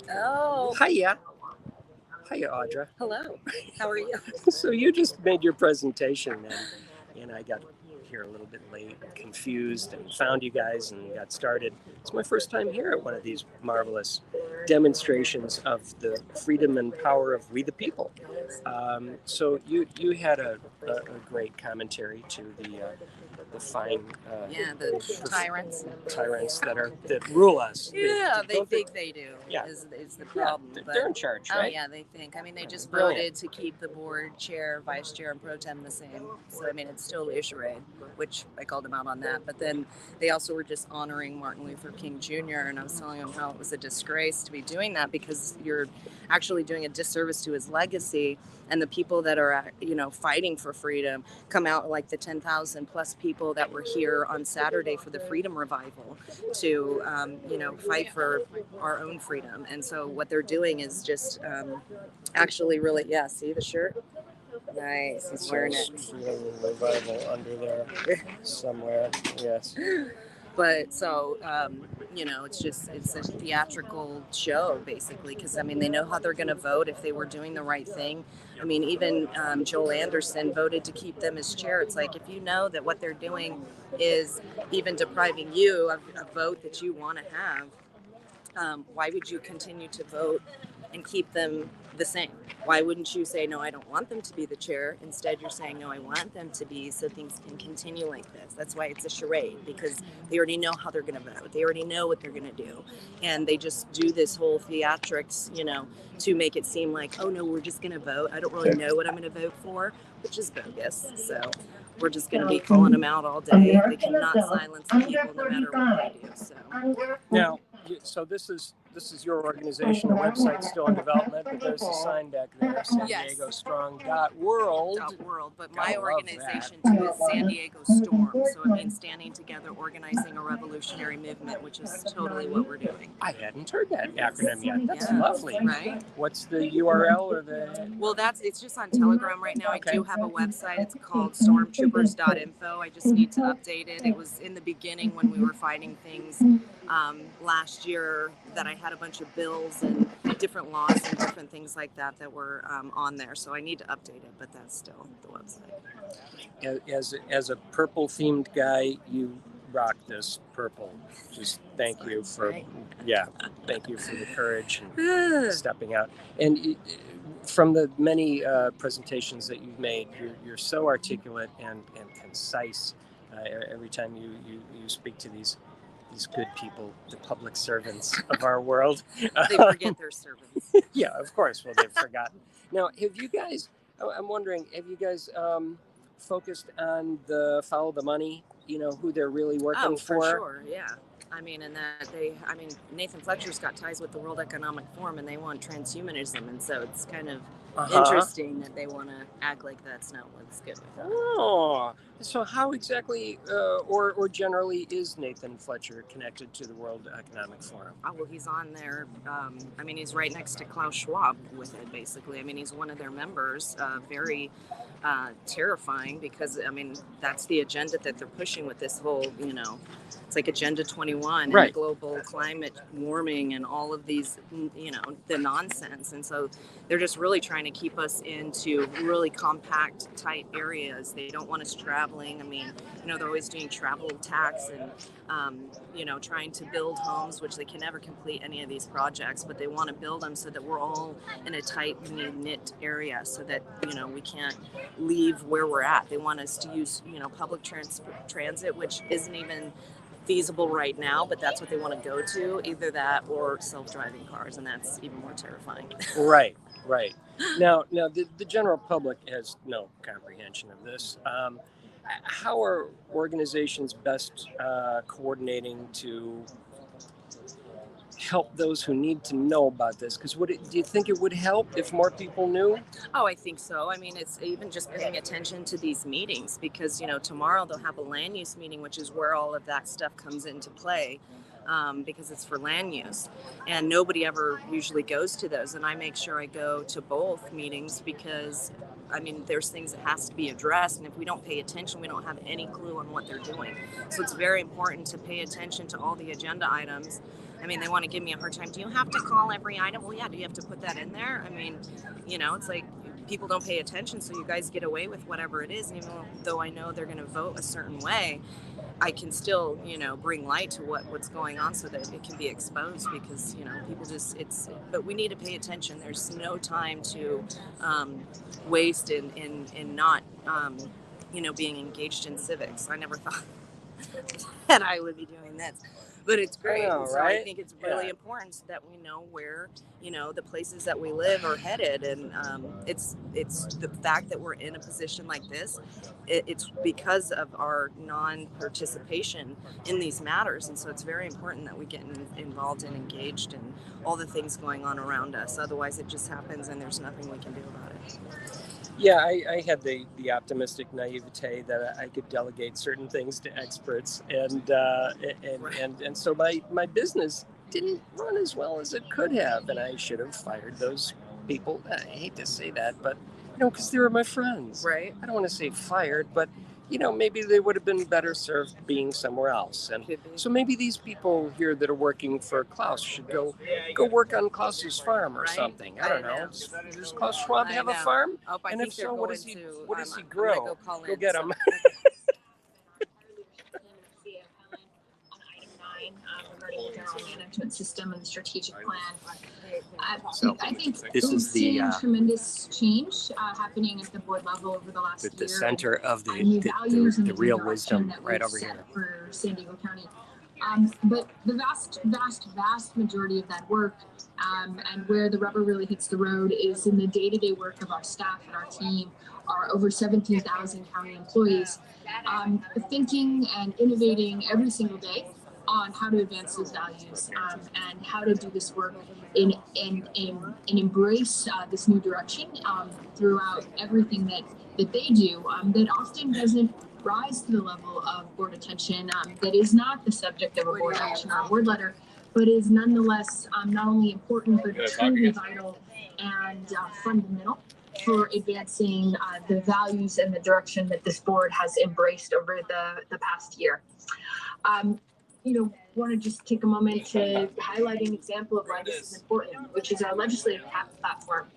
Oh. Hiya. Hiya, Audra. Hello. How are you? So you just made your presentation, and I got here a little bit late, confused, and found you guys and got started. It's my first time here at one of these marvelous demonstrations of the freedom and power of we the people. So you had a great commentary to the fine the tyrants that rule us. They think they do. Yeah. is the problem. Yeah, but, they're in charge, right? Oh yeah, they think. I mean, they just Brilliant. voted to keep the board chair, vice chair, and pro tem the same. So I mean, it's still a charade, which I called them out on that. But then they also were just honoring Martin Luther King Jr. and I was telling them how it was a disgrace to be doing that because you're actually doing a disservice to his legacy. And the people that are, fighting for freedom come out like the 10,000 plus people that were here on Saturday for the Freedom Revival to, fight for our own freedom. And so what they're doing is just actually really, see the shirt? Nice, he's wearing it. Freedom Revival under there somewhere, yes. But so, it's a theatrical show, basically, because, I mean, they know how they're going to vote if they were doing the right thing. I mean, even Joel Anderson voted to keep them as chair. It's like, if you know that what they're doing is even depriving you of a vote that you want to have, why would you continue to vote and keep them the same? Why wouldn't you say, no, I don't want them to be the chair? Instead, you're saying, no, I want them to be so things can continue like this. That's why it's a charade, because they already know how they're going to vote. They already know what they're going to do. And they just do this whole theatrics, to make it seem like, oh, no, we're just going to vote. I don't really know what I'm going to vote for, which is bogus. So we're just going to be calling them out all day. They cannot silence the people no matter what they do. So now, so this is your organization. The website's still in development, but there's a sign back there, SanDiegoStrong.world. But my organization too is San Diego Storm, so it means standing together, organizing a revolutionary movement, which is totally what we're doing. I hadn't heard that acronym yet. That's lovely. Right? What's the URL or the? Well, it's just on Telegram right now. Okay. I do have a website. It's called STORMtroopers.info. I just need to update it. It was in the beginning when we were fighting things last year that I had a bunch of bills and different laws and different things like that were on there. So I need to update it, but that's still the website. As a purple themed guy, you rock this purple. Just thank you for thank you for the courage and stepping out. And from the many presentations that you've made, you're so articulate and concise every time you speak to these good people, the public servants of our world. They forget their servants. Yeah, of course. Well, they've forgotten. Now, I'm wondering, have you guys focused on the follow the money, who they're really working for? For sure, yeah. I mean, Nathan Fletcher's got ties with the World Economic Forum and they want transhumanism. And so it's kind of interesting that they want to act like that's not what's good with them. Oh, so how exactly or generally is Nathan Fletcher connected to the World Economic Forum? Oh, well, he's on there. He's right next to Klaus Schwab with it, basically. I mean, he's one of their members. Very terrifying because, that's the agenda that they're pushing with this whole, it's like Agenda 21 and global climate warming and all of these, the nonsense. And so they're just really trying to keep us into really compact, tight areas. They don't want us traveling. I mean, they're always doing travel tax and, trying to build homes, which they can never complete any of these projects, but they want to build them so that we're all in a tight, knit area so that, we can't leave where we're at. They want us to use, public transit, which isn't even feasible right now, but that's what they want to go to, either that or self-driving cars, and that's even more terrifying. Right. Now the general public has no comprehension of this. How are organizations best coordinating to help those who need to know about this? Because do you think it would help if more people knew? Oh, I think so. I mean, it's even just paying attention to these meetings because, tomorrow they'll have a land use meeting, which is where all of that stuff comes into play. Because it's for land use and nobody ever usually goes to those. And I make sure I go to both meetings because there's things that has to be addressed. And if we don't pay attention, we don't have any clue on what they're doing. So it's very important to pay attention to all the agenda items I mean, they want to give me a hard time. Do you have to call every item? Well, yeah. Do you have to put that in there? I mean, it's like people don't pay attention, so you guys get away with whatever it is. And even though I know they're going to vote a certain way, I can still, bring light to what's going on so that it can be exposed, because, people but we need to pay attention. There's no time to waste in not, being engaged in civics. I never thought that I would be doing this, but it's great. I know, so right? I think it's really important that we know where, the places that we live are headed. And it's the fact that we're in a position like this, it's because of our non-participation in these matters. And so it's very important that we get involved and engaged in all the things going on around us. Otherwise it just happens and there's nothing we can do about it. Yeah, I had the optimistic naivete that I could delegate certain things to experts, and so my business didn't run as well as it could have, and I should have fired those people. I hate to say that, but because they were my friends. Right. I don't want to say fired, but maybe they would have been better served being somewhere else. And so maybe these people here that are working for Klaus should go work on Klaus's farm or something. I don't know. Does Klaus Schwab have a farm? And if so, what does he grow? Go get him. Regarding the general management system and the strategic plan. I think this we've is seen tremendous change happening at the board level over the last year. The center of the real wisdom right over here for San Diego County. But the vast majority of that work and where the rubber really hits the road is in the day-to-day work of our staff and our team, our over 17,000 county employees, thinking and innovating every single day on how to advance those values and how to do this work and embrace this new direction throughout everything that they do that often doesn't rise to the level of board attention, that is not the subject of a board action or a board letter, but is nonetheless not only important but truly vital and fundamental for advancing the values and the direction that this board has embraced over the past year. Want to just take a moment to highlight an example of why this is important, which is our legislative platform.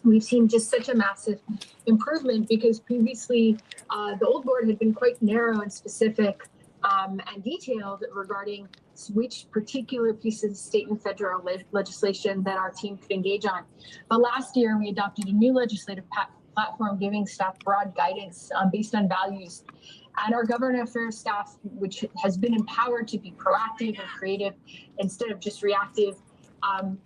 We've seen just such a massive improvement because previously the old board had been quite narrow and specific and detailed regarding which particular pieces of state and federal legislation that our team could engage on. But last year, we adopted a new legislative platform giving staff broad guidance based on values. And our government affairs staff, which has been empowered to be proactive and creative instead of just reactive,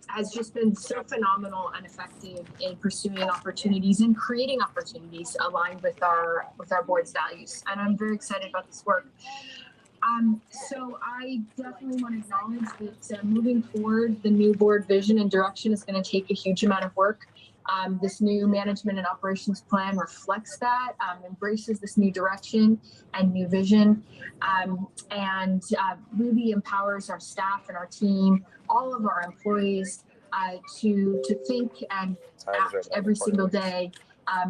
has just been so phenomenal and effective in pursuing opportunities and creating opportunities aligned with our board's values. And I'm very excited about this work. So I definitely want to acknowledge that moving forward, the new board vision and direction is going to take a huge amount of work. This new management and operations plan reflects that, embraces this new direction and new vision, and really empowers our staff and our team, all of our employees, to think and act every single day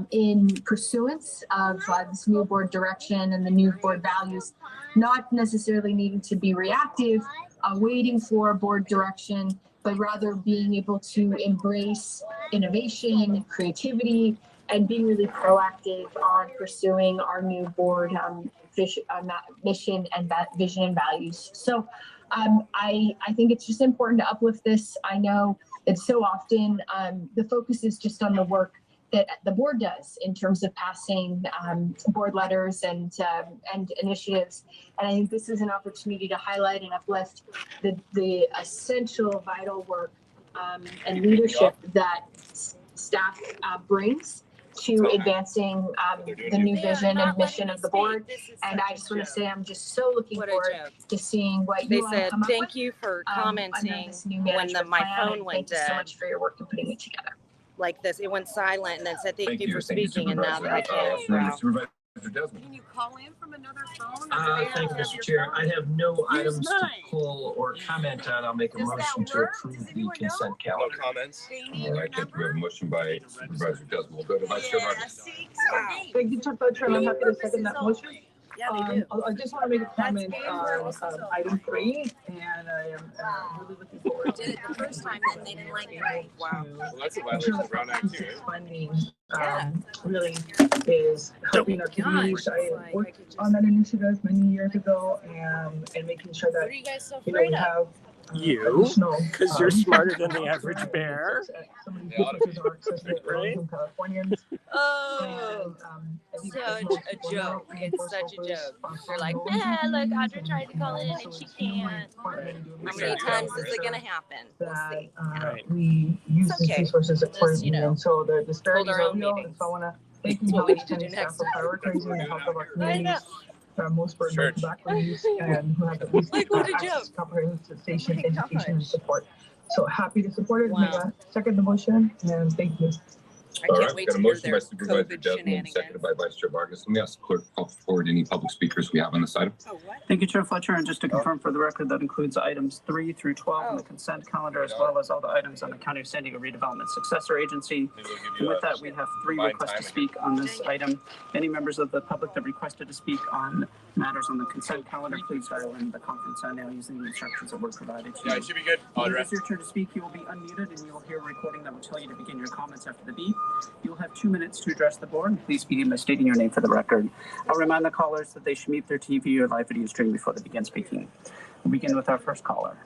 in pursuance of this new board direction and the new board values, not necessarily needing to be reactive, waiting for board direction, but rather being able to embrace innovation, creativity, and being really proactive on pursuing our new board mission and vision and values. So I think it's just important to uplift this. I know that so often the focus is just on the work that the board does in terms of passing board letters and initiatives. And I think this is an opportunity to highlight and uplift the essential, vital work and leadership that staff brings to advancing the new vision and mission of the board. And I just want to say I'm just so looking forward to seeing what you all come up with. They said, thank you for commenting when my phone went dead. Thank you so much for your work in putting it together. Like this, it went silent and then said thank you for speaking, and now I can't. Can you call in from another phone? Thank you, Mr. Chair. I have no items to pull or comment on. I'll make a motion to approve the consent calendar. No comments. All right, thank you. We have a motion by Supervisor Desmond. We'll go to Vice Chair Martin. Thank you, Chair Butcher. I'm happy to second that motion. Yeah, they do. I just want to make a comment That's on item 3, and I am really looking forward Did it the first time, then they didn't like it. able Wow. to Well, that's a ensure violation that of Brown Act too, Proposition right? funding Yeah. really is helping our communities. I worked on that initiative many years ago, and making sure that What are you guys so we afraid of? have You? additional Because you're smarter than the average bear. Some of these resources are accessible for Right? low-income Californians. Oh, I think such there's most a people now joke. It's such a focus joke. on They're like, low-income man, look, communities, Audra tried to call in and so she it's really can't. important that we do How many Exactly. times is it going to happen? We'll that see. Right. we use It's these okay. resources Just, accordingly. you know, And so the disparities hold our are own real. meetings. And so I want to thank you, That's what we Holly need to do County staff, next for prioritizing the health of our I know. communities that are most burdened by Church. tobacco use and who have the least Like, what a access joke. to comprehensive station, Oh my education, and gosh. support. So happy to support it. Wow. May I second the motion, and thank you. I All can't right, wait got to a hear motion their by Supervisor COVID Desmond, seconded shenanigans. by Vice Chair Vargas. Let me ask the clerk to call forward any public speakers we have on this item. Oh, what? Thank you, Chair Fletcher. And just to confirm for the record, that includes items 3 through 12 on the consent calendar, as well as all the items on the County of San Diego Redevelopment Successor Agency. And with that, we have 3 requests to speak on this item. Any members of the public that requested to speak on matters on the consent calendar, please dial in the conference line now using the instructions that were provided to you. Yeah, it should be good. When it is your turn to speak, you will be unmuted and you will hear a recording that will tell you to begin your comments after the beep. You will have 2 minutes to address the board. Please begin by stating your name for the record. I'll remind the callers that they should mute their TV or live video stream before they begin speaking. We'll begin with our first caller.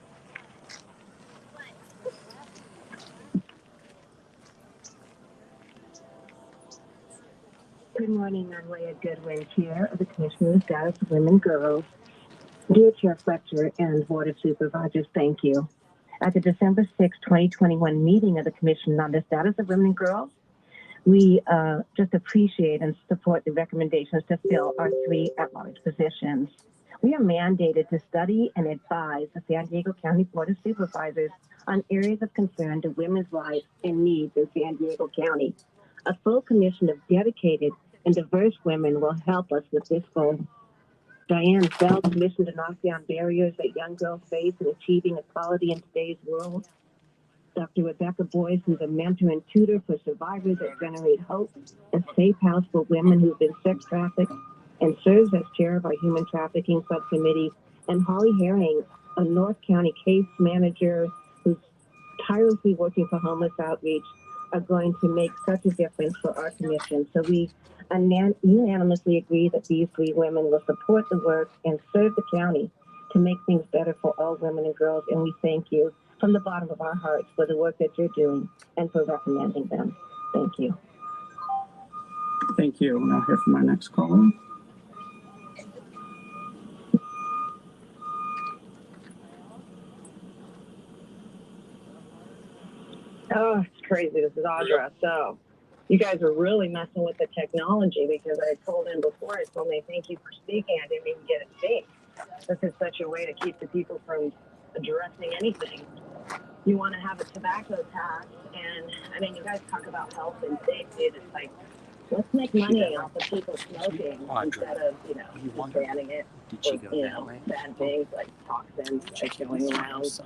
Good morning, I'm Leah Goodwin, Chair of the Commission on the Status of Women and Girls. Dear Chair Fletcher and Board of Supervisors, thank you. At the December 6, 2021 meeting of the Commission on the Status of Women and Girls, we just appreciate and support the recommendations to fill our 3 at-large positions. We are mandated to study and advise the San Diego County Board of Supervisors on areas of concern to women's rights and needs in San Diego County. A full commission of dedicated and diverse women will help us with this goal. Diane Bell commissioned to knock down barriers that young girls face in achieving equality in today's world. Dr. Rebecca Boyce, who's a mentor and tutor for survivors that generate hope, a safe house for women who've been sex trafficked, and serves as chair of our Human Trafficking Subcommittee. And Holly Herring, a North County case manager who's tirelessly working for homeless outreach, are going to make such a difference for our commission. So we unanimously agree that these 3 women will support the work and serve the county to make things better for all women and girls. And we thank you from the bottom of our hearts for the work that you're doing and for recommending them. Thank you. Thank you. And I'll hear from our next caller. Oh, it's crazy. This is Audra. So you guys are really messing with the technology, because I told him before, I told him, thank you for speaking. I didn't even get it synced. This is such a way to keep the people from addressing anything. You want to have a tobacco tax, and I mean, you guys talk about health and safety, and it's like, let's make money off of people smoking instead of, just banning it. Did she go that way? Bad things like toxins like going around.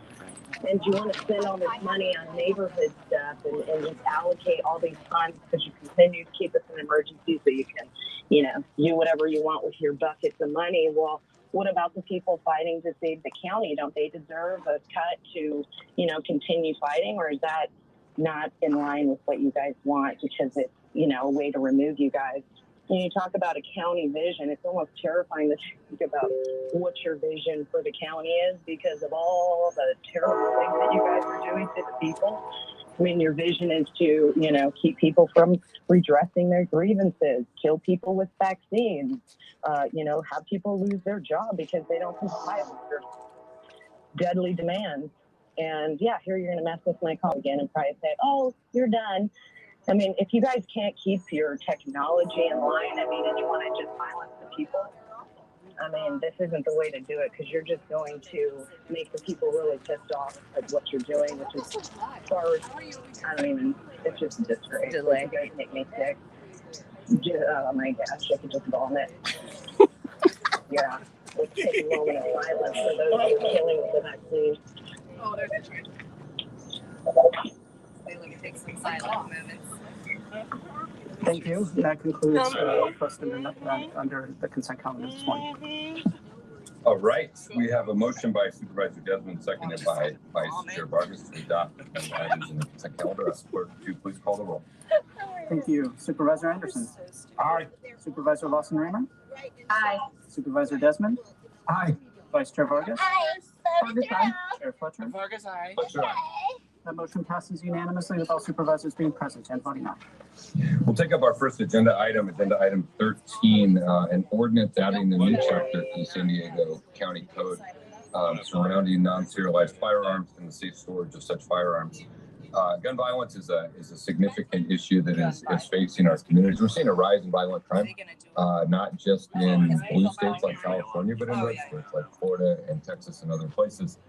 And do you want to spend all this money on neighborhood stuff and just allocate all these funds because you continue to keep us in emergency so you can, do whatever you want with your buckets of money? Well, what about the people fighting to save the county? Don't they deserve a cut to, continue fighting? Or is that not in line with what you guys want because it's, a way to remove you guys? When you talk about a county vision, it's almost terrifying to think about what your vision for the county is because of all the terrible things that you guys are doing to the people. I mean, your vision is to, keep people from redressing their grievances, kill people with vaccines, have people lose their job because they don't comply with your deadly demands. And yeah, here you're going to mess with my call again and probably say, oh, you're done. I mean, if you guys can't keep your technology in line, and you want to just silence the people, this isn't the way to do it, because you're just going to make the people really pissed off at what you're doing, which is far, it's just a disgrace. Delay. You guys make me sick. Oh my gosh, I could just vomit. Yeah, let's take a moment of silence for those who are dealing with the vaccine. Oh, there's a train. They take some silent moments. Thank you. That concludes request under the consent calendar this morning. All right, we have a motion by Supervisor Desmond, seconded by Vice Chair Vargas to adopt the items in the consent calendar. Ask clerk to please call the roll. Thank you. Supervisor Anderson. Aye. Supervisor Lawson-Ramer. Aye. Supervisor Desmond. Aye. Vice Chair Vargas. Vargas, aye. Chair Fletcher. Vargas, aye. Fletcher, aye. That motion passes unanimously with all supervisors being present and voting aye. We'll take up our first agenda item 13, an ordinance adding the new chapter to the San Diego County Code surrounding non-serialized firearms and the safe storage of such firearms. Gun violence is a significant issue that is facing our communities. We're seeing a rise in violent crime, not just in blue states like California, but in red states like Florida and Texas and other places.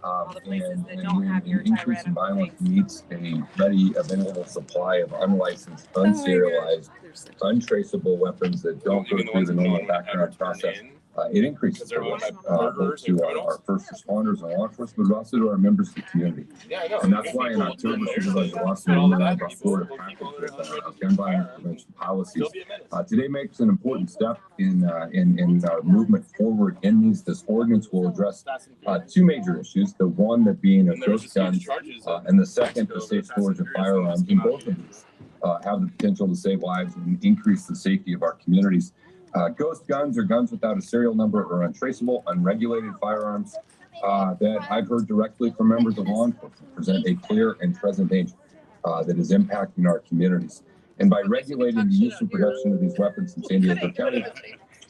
And when an increase in violence meets a ready available supply of unlicensed, unserialized, untraceable weapons that don't go through the normal background process, it increases the risk both to our first responders and law enforcement, but also to our members of the community. And that's why in October, Supervisor Lawson brought forward a package of gun violence prevention policies. Today makes an important step in our movement forward in these. This ordinance will address two major issues, the one that being of ghost guns, and the second, the safe storage of firearms. And both of these have the potential to save lives and increase the safety of our communities. Ghost guns are guns without a serial number or untraceable, unregulated firearms that I've heard directly from members of law enforcement present a clear and present danger that is impacting our communities. And by regulating the use and production of these weapons in San Diego County,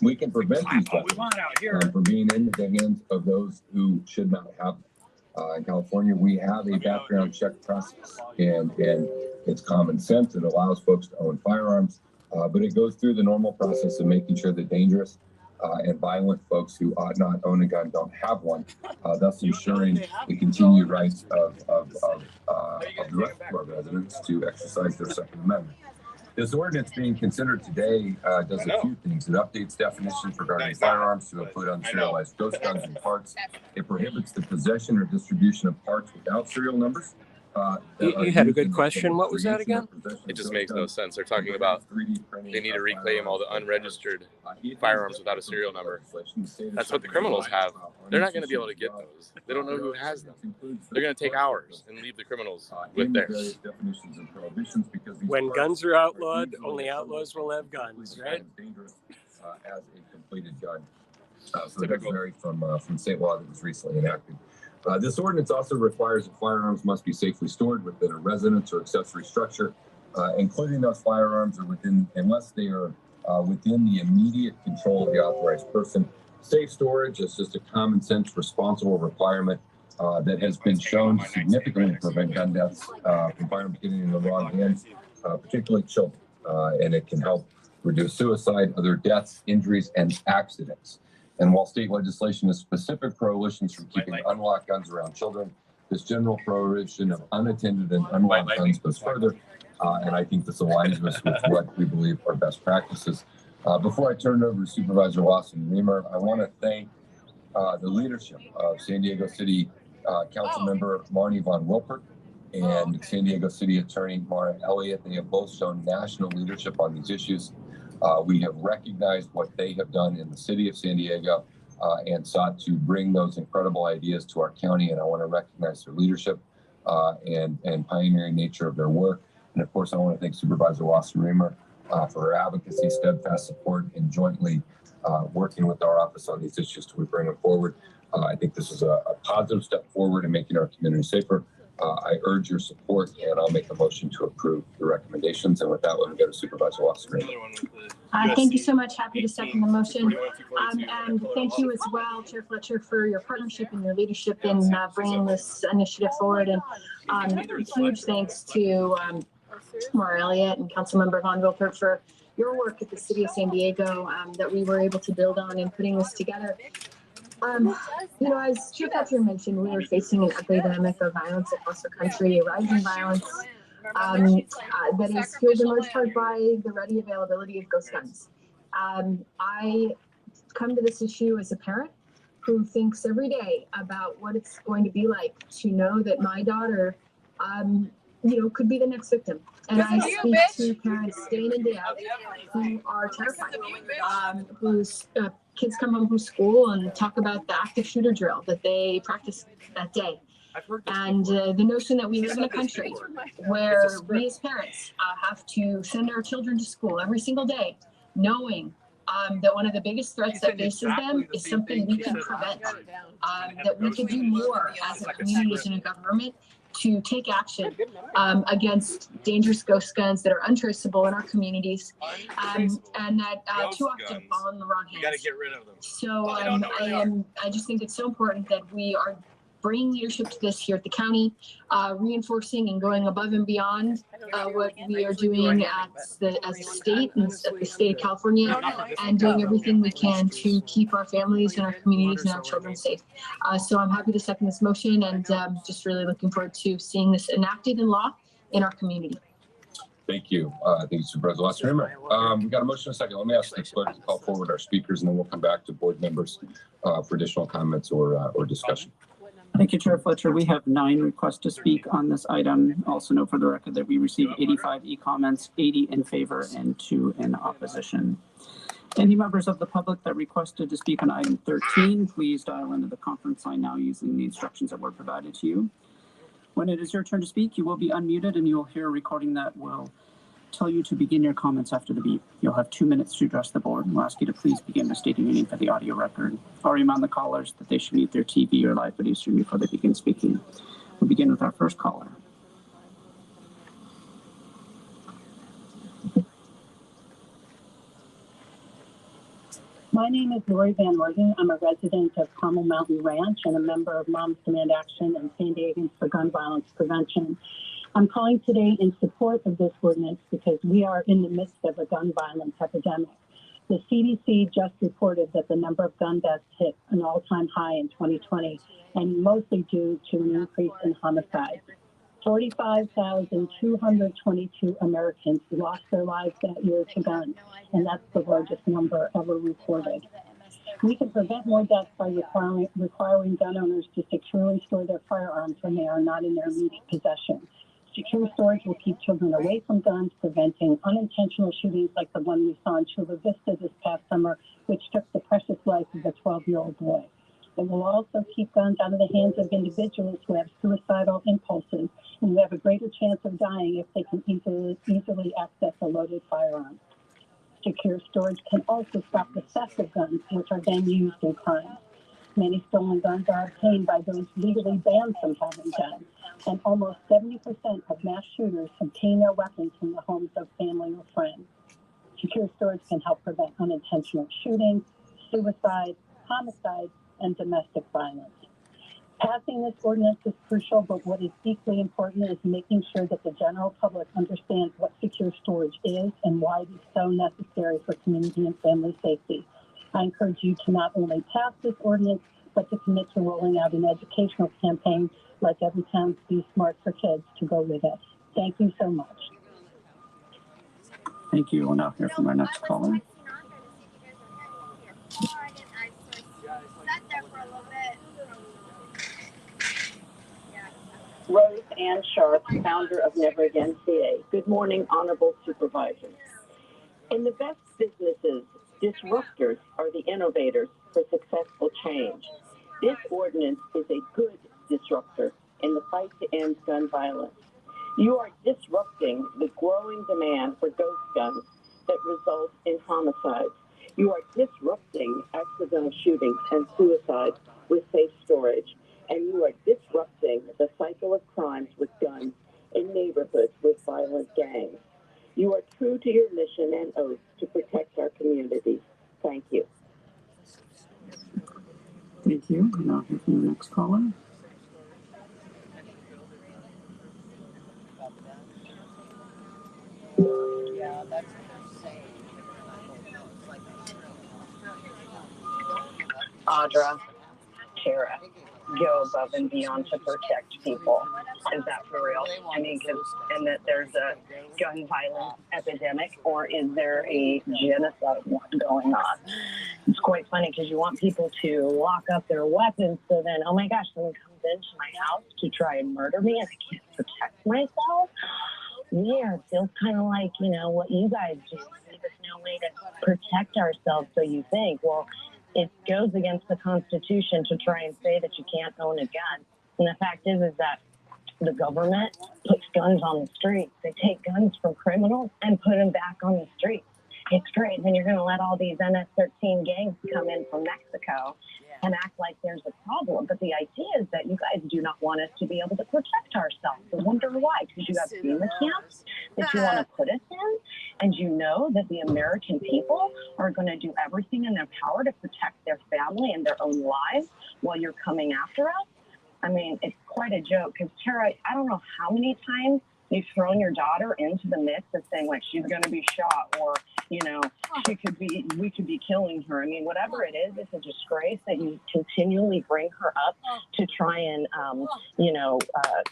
we can prevent these weapons from being in the hands of those who should not have them. In California, we have a background check process, and it's common sense. It allows folks to own firearms. But it goes through the normal process of making sure that dangerous and violent folks who ought not own a gun don't have one, thus ensuring the continued rights of the rest of our residents to exercise their Second Amendment. This ordinance being considered today does a few things. It updates definitions regarding firearms to include unserialized ghost guns and parts. It prohibits the possession or distribution of parts without serial numbers. You had a good question. What was that again? It just makes no sense. They're talking about they need to reclaim all the unregistered firearms without a serial number. That's what the criminals have. They're not going to be able to get those. They don't know who has them. They're going to take ours and leave the criminals with theirs. When guns are outlawed, only outlaws will have guns, right? As a completed gun. So that vary from state law that was recently enacted. This ordinance also requires that firearms must be safely stored within a residence or accessory structure, including those firearms are unless they are within the immediate control of the authorized person. Safe storage is just a common sense, responsible requirement that has been shown to significantly prevent gun deaths from firearms getting in the wrong hands, particularly children, and it can help reduce suicide, other deaths, injuries, and accidents. And while state legislation has specific prohibitions from keeping unlocked guns around children, this general prohibition of unattended and unlocked guns goes further. And I think this aligns with what we believe are best practices. Before I turn it over to Supervisor Lawson-Ramer, I want to thank the leadership of San Diego City Council Member Marnie Von Wilpert and San Diego City Attorney Mara Elliott. They have both shown national leadership on these issues. We have recognized what they have done in the city of San Diego and sought to bring those incredible ideas to our county. And I want to recognize their leadership and pioneering nature of their work. And of course, I want to thank Supervisor Lawson-Ramer for her advocacy, steadfast support, and jointly working with our office on these issues till we bring them forward. I think this is a positive step forward in making our community safer. I urge your support, and I'll make a motion to approve the recommendations. And with that, let me go to Supervisor Lawson-Ramer. Thank you so much. Happy to second the motion. And thank you as well, Chair Fletcher, for your partnership and your leadership in bringing this initiative forward. And huge thanks to Mara Elliott and Councilmember Von Wilpert for your work at the City of San Diego that we were able to build on in putting this together. As Chair Fletcher mentioned, we are facing an epidemic of violence across the country, a rising violence that is fueled in large part by the ready availability of ghost guns. I come to this issue as a parent who thinks every day about what it's going to be like to know that my daughter could be the next victim. And I speak to parents day in and day out who are terrified, whose kids come home from school and talk about the active shooter drill that they practiced that day. And the notion that we live in a country where we as parents have to send our children to school every single day, knowing that one of the biggest threats that faces them is something we can prevent, that we can do more as a community and a government to take action against dangerous ghost guns that are untraceable in our communities, and that too often fall in the wrong hands. You got to get rid of them. So I just think it's so important that we are bringing leadership to this here at the county, reinforcing and going above and beyond what we are doing as a state and at the state of California, and doing everything we can to keep our families and our communities and our children safe. So I'm happy to second this motion, and just really looking forward to seeing this enacted in law in our community. Thank you. Thank you, Supervisor Lasser. We got a motion and a second. Let me ask the clerk to call forward our speakers, and then we'll come back to board members for additional comments or discussion. Thank you, Chair Fletcher. We have 9 requests to speak on this item. Also note for the record that we received 85 e-comments, 80 in favor and 2 in opposition. Any members of the public that requested to speak on item 13, please dial into the conference line now using the instructions that were provided to you. When it is your turn to speak, you will be unmuted and you will hear a recording that will tell you to begin your comments after the beep. You'll have 2 minutes to address the board, and we'll ask you to please begin by stating your name for the audio record. I'll remind the callers that they should mute their TV or live video stream before they begin speaking. We'll begin with our first caller. My name is Lori Van Morgan. I'm a resident of Carmel Mountain Ranch and a member of Moms Demand Action and SanDiegans for Gun Violence Prevention. I'm calling today in support of this ordinance because we are in the midst of a gun violence epidemic. The CDC just reported that the number of gun deaths hit an all-time high in 2020, and mostly due to an increase in homicides. 45,222 Americans lost their lives that year to guns, and that's the largest number ever reported. We can prevent more deaths by requiring gun owners to securely store their firearms when they are not in their immediate possession. Secure storage will keep children away from guns, preventing unintentional shootings like the one we saw in Chula Vista this past summer, which took the precious life of a 12-year-old boy. It will also keep guns out of the hands of individuals who have suicidal impulses and who have a greater chance of dying if they can easily access a loaded firearm. Secure storage can also stop the theft of guns, which are then used in crimes. Many stolen guns are obtained by those legally banned from having guns, and almost 70% of mass shooters obtain their weapons from the homes of family or friends. Secure storage can help prevent unintentional shootings, suicide, homicide, and domestic violence. Passing this ordinance is crucial, but what is equally important is making sure that the general public understands what secure storage is and why it is so necessary for community and family safety. I encourage you to not only pass this ordinance, but to commit to rolling out an educational campaign like Every Town's Be Smart for Kids to go with it. Thank you so much. Thank you. We'll now hear from our next caller. Rose Ann Sharp, founder of Never Again CA. Good morning, honorable supervisors. In the best businesses, disruptors are the innovators for successful change. This ordinance is a good disruptor in the fight to end gun violence. You are disrupting the growing demand for ghost guns that result in homicides. You are disrupting accidental shootings and suicides with safe storage. And you are disrupting the cycle of crimes with guns in neighborhoods with violent gangs. You are true to your mission and oath to protect our communities. Thank you. Thank you. We'll now hear from the next caller. Audra, Tara, go above and beyond to protect people. Is that for real? I mean, and that there's a gun violence epidemic, or is there a genocide going on? It's quite funny because you want people to lock up their weapons, so then, oh my gosh, someone comes into my house to try and murder me and I can't protect myself. weird. Feels kind of like, what you guys do. There's no way to protect ourselves, so you think. Well, it goes against the Constitution to try and say that you can't own a gun. And the fact is that the government puts guns on the streets. They take guns from criminals and put them back on the streets. It's great. Then you're going to let all these MS-13 gangs come in from Mexico and act like there's a problem. But the idea is that you guys do not want us to be able to protect ourselves. I wonder why. Because you have FEMA camps that you want to put us in, and you know that the American people are going to do everything in their power to protect their family and their own lives while you're coming after us. I mean, it's quite a joke. Because Tara, I don't know how many times you've thrown your daughter into the mix of saying, like, she's going to be shot, or, we could be killing her. I mean, whatever it is, it's a disgrace that you continually bring her up to try and,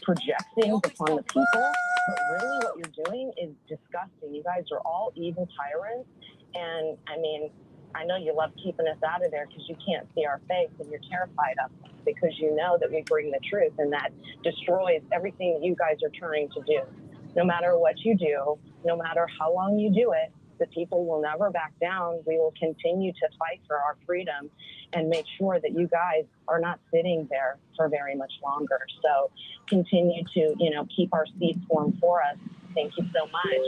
project things upon the people. But really what you're doing is disgusting. You guys are all evil tyrants. And, I mean, I know you love keeping us out of there because you can't see our face and you're terrified of us because you know that we bring the truth, and that destroys everything that you guys are trying to do. No matter what you do, no matter how long you do it, the people will never back down. We will continue to fight for our freedom and make sure that you guys are not sitting there for very much longer. So continue to, keep our seats warm for us. Thank you so much.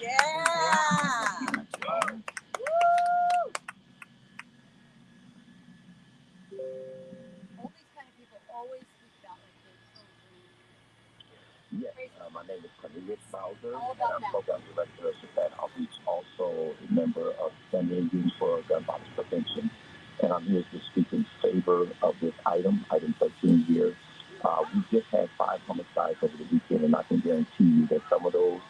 Yeah. All these kind of people always speak about Yes, my name is Cornelius Bowser, and I'm Program Director of Japan Outreach, also a member of SanDiegoStrong for Gun Violence Prevention. And I'm here to speak in favor of this item 13 here. We just had 5 homicides over the weekend, and I can guarantee you that some of those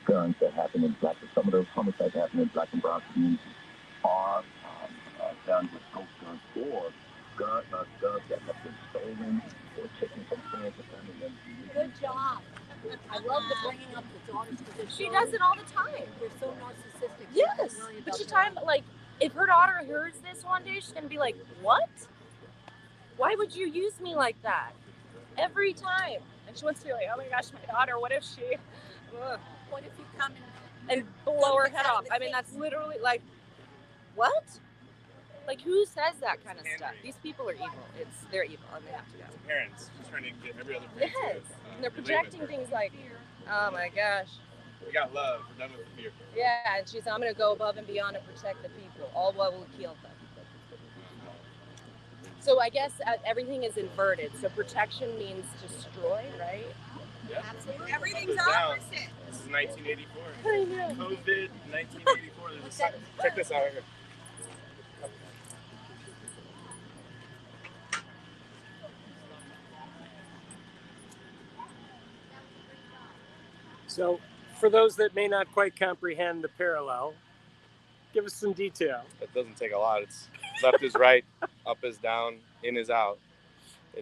guns that happen in some of those homicides that happen in black and brown communities are done with ghost guns or guns that have been stolen or taken from friends and family members. Good job. I love the bringing up the daughters because She does it all the time. they're so narcissistic. Yes, but she if her daughter hears this one day, she's gonna be like, "What? Why would you use me like that?" Every time, and she wants to be like, "Oh my gosh, my daughter. What if she? Ugh. What if you come and blow her head off?" I mean, that's literally like, what? Like, who says that kind of stuff? These people are evil. They're evil, and they have to go. Parents just trying to get every other parent Yes, and they're projecting things like, "Oh my gosh, we got love. We're done with the fear." yeah," and she's, "I'm gonna go above and beyond to protect the people, all while we kill them." So I guess everything is inverted. So protection means destroy, right? Yeah. Absolutely. Everything's opposite. This is 1984. I know. COVID 1984. There's a sign. Check this out right here. So, for those that may not quite comprehend the parallel, give us some detail. It doesn't take a lot. It's left is right, up is down, in is out.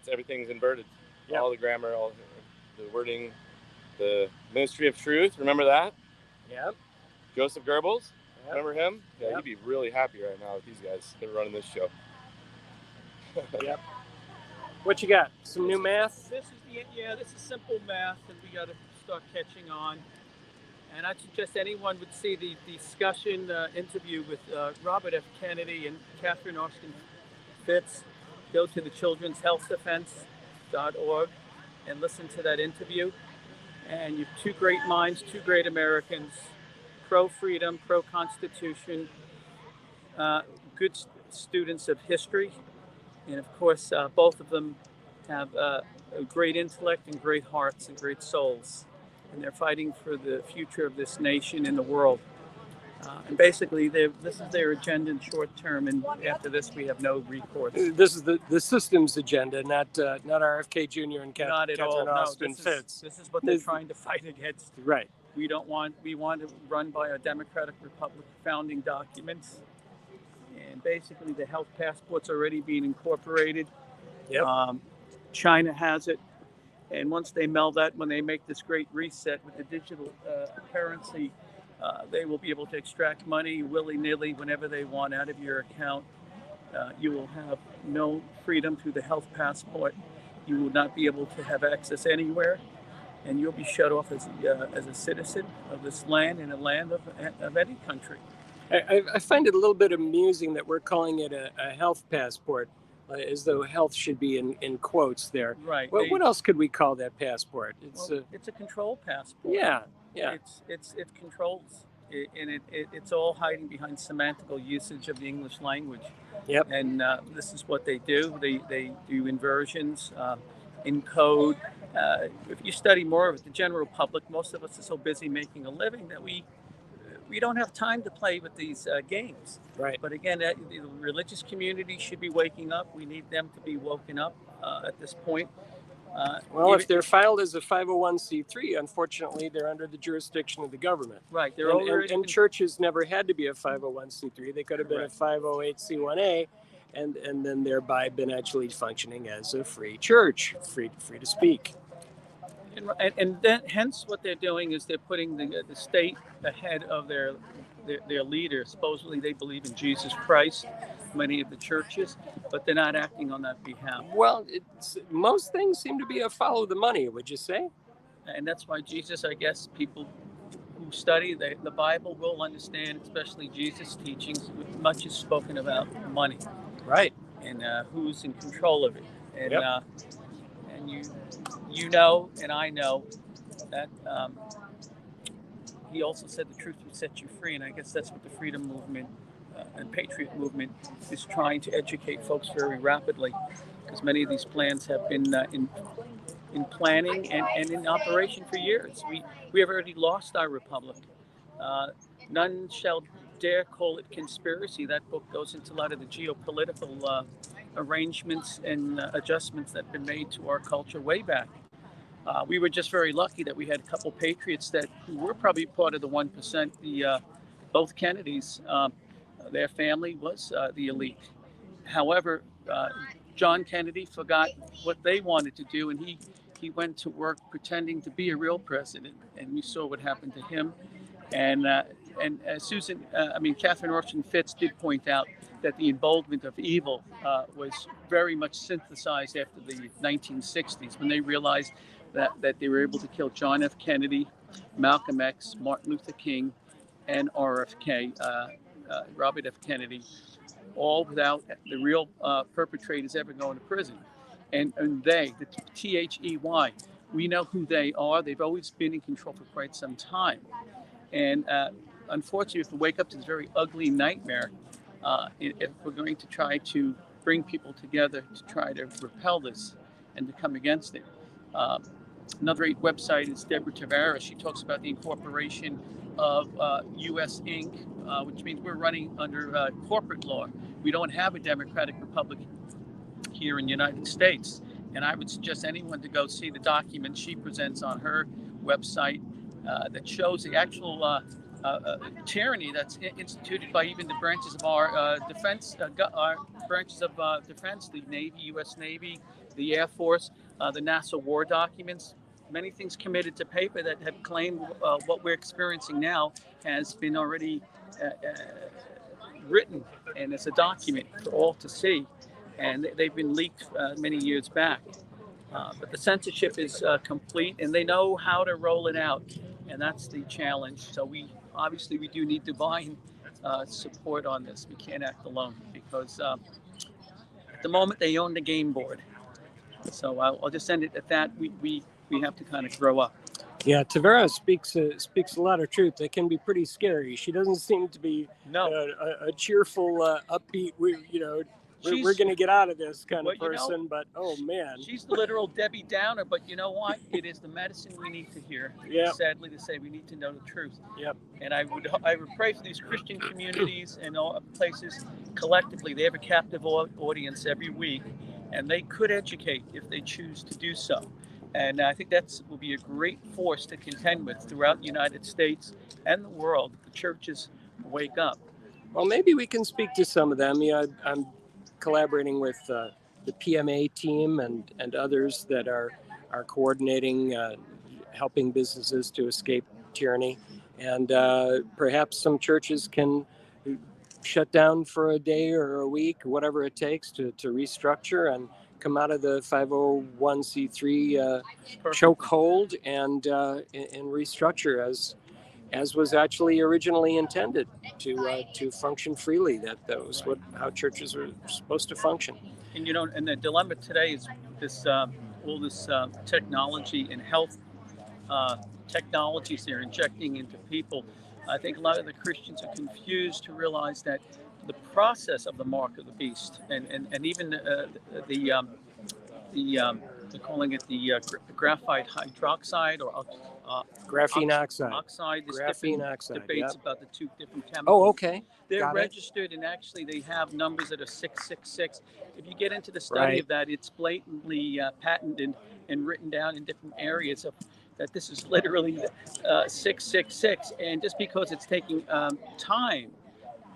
Everything's inverted. Yep. All the grammar, all the wording, the Ministry of Truth. Remember that? Yep. Joseph Goebbels. Yep. Remember him? Yeah, Yep. You'd be really happy right now with these guys. They're running this show. Yep. What you got? Some new math? This is simple math, and we got to start catching on. And I suggest anyone would see the discussion interview with Robert F. Kennedy and Catherine Austin Fitz. Go to the children'shealthdefense.org and listen to that interview. And you've 2 great minds, 2 great Americans, pro-freedom, pro-constitution, good students of history. And of course, both of them have a great intellect and great hearts and great souls. And they're fighting for the future of this nation and the world. And basically, this is their agenda in short term. And after this, we have no recourse. This is the system's agenda, not RFK Jr. and Not at all. Catherine Austin Fitz. This is what they're trying to fight against. Right. We want to run by our Democratic Republic founding documents. And basically, the health passport's already being incorporated. Yep. China has it. And once they meld that, when they make this great reset with the digital currency, they will be able to extract money willy-nilly whenever they want out of your account. You will have no freedom through the health passport. You will not be able to have access anywhere. and you'll be shut off as a citizen of this land and a land of any country. I find it a little bit amusing that we're calling it a health passport, as though health should be in quotes there. Right. What else could we call that passport? It's a control passport. Yeah. It controls, and it's all hiding behind semantical usage of the English language. Yep. And this is what they do. They do inversions, encode. If you study more of it, the general public, most of us are so busy making a living that we don't have time to play with these games. Right. But again, the religious community should be waking up. We need them to be woken up at this point. If they're filed as a 501c3, unfortunately, they're under the jurisdiction of the government. Right. And churches never had to be a 501c3. They could have been a 508c1a, and then thereby been actually functioning as a free church, free to speak. And then, hence, what they're doing is they're putting the state ahead of their leader. Supposedly, they believe in Jesus Christ, many of the churches, but they're not acting on that behalf. Well, most things seem to be a follow the money, would you say? And that's why Jesus, I guess, people who study the Bible will understand, especially Jesus' teachings. Much is spoken about money, right? And who's in control of it. And yep. And you know, and I know that he also said the truth will set you free, and I guess that's what the freedom movement and patriot movement is trying to educate folks very rapidly, because many of these plans have been in planning and in operation for years. We have already lost our republic. None shall dare call it conspiracy. That book goes into a lot of the geopolitical arrangements and adjustments that have been made to our culture way back. We were just very lucky that we had a couple patriots who were probably part of the 1%. Both Kennedys, their family was the elite. However, John Kennedy forgot what they wanted to do, and he went to work pretending to be a real president, and we saw what happened to him. And Catherine Orson Fitz did point out that the emboldenment of evil was very much synthesized after the 1960s, when they realized that they were able to kill John F. Kennedy, Malcolm X, Martin Luther King, and RFK, Robert F. Kennedy, all without the real perpetrators ever going to prison. And they, the THEY, we know who they are. They've always been in control for quite some time. And unfortunately, we have to wake up to this very ugly nightmare if we're going to try to bring people together to try to repel this and to come against it. Another great website is Deborah Tavares. She talks about the incorporation of U.S. Inc., which means we're running under corporate law. We don't have a democratic republic here in the United States. And I would suggest anyone to go see the document she presents on her website that shows the actual tyranny that's instituted by even the branches of our defense, our branches of defense, the Navy, U.S. Navy, the Air Force, the NASA war documents. Many things committed to paper that have claimed what we're experiencing now has been already written, and it's a document for all to see. And they've been leaked many years back. But the censorship is complete, and they know how to roll it out. And that's the challenge. So we do need divine support on this. We can't act alone, because at the moment they own the game board. So I'll just end it at that. We have to kind of grow up. Yeah, Tavares speaks a lot of truth. That can be pretty scary. She doesn't seem to be a cheerful, upbeat. We're going to get out of this kind of person, but oh man. She's the literal Debbie Downer, but you know what? It is the medicine we need to hear. Yeah. Sadly to say, we need to know the truth. Yep. And I would pray for these Christian communities and all places collectively. They have a captive audience every week, and they could educate if they choose to do so. And I think that will be a great force to contend with throughout the United States and the world. The churches wake up. Well, maybe we can speak to some of them. I'm collaborating with the PMA team and others that are coordinating, helping businesses to escape tyranny. And perhaps some churches can shut down for a day or a week, whatever it takes to restructure come out of the 501c3 chokehold and restructure as was actually originally intended to function freely. That was how churches were supposed to function. And and the dilemma today is this all this technology and health technologies they're injecting into people. I think a lot of the Christians are confused to realize that the process of the mark of the beast and even they're calling it the graphite hydroxide or graphene oxide. There's graphene different oxide. debates Yep. about the two different chemicals. Oh, okay. They're Got registered and actually they have numbers that are 666. If you get into the study of that, it's blatantly patented and written down in different areas of that this is literally 666. And just because it's taking time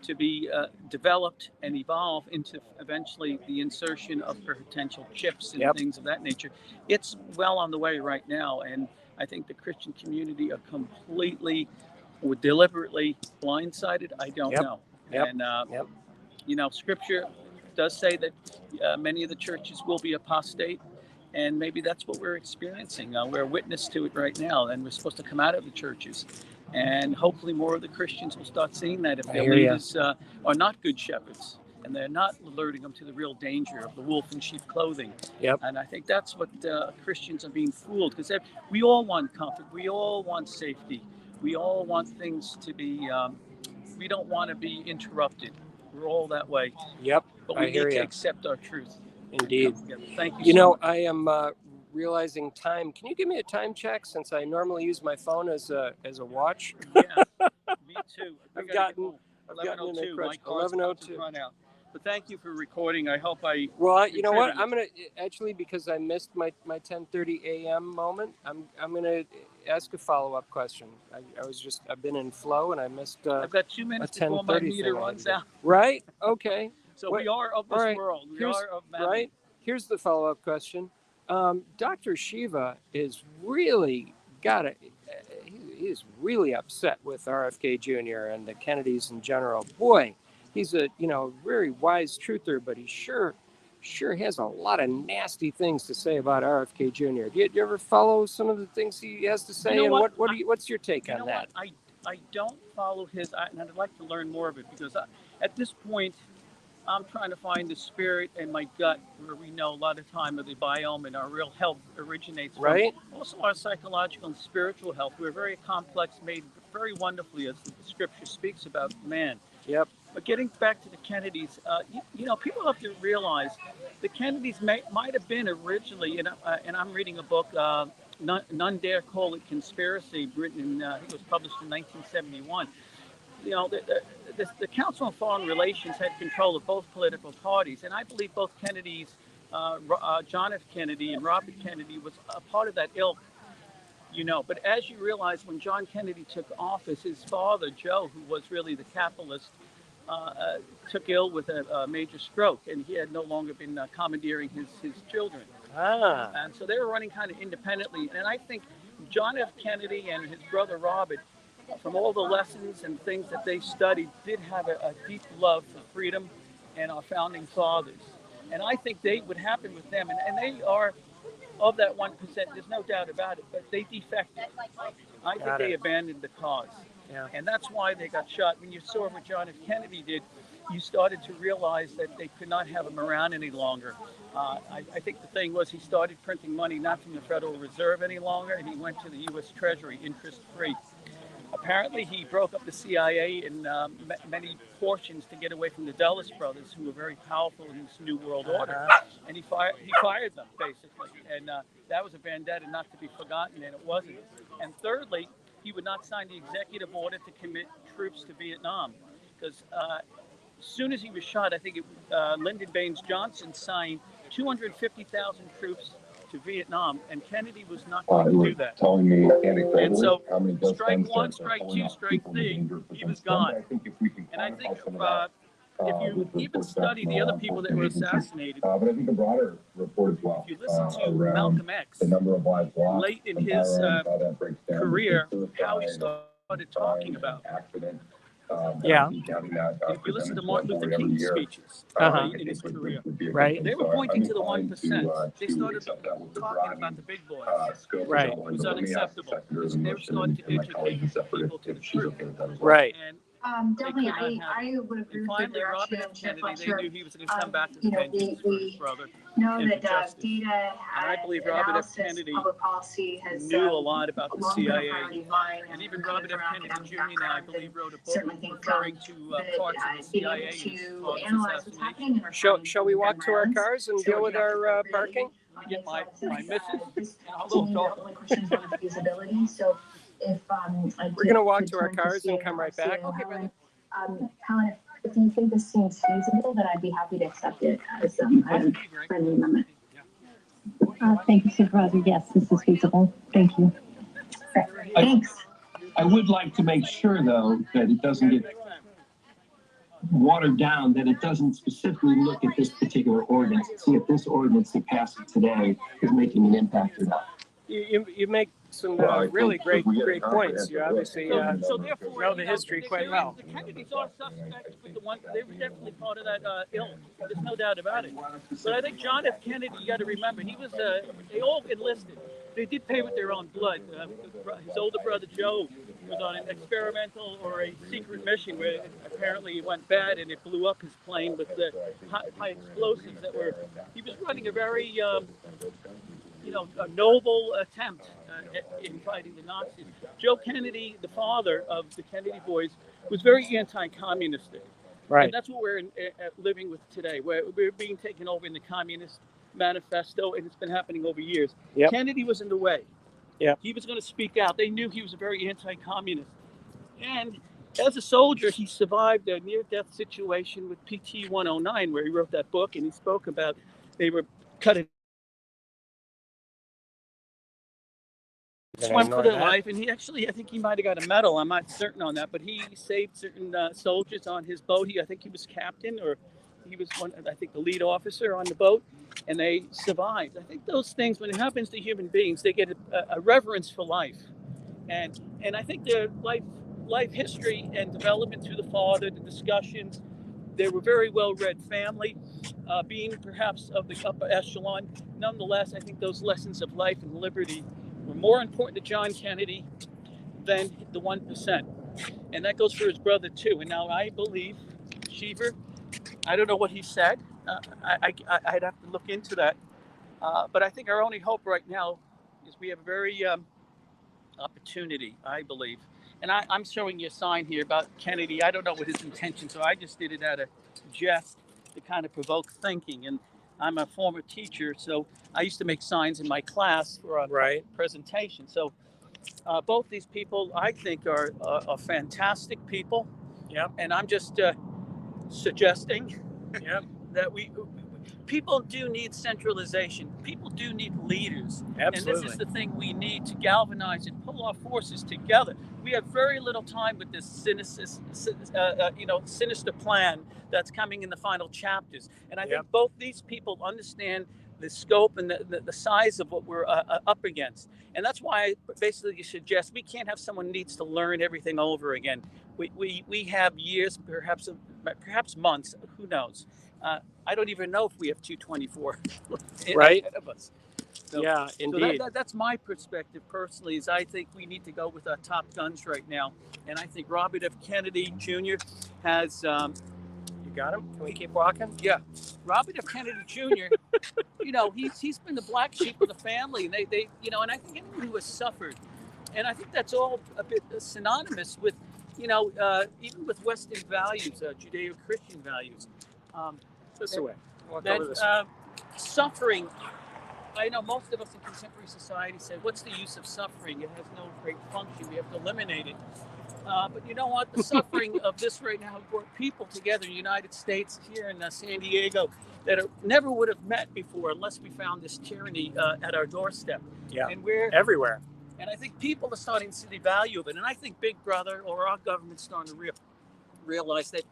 to be developed and evolve into eventually the insertion of potential chips and things of that nature, it's well on the way right now. And I think the Christian community are completely or deliberately blindsided. I don't know. And Scripture does say that many of the churches will be apostate, and maybe that's what we're experiencing. We're a witness to it right now, and we're supposed to come out of the churches. And hopefully more of the Christians will start seeing that if their leaders are not good shepherds and they're not alerting them to the real danger of the wolf in sheep clothing. And I think that's what Christians are being fooled, because we all want comfort. We all want safety. We all want things to be, we don't want to be interrupted. We're all that way. But we need to accept our truth. Indeed. Thank you. You know, I am realizing time. Can you give me a time check, since I normally use my phone as a watch? Me too. I've gotten 11:02. My car's 11:02. Run out. But thank you for recording. I hope I. Well, you know what? I'm gonna actually, because I missed my 10:30 a.m. moment. I'm gonna ask a follow-up question. I've been in flow and I missed. I've got 2 minutes before my meter runs out. Right? Okay. So we are of this world. We are of man. Right. Here's the follow-up question. Dr. Shiva is really he's really upset with RFK Jr. and the Kennedys in general. Boy, he's a very wise truther, but he sure has a lot of nasty things to say about RFK Jr. Do you ever follow some of the things he has to say? And what's your take on that? I don't follow his, and I'd like to learn more of it, because at this point, I'm trying to find the spirit in my gut, where we know a lot of time of the biome and our real health originates from. Also our psychological and spiritual health. We're very complex, made very wonderfully, as the scripture speaks about man. But getting back to the Kennedys, people have to realize the Kennedys might have been originally, and I'm reading a book, None Dare Call It Conspiracy, written in, I think it was published in 1971. The Council on Foreign Relations had control of both political parties, and I believe both Kennedys, John F. Kennedy and Robert Kennedy, was a part of that ilk. But as you realize, when John Kennedy took office, his father, Joe, who was really the capitalist, took ill with a major stroke, and he had no longer been commandeering his children. And so they were running kind of independently. And I think John F. Kennedy and his brother Robert, from all the lessons and things that they studied, did have a deep love for freedom and our founding fathers. And I think they would happen with them. And they are of that 1%, there's no doubt about it, but they defected. I think they abandoned the cause. And that's why they got shot. When you saw what John F. Kennedy did, you started to realize that they could not have him around any longer. I think the thing was, he started printing money not from the Federal Reserve any longer, and he went to the U.S. Treasury, interest-free. Apparently, he broke up the CIA in many portions to get away from the Dulles brothers, who were very powerful in this New World Order. And he fired them, basically. And that was a vendetta not to be forgotten, and it wasn't. And thirdly, he would not sign the executive order to commit troops to Vietnam, because as soon as he was shot, I think Lyndon Baines Johnson signed 250,000 troops to Vietnam, and Kennedy was not going to do that. Telling me and so, strike one, strike two, strike three, he was gone. And I think if you even study the other people that were assassinated, but I think a broader report as well. If you listen to Malcolm X, the number of lives lost, late in his career, how he started talking about Yeah. Having that If you listen to presented Martin our Luther board every King's year, speeches Uh-huh. in his career, would be a good Right. thing. they were So pointing I'm to the inclined 1%. They to started accept that with the talking broad about the big boys. scope of Right. that one, It was but let me ask the unacceptable. seconder of the They were motion starting to and my colleague educate separate people to if the she's truth. okay with that as well. Right. And Definitely, they could not have I would agree And with the finally, Robert direction, F. Jeff Kennedy, they Fletcher. knew he was going to come back to the You know, vengeance for his brother know and for that justice. data And I believe Robert F. analysis, Kennedy public policy has knew a lot about the long been a CIA. priority of mine, And even coming Robert F. from Kennedy academic Jr. now, I background, believe, wrote a book certainly think referring to that parts of the being CIA able and to on its analyze what's happening in our Shall we walk to our cars and deal with our parking? Get my missus Just and a to little me, the dog. only question is on feasibility. So if We're gonna walk to our cars and come right back. Okay, brother. Helen, if you think this seems feasible, then I'd be happy to accept it as a friendly amendment. Thank you, Supervisor. Yes, this is feasible. Thank you. Thanks. I would like to make sure, though, that it doesn't get watered down, that it doesn't specifically look at this particular ordinance and see if this ordinance that passes today is making an impact or not. You make some Well, I really think great if we get a points. comprehensive You obviously list, So therefore, know the history quite well. The Kennedys are suspects with the one. They were definitely part of that ilk. There's no doubt about it. But I think John F. Kennedy, you got to remember, he was. They all enlisted. They did pay with their own blood. His older brother Joe was on an experimental or a secret mission where apparently it went bad and it blew up his plane with the high explosives that were. He was running a very a noble attempt in fighting the Nazis. Joe Kennedy, the father of the Kennedy boys, was very anti-communistic. Right. And that's what we're living with today. We're being taken over in the Communist Manifesto, and it's been happening over years. Yep. Kennedy was in the way. Yep. He was going to speak out. They knew he was a very anti-communist. And as a soldier, he survived a near-death situation with PT-109, where he wrote that book, and he spoke about they were cutting went for their life, and he actually, I think he might have got a medal. I'm not certain on that, but he saved certain soldiers on his boat. I think he was captain, or he was the lead officer on the boat, and they survived. I think those things, when it happens to human beings, they get a reverence for life, and I think their life history and development through the father, the discussions. They were very well-read family, being perhaps of the upper echelon. Nonetheless, I think those lessons of life and liberty were more important to John Kennedy than the 1%. And that goes for his brother, too. And now I believe, Cheever, I don't know what he said. I'd have to look into that. But I think our only hope right now is we have a very opportunity, I believe. And I'm showing you a sign here about Kennedy. I don't know what his intentions are. I just did it out of jest to kind of provoke thinking. And I'm a former teacher, so I used to make signs in my class for a presentation. So both these people, I think, are fantastic people. Yep. And I'm just suggesting that people do need centralization. People do need leaders. Absolutely. And this is the thing we need to galvanize and pull our forces together. We have very little time with this sinister plan that's coming in the final chapters. And I think both these people understand the scope and the size of what we're up against. And that's why I basically suggest we can't have someone who needs to learn everything over again. We have years, perhaps months, who knows. I don't even know if we have 224 right ahead of us. So, yeah, indeed. So that's my perspective personally, is I think we need to go with our top guns right now. And I think Robert F. Kennedy Jr. has... you got him? Can we keep walking? Yeah. Robert F. Kennedy Jr., he's been the black sheep of the family. And they and I think anyone who has suffered, and I think that's all a bit synonymous with, even with Western values, Judeo-Christian values. This way. Suffering, I know most of us in contemporary society say, what's the use of suffering? It has no great function. We have to eliminate it. But you know what? The suffering of this right now brought people together in the United States, here in San Diego, that never would have met before unless we found this tyranny at our doorstep. Yeah, and we're everywhere. And I think people are starting to see the value of it. And I think Big Brother or our government's starting to realize that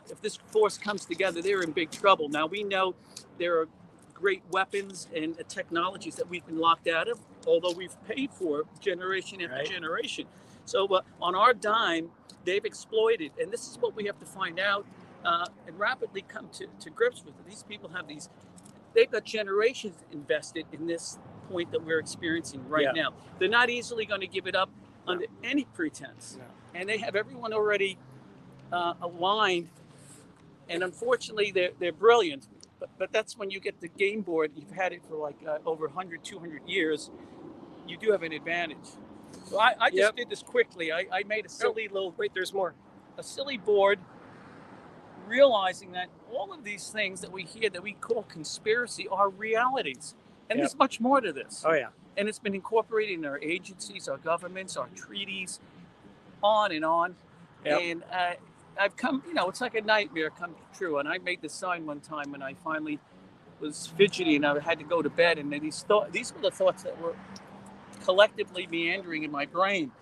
if this force comes together, they're in big trouble. Now, we know there are great weapons and technologies that we've been locked out of. although we've paid for it generation after generation. So on our dime, they've exploited, and this is what we have to find out and rapidly come to grips with. These people have they've got generations invested in this point that we're experiencing right now. They're not easily going to give it up under any pretense. And they have everyone already aligned, and unfortunately they're brilliant. But that's when you get the game board, you've had it for like over 100, 200 years, you do have an advantage. So I just did this quickly. I made a silly there's more. A silly board, realizing that all of these things that we hear that we call conspiracy are realities. And there's much more to this. Oh, yeah. And it's been incorporated in our agencies, our governments, our treaties, on and on. Yep. And I've come, it's like a nightmare come true. And I made this sign one time when I finally was fidgety and I had to go to bed. And then these were the thoughts that were collectively meandering in my brain.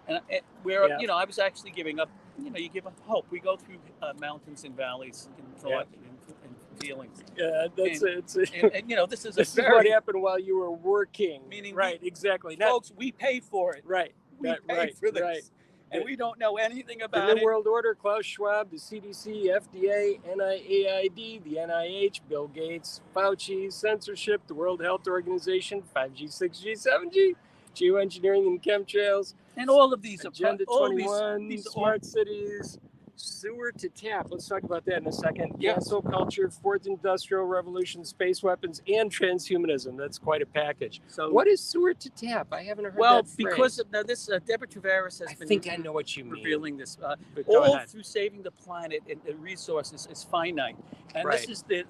And I was actually giving up. You give up hope. We go through mountains and valleys in thought and feelings. Yeah, that's it. And this is what happened while you were working. Meaning, exactly. Folks, we pay for it. Right. We pay for this. And we don't know anything about the New World Order, Klaus Schwab, the CDC, FDA, NIAID, the NIH, Bill Gates, Fauci, censorship, the World Health Organization, 5G, 6G, 7G, geoengineering and chemtrails, and all of these Agenda 21, these smart cities, sewer to tap. Let's talk about that in a second. Cancel culture, fourth industrial revolution, space weapons, and transhumanism. That's quite a package. So, what is sewer to tap? I haven't heard that phrase. Because of this, Deborah Tavares has been. I know what you mean. Revealing this. All through saving the planet and the resources is finite, and this is the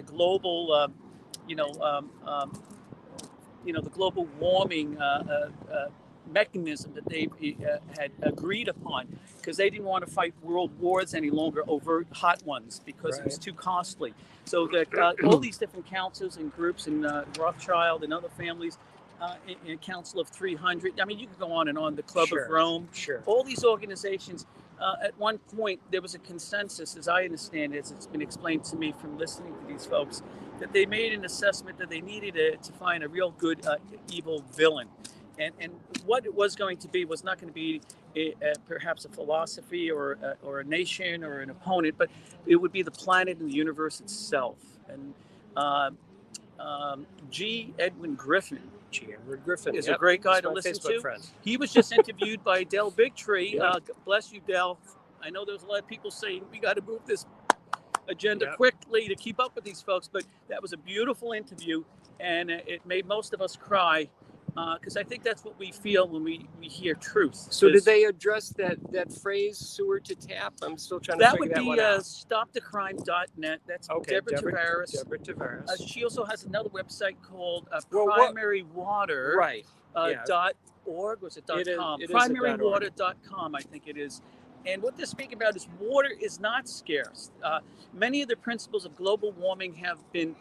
global, the global warming mechanism that they had agreed upon, because they didn't want to fight world wars any longer, overt hot ones, because it was too costly. So that all these different councils and groups and Rothschild and other families, in Council of 300, I mean, you could go on and on, the Club of Rome, all these organizations, at one point there was a consensus, as I understand it, as it's been explained to me from listening to these folks, that they made an assessment that they needed to find a real good evil villain. And what it was going to be was not going to be perhaps a philosophy or a nation or an opponent, but it would be the planet and the universe itself. And G. Edwin Griffin is a great guy to listen to. Friend. He was just interviewed by Del Bigtree. Bless you, Del. I know there's a lot of people saying we got to move this agenda quickly to keep up with these folks, but that was a beautiful interview, and it made most of us cry. Because I think that's what we feel when we hear truth. So did they address that phrase, sewer to tap? I'm still trying to figure that one out. That would be stopthecrime.net. That's Deborah Tavares. Deborah Tavares. She also has another website called primarywater. .org, was it .com? Primarywater.com, I think it is. And what they're speaking about is water is not scarce. Many of the principles of global warming have been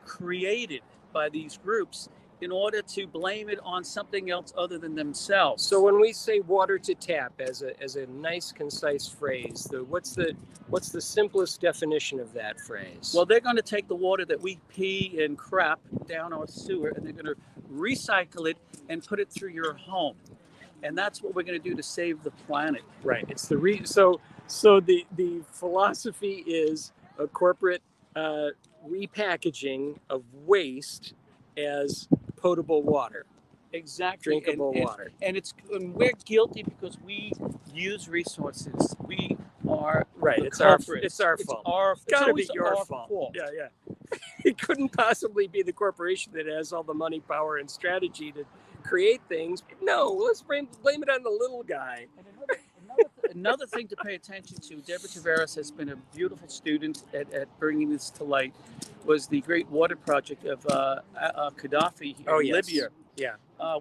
created by these groups in order to blame it on something else other than themselves. So when we say water to tap as a nice, concise phrase, what's the simplest definition of that phrase? Well, they're going to take the water that we pee and crap down our sewer, and they're going to recycle it and put it through your home. And that's what we're going to do to save the planet. Right. It's so the philosophy is a corporate repackaging of waste as potable water. Exactly. Drinkable water. And we're guilty because we use resources. We are it's our fault. It's gotta be your fault. Yeah. It couldn't possibly be the corporation that has all the money, power, and strategy to create things. No, let's blame it on the little guy. Another thing to pay attention to, Deborah Tavares has been a beautiful student at bringing this to light, was the Great Water Project of Gaddafi in Libya,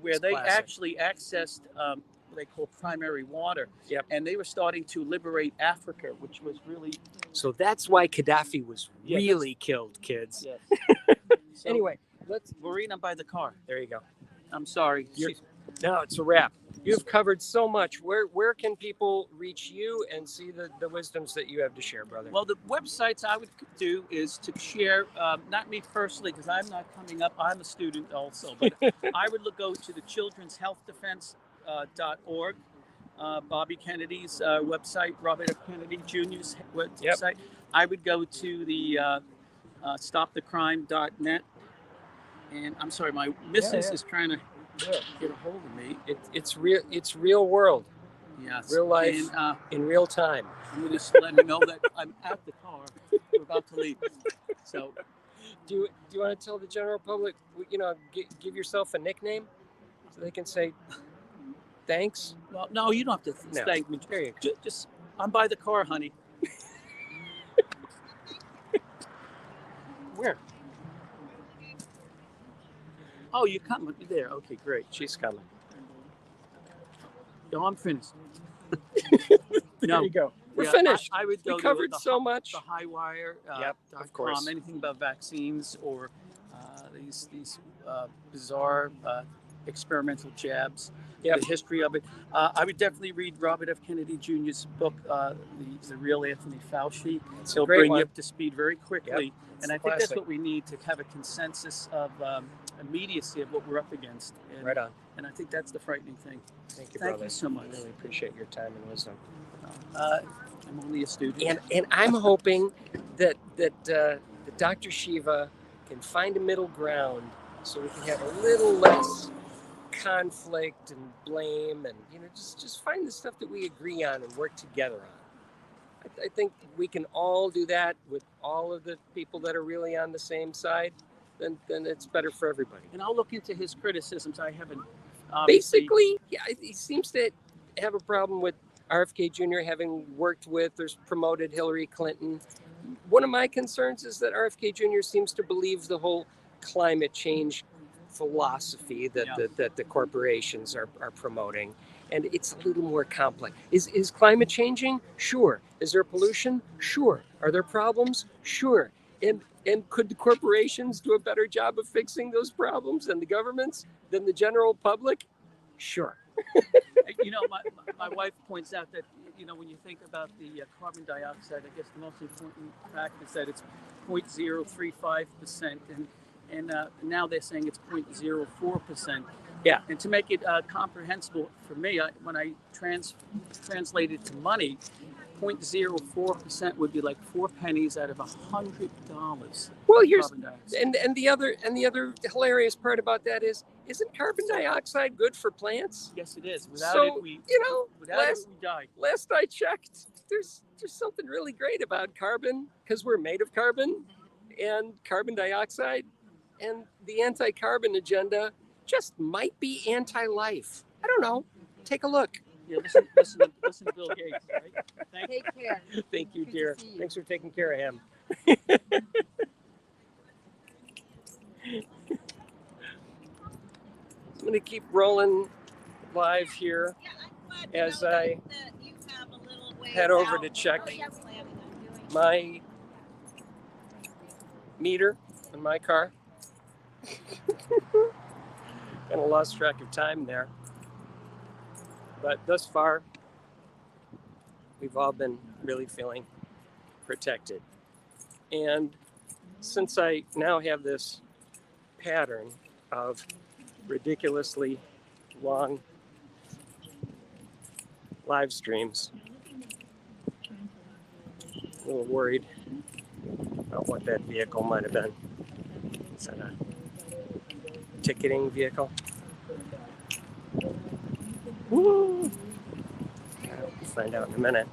where they actually accessed what they call primary water, and they were starting to liberate Africa, which was really... So that's why Gaddafi was really killed, kids. Yes. Anyway, Maureen, I'm by the car. There you go. I'm sorry. No, it's a wrap. You've covered so much. Where can people reach you and see the wisdoms that you have to share, brother? Well, the websites I would do is to share, not me personally, because I'm not coming up. I'm a student also, but I would go to the Children's Health Defense.org, Bobby Kennedy's website, Robert F. Kennedy Jr.'s website. Yep. I would go to the StopTheCrime.net. And I'm sorry, my missus is trying to get a hold of me. It's real world. Yes. Real life and, in real time. I'm going to let me know that I'm at the car. We're about to leave. So, do you want to tell the general public, give yourself a nickname so they can say thanks? Well, no, you don't have to thank me. There you go. Just I'm by the car, honey. Where? Oh, you're coming there. Okay, great. She's coming. No, I'm finished. There you go. We're finished. I would go we covered to so much. The Highwire. Of course. Anything about vaccines or these bizarre experimental jabs. The history of it. I would definitely read Robert F. Kennedy Jr.'s book, The Real Anthony Fauci. He'll bring you up to speed very quickly. And I think that's what we need to have a consensus of immediacy of what we're up against. And, right on. And I think that's the frightening thing. Thank you, brother. Thank you so much. I really appreciate your time and wisdom. I'm only a student. And I'm hoping that Dr. Shiva can find a middle ground so we can have a little less conflict and blame and just find the stuff that we agree on and work together on. I think we can all do that with all of the people that are really on the same side. Then it's better for everybody. And I'll look into his criticisms. I haven't. Basically, he seems to have a problem with RFK Jr. having worked with or promoted Hillary Clinton. One of my concerns is that RFK Jr. seems to believe the whole climate change philosophy that the corporations are promoting. And it's a little more complex. Is climate changing? Sure. Is there pollution? Sure. Are there problems? Sure. And could the corporations do a better job of fixing those problems than the governments, than the general public? Sure. My wife points out that, when you think about the carbon dioxide, I guess the most important fact is that it's 0.035%. And now they're saying it's 0.04%. Yeah. And to make it comprehensible for me, when I translate it to money, 0.04% would be like 4 pennies out of $100. Well, here's and the other hilarious part about that isn't carbon dioxide good for plants? Yes, it is. Without it, we die. Last I checked, there's something really great about carbon because we're made of carbon and carbon dioxide, and the anti-carbon agenda just might be anti-life. I don't know. Take a look. Yeah, listen to Bill Gates, right? Take care. Thank you, dear. Thanks for taking care of him. I'm going to keep rolling live here as I head over to check my meter in my car. Kind of lost track of time there. But thus far, we've all been really feeling protected. And since I now have this pattern of ridiculously long live streams, a little worried about what that vehicle might have been. Is that a ticketing vehicle? Woo! I'll find out in a minute.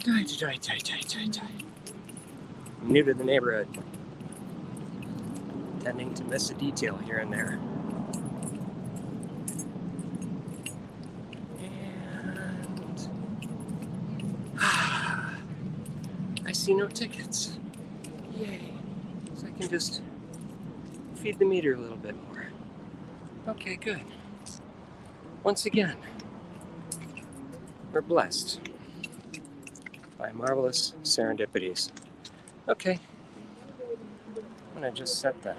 I'm new to the neighborhood. Tending to miss a detail here and there. And I see no tickets. Yay. So I can just feed the meter a little bit more. Okay, good. Once again, we're blessed by marvelous serendipities. Okay. I'm gonna just set the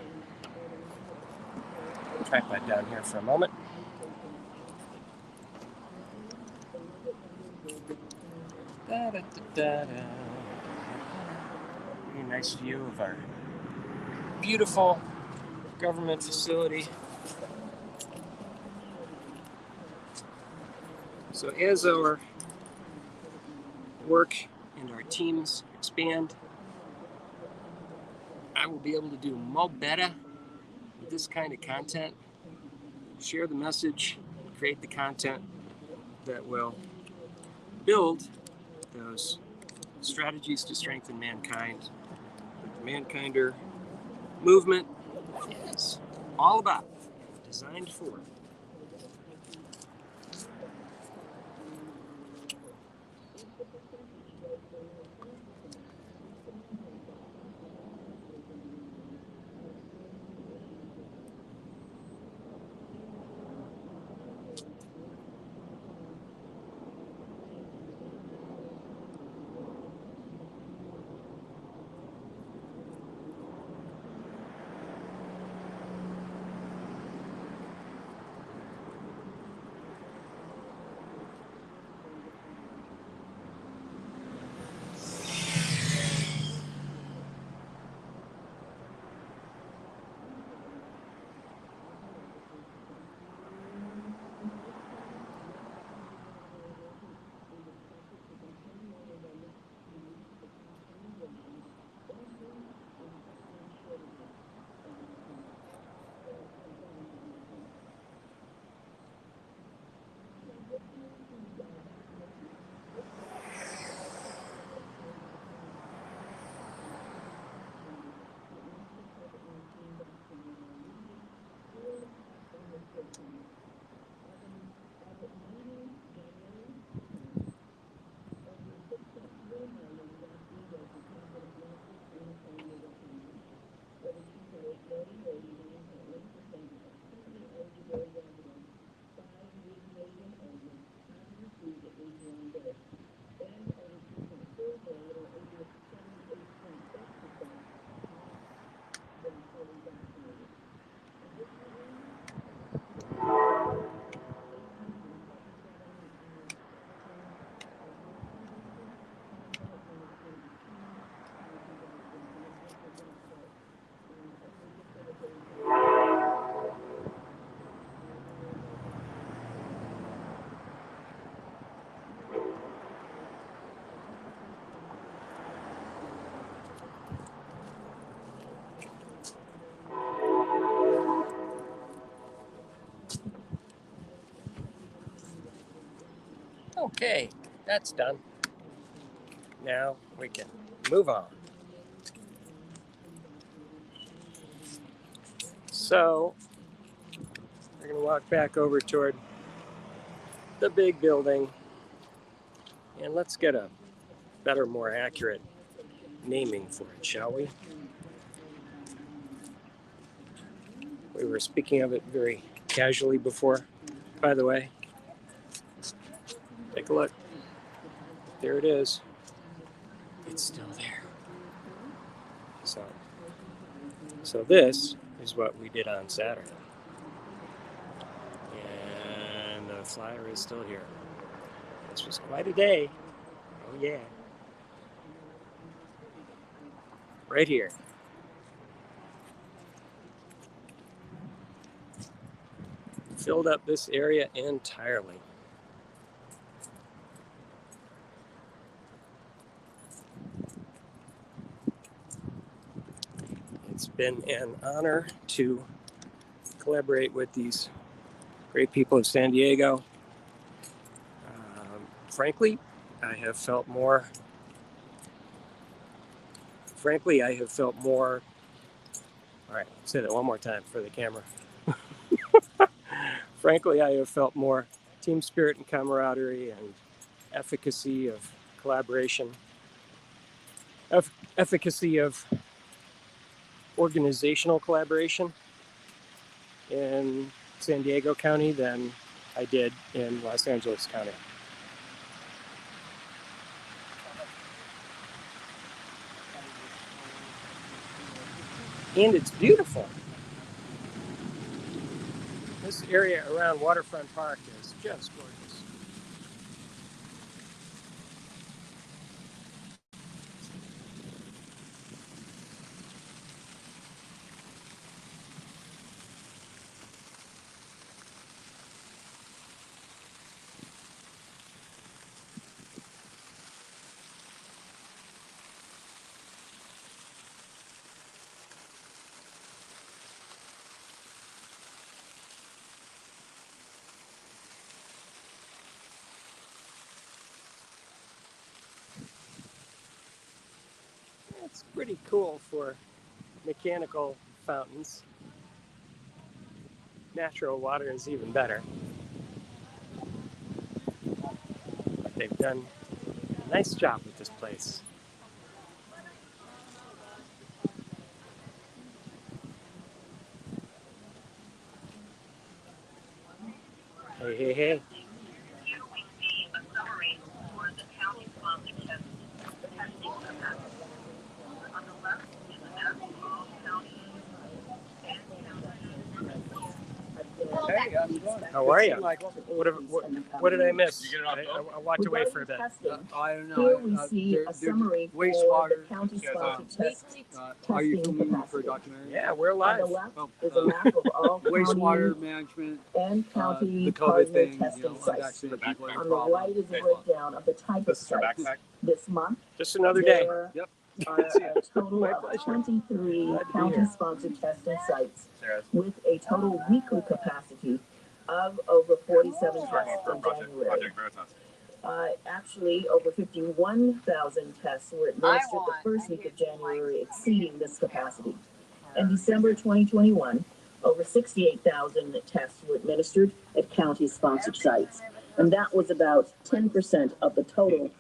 tripod down here for a moment. Da-da-da-da-da. Very nice view of our beautiful government facility. So as our work and our teams expand, I will be able to do more better with this kind of content, share the message, create the content that will build those strategies to strengthen mankind. The Mankinder movement is all about, designed for. Okay, that's done. Now we can move on. So, we're going to walk back over toward the big building, and let's get a better, more accurate naming for it, shall we? We were speaking of it very casually before, by the way. Take a look. There it is. It's still there. So this is what we did on Saturday. And the flyer is still here. This was quite a day. Oh yeah. Right here. Filled up this area entirely. It's been an honor to collaborate with these great people of San Diego. Frankly, I have felt more. All right, say that one more time for the camera. Frankly, I have felt more team spirit and camaraderie and efficacy of collaboration, efficacy of organizational collaboration in San Diego County than I did in Los Angeles County. And it's beautiful. This area around Waterfront Park is just gorgeous. It's pretty cool for mechanical fountains. Natural water is even better. But they've done a nice job with this place. Hey, hey, hey. Hey, I'm going. How are you? What did I miss? I walked away for a bit. I don't know. Here we see a summary for wastewater. the county-sponsored test Are you testing filming for a capacity. documentary? Yeah, we're On live. the left is a map of all Wastewater county management, and county the COVID partner thing, testing sites. unvaccinated people are a On the problem. right is a breakdown of the type of sites. This month, Just another day. there Yep. are a total My of pleasure. 23 Glad to be county-sponsored testing sites with a total weekly capacity of over 47 tests in January. Actually, over 51,000 tests were administered the first week of January, exceeding this capacity. In December 2021, over 68,000 tests were administered at county-sponsored sites, and that was about 10% of the total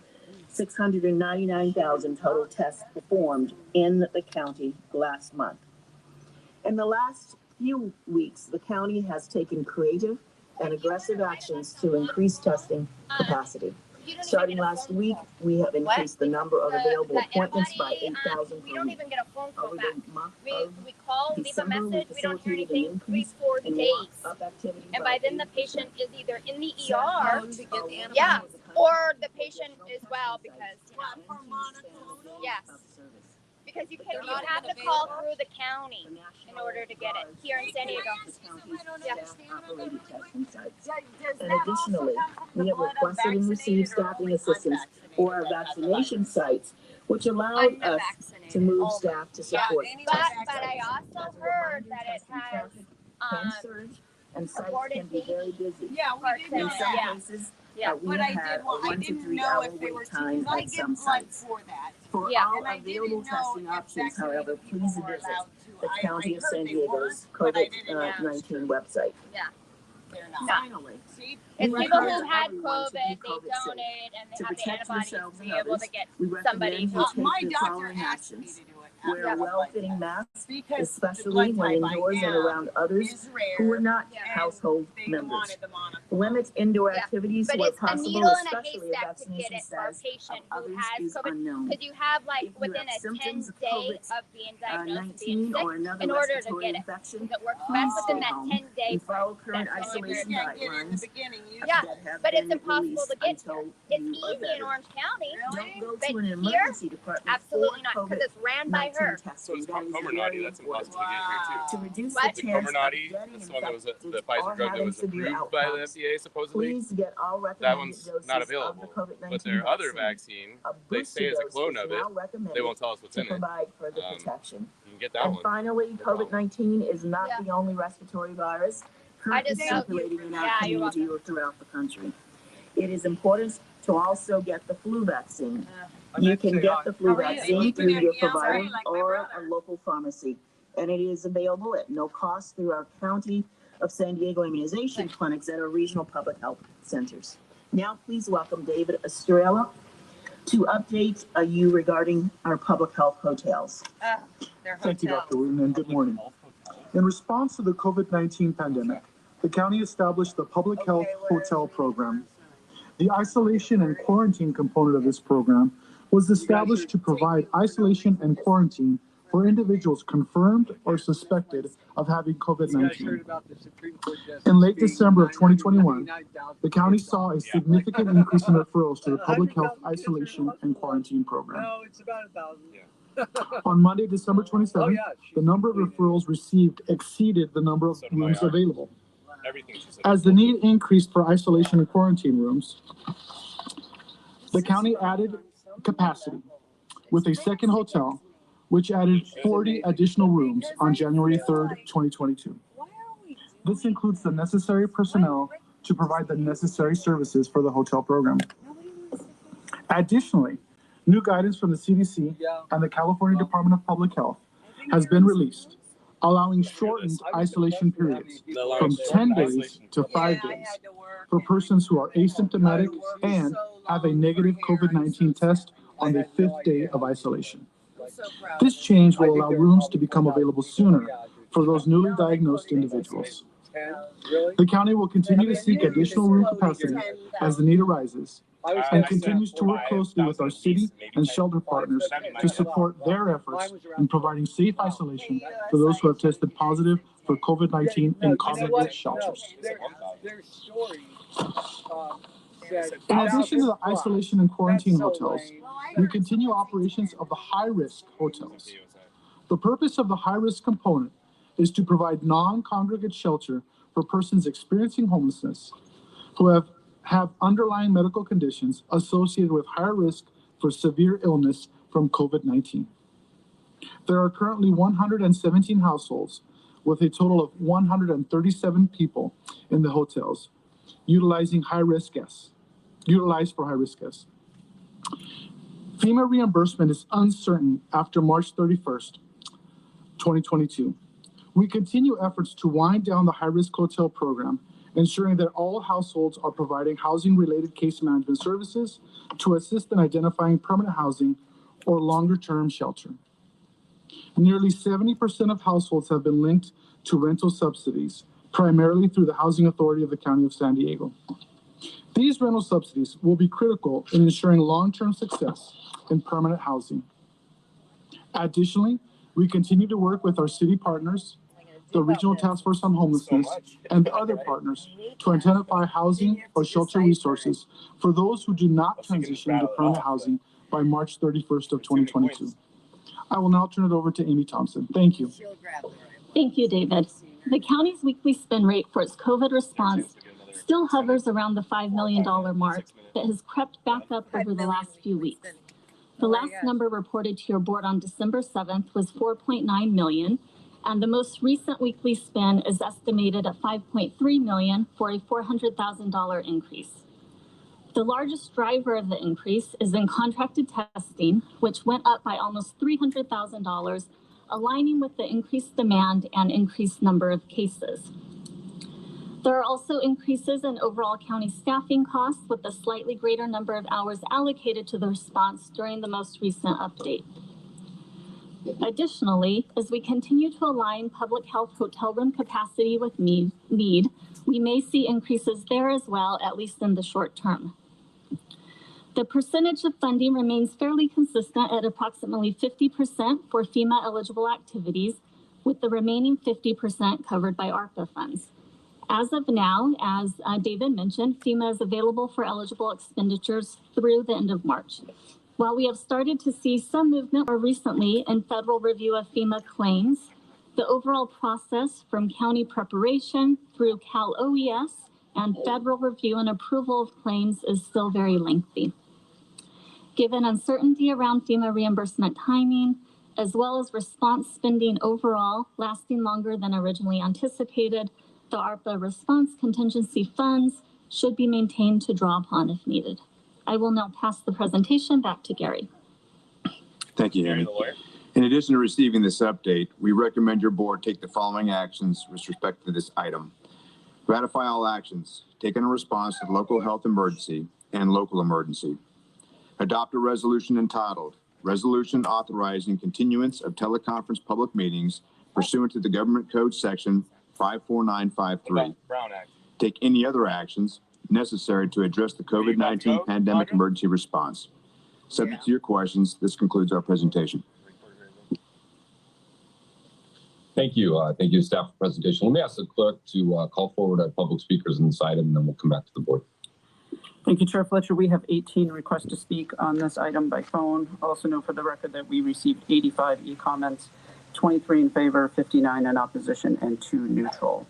699,000 total tests performed in the county last month. In the last few weeks, the county has taken creative and aggressive actions to increase testing capacity. Starting last week, we have increased the number of available appointments by 8,000 We don't even get a phone call over back. the month We of call, leave a December, message, we don't hear facilitated an anything, increase 3-4 in days. walk-up activity And by by then the 8%. patient is either in the Set ER, note, yeah, or the patient as well, because, you know, yes. Because you have to call through the county in order to get it here in San Diego. Yeah. And additionally, we have requested and received staffing assistance for our vaccination sites, which allowed us to move staff to support. But I also heard that it has Can surge and sites can be very busy. Yeah, we did In know some that. cases, Yeah. we have had a 1 to 3 hour wait time at some sites. For Yeah. all available testing options, however, please visit the County of San Diego's COVID-19 website. Yeah. Finally, And we people who encourage had everyone to COVID, be they COVID safe. donate and they To have the protect antibodies yourselves to and be able others, to get we somebody recommend who. you take the following actions. Wear a well-fitting mask, especially when indoors and around others who are not household members. Limit indoor activities But where it's a possible, needle in a especially if haystack to get vaccination it for a status patient of who others has is COVID. unknown. Because you have like If you within have a 10 symptoms of day COVID, of being diagnosed and 19 being sick or another in order to respiratory get it. infection, Because it works please best within stay that home 10 day and follow frame. current That's when isolation you're guidelines. Yeah, that have but it's been impossible to released get until here. It's you are easy in better. Orange County. Don't go But to an here, emergency department absolutely for not, because it's ran by COVID-19 her. testing. So it's That called is Comirnaty. very That's important. impossible to get here too. To reduce What? the The chance of Comirnaty, getting that's the one that was infected the or Pfizer drug that having was severe approved by the outcomes, FDA supposedly. please get all That recommended one's doses not of the available. COVID-19 But their other vaccine. vaccine, A they say booster is a dose clone is of it. now recommended They won't tell us what's to in it. provide further Um, protection. You can get that And one. finally, problem. COVID-19 is not Yeah. the only respiratory virus currently just felt- circulating in our Yeah, you're community or throughout the country. It is important to also get the flu vaccine. You can get the flu vaccine through your provider or a local pharmacy, and it is available at no cost through our County of San Diego immunization clinics at our regional public health centers. Now, please welcome David Estrella to update you regarding our public health hotels. Thank you, Dr. Wooten, and good morning. In response to the COVID-19 pandemic, the county established the Public Health Hotel Program. The isolation and quarantine component of this program was established to provide isolation and quarantine for individuals confirmed or suspected of having COVID-19. In late December of 2021, the county saw a significant increase in referrals to the public health isolation and quarantine program. No, it's about 1,000. On Monday, December 27th, the number of referrals received exceeded the number of rooms available. As the need increased for isolation and quarantine rooms, the county added capacity with a second hotel, which added 40 additional rooms on January 3rd, 2022. This includes the necessary personnel to provide the necessary services for the hotel program. Additionally, new guidance from the CDC and the California Department of Public Health has been released, allowing shortened isolation periods from 10 days to 5 days for persons who are asymptomatic and have a negative COVID-19 test on the 5th day of isolation. This change will allow rooms to become available sooner for those newly diagnosed individuals. The county will continue to seek additional room capacity as the need arises and continues to work closely with our city and shelter partners to support their efforts in providing safe isolation for those who have tested positive for COVID-19 in congregate shelters. In addition to the isolation and quarantine hotels, we continue operations of the high-risk hotels. The purpose of the high-risk component is to provide non-congregate shelter for persons experiencing homelessness who have underlying medical conditions associated with higher risk for severe illness from COVID-19. There are currently 117 households with a total of 137 people in the hotels utilized for high-risk guests. FEMA reimbursement is uncertain after March 31st, 2022. We continue efforts to wind down the high-risk hotel program, ensuring that all households are providing housing-related case management services to assist in identifying permanent housing or longer-term shelter. Nearly 70% of households have been linked to rental subsidies, primarily through the Housing Authority of the County of San Diego. These rental subsidies will be critical in ensuring long-term success in permanent housing. Additionally, we continue to work with our city partners, the Regional Task Force on Homelessness, and other partners to identify housing or shelter resources for those who do not transition to permanent housing by March 31st of 2022. I will now turn it over to Amy Thompson. Thank you. Thank you, David. The county's weekly spend rate for its COVID response still hovers around the $5 million mark, but has crept back up over the last few weeks. The last number reported to your board on December 7th was $4.9 million, and the most recent weekly spend is estimated at $5.3 million for a $400,000 increase. The largest driver of the increase is in contracted testing, which went up by almost $300,000, aligning with the increased demand and increased number of cases. There are also increases in overall county staffing costs, with a slightly greater number of hours allocated to the response during the most recent update. Additionally, as we continue to align public health hotel room capacity with need, we may see increases there as well, at least in the short term. The percentage of funding remains fairly consistent at approximately 50% for FEMA eligible activities, with the remaining 50% covered by ARPA funds. As of now, as David mentioned, FEMA is available for eligible expenditures through the end of March. While we have started to see some movement more recently in federal review of FEMA claims, the overall process from county preparation through Cal OES and federal review and approval of claims is still very lengthy. Given uncertainty around FEMA reimbursement timing, as well as response spending overall lasting longer than originally anticipated, the ARPA response contingency funds should be maintained to draw upon if needed. I will now pass the presentation back to Gary. Thank you, Amy. In addition to receiving this update, we recommend your board take the following actions with respect to this item. Ratify all actions taken in response to the local health emergency and local emergency. Adopt a resolution entitled, Resolution Authorizing Continuance of Teleconference Public Meetings pursuant to the Government Code Section 54953. Take any other actions necessary to address the COVID-19 pandemic emergency response. Subject to your questions, this concludes our presentation. Thank you. Thank you, staff, for the presentation. Let me ask the clerk to call forward our public speakers on this item, and then we'll come back to the board. Thank you, Chair Fletcher. We have 18 requests to speak on this item by phone. Also note for the record that we received 85 e-comments, 23 in favor, 59 in opposition, and 2 neutral.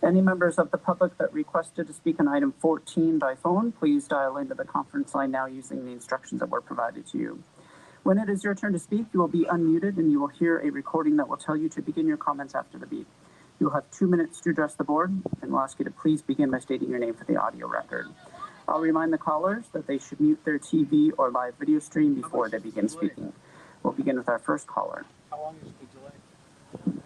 Any members of the public that requested to speak on item 14 by phone, please dial into the conference line now using the instructions that were provided to you. When it is your turn to speak, you will be unmuted and you will hear a recording that will tell you to begin your comments after the beep. You will have 2 minutes to address the board, and we'll ask you to please begin by stating your name for the audio record. I'll remind the callers that they should mute their TV or live video stream before they begin speaking. We'll begin with our first caller. How long is the delay?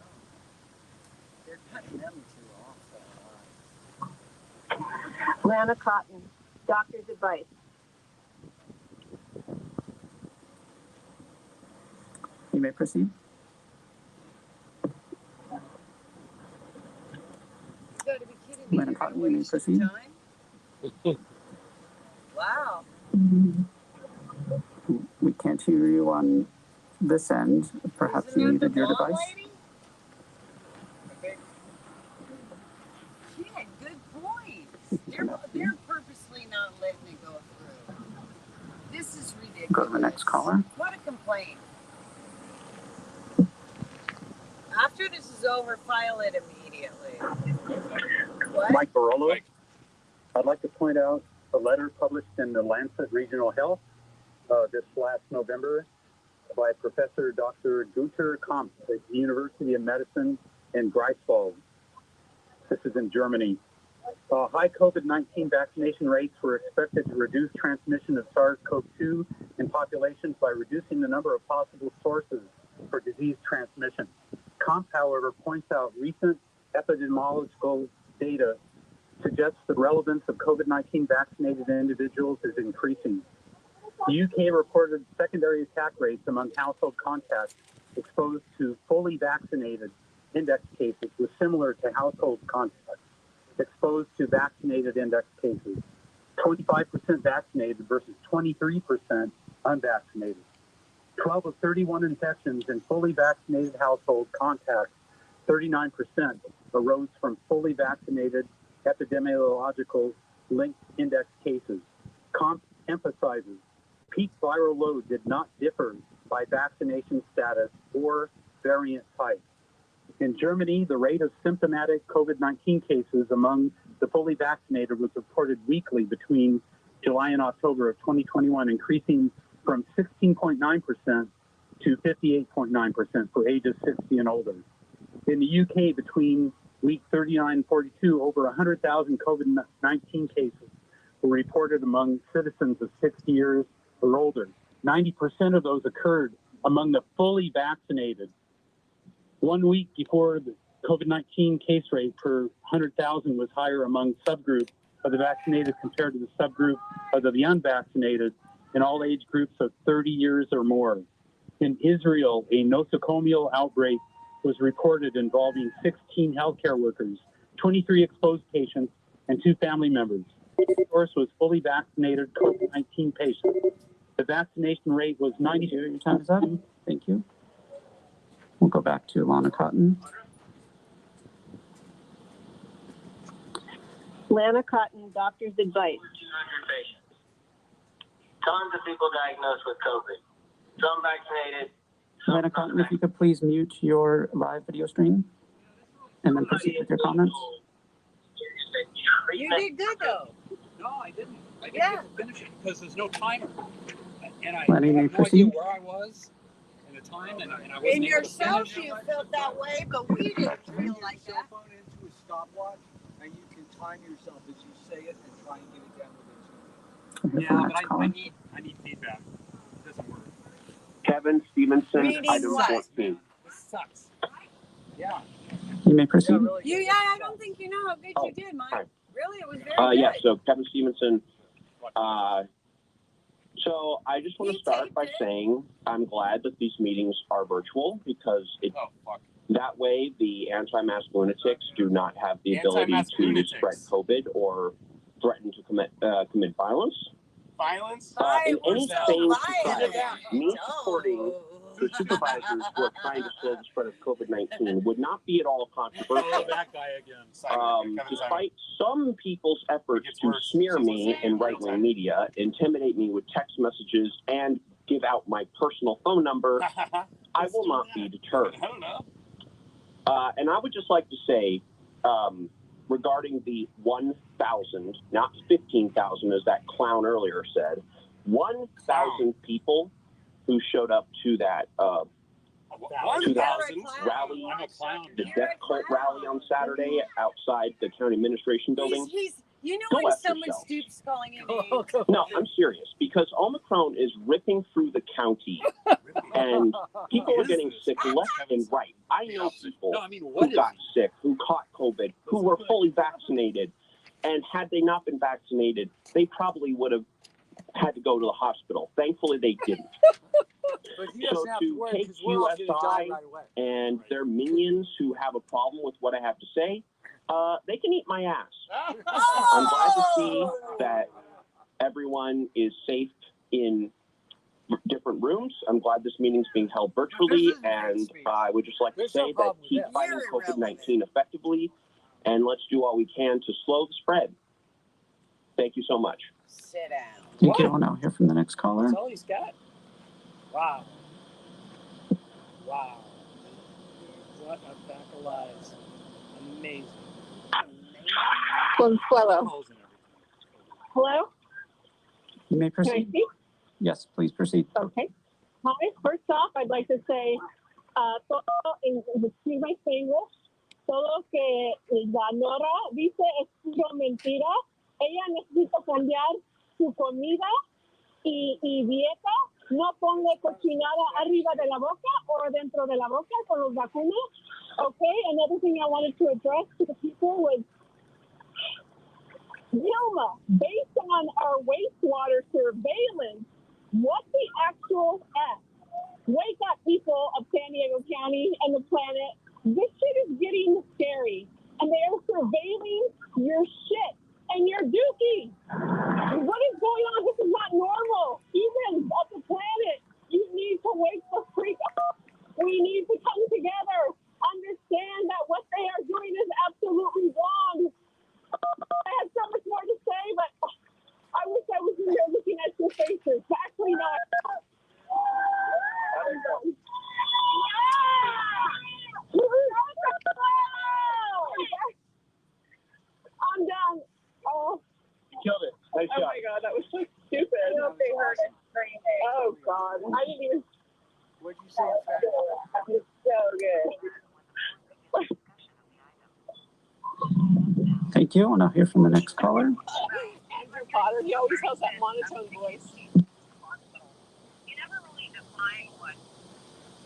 They're cutting them too off. Lana Cotton, doctor's advice. You may proceed. Lana Cotton, you may proceed. Wow. We can't hear you on this end. Perhaps you muted your device. She had good points. They're purposely not letting it go through. This is ridiculous. Go to the next caller. What a complaint. After this is over, file it immediately. What? Mike Barolo. I'd like to point out a letter published in the Lancet Regional Health this last November by Professor Dr. Günter Kamp at the University of Medicine in Greifswald. This is in Germany. High COVID-19 vaccination rates were expected to reduce transmission of SARS-CoV-2 in populations by reducing the number of possible sources for disease transmission. Kamp, however, points out recent epidemiological data suggests the relevance of COVID-19 vaccinated individuals is increasing. The UK reported secondary attack rates among household contacts exposed to fully vaccinated index cases was similar to household contacts exposed to vaccinated index cases, 25% vaccinated versus 23% unvaccinated. 12 of 31 infections in fully vaccinated household contacts, 39% arose from fully vaccinated epidemiological linked index cases. Kamp emphasizes peak viral load did not differ by vaccination status or variant type. In Germany, the rate of symptomatic COVID-19 cases among the fully vaccinated was reported weekly between July and October of 2021, increasing from 16.9% to 58.9% for ages 60 and older. In the UK, between week 39 and 42, over 100,000 COVID-19 cases were reported among citizens of 60 years or older. 90% of those occurred among the fully vaccinated. 1 week before the COVID-19 case rate per 100,000 was higher among subgroups of the vaccinated compared to the subgroup of the unvaccinated in all age groups of 30 years or more. In Israel, a nosocomial outbreak was reported involving 16 healthcare workers, 23 exposed patients, and 2 family members. The source was fully vaccinated COVID-19 patients. The vaccination rate was 92%. Your time is up. Thank you. We'll go back to Lana Cotton. Lana Cotton, doctor's advice. 200 patients. Tons of people diagnosed with COVID. Some vaccinated. Lana Cotton, if you could please mute your live video stream and then proceed with your comments. You did good though. No, I didn't. I didn't Yeah. get to finish it because there's no timer. And I Lenny, have may no proceed. idea where I was and the time, and I wasn't In able to yourself, finish. you felt that way, but we didn't feel like Cell that. phone into a stopwatch, and you can time yourself as you say it and try and get it down within 2 minutes. Yeah, but I need feedback. It doesn't work. Kevin Stevenson, Reading item what? 14. This sucks. Yeah. You may proceed. I don't think you know how good you did, Mike. hi. Really, it was very Yeah, good. so Kevin Stevenson. So I just want to start by saying I'm glad that these meetings are virtual because that way the anti-mask lunatics do not have the ability to spread COVID or threaten to commit violence. Violence? In any sane Violence. society, me supporting the supervisors who are trying to slow the spread of COVID-19 would not be at all controversial. That guy again. Despite some people's efforts to smear me in right-wing media, intimidate me with text messages, and give out my personal phone number, I will not be deterred. I don't know. And I would just like to say, regarding the 1,000, not 15,000, as that clown earlier said, 1,000 people who showed up to that rally, the death cult rally on Saturday outside the county administration building. You know Go when F someone yourself. stoops calling you names. No, I'm serious, because Omicron is ripping through the county, and people are getting sick left and right. I know people who got sick, who caught COVID, who were fully vaccinated, and had they not been vaccinated, they probably would have had to go to the hospital. Thankfully, they didn't. So to take USI and their minions who have a problem with what I have to say, they can eat my ass. I'm glad to see that everyone is safe in different rooms. I'm glad this meeting's being held virtually, and I would just like to say that keep fighting COVID-19 effectively, and let's do all we can to slow the spread. Thank you so much. Sit down. Thank you. We'll now hear from the next caller. That's all he's got. Wow. Wow. What a pack of lies. Amazing. Consuelo. Hello? You may Can I proceed. speak? Yes, please proceed. Okay. Hi. First off, I'd like to say, todo en my favor, todo que la Nora dice es pura mentira. Ella necesita cambiar su comida y dieta. No ponga cochinada arriba de la boca o dentro de la boca con los vacunas. Okay. Another thing I wanted to address to the people was, Vilma, based on our wastewater surveillance, what the actual F? Wake up, people of San Diego County and the planet. This shit is getting scary. And they are surveilling your shit and your dookie. What is going on? This is not normal. Humans of the planet, you need to wake the freak up. We need to come together. Understand that what they are doing is absolutely wrong. I had so much more to say, but I wish I was in there looking at your faces. But actually, no. I'm done. Oh. Killed it. Nice Oh job. my God, that was so stupid. Oh God, I didn't even. What'd you say? That was so good. Thank you. We'll now hear from the next caller. Andrew Potter, he always has that monotone voice.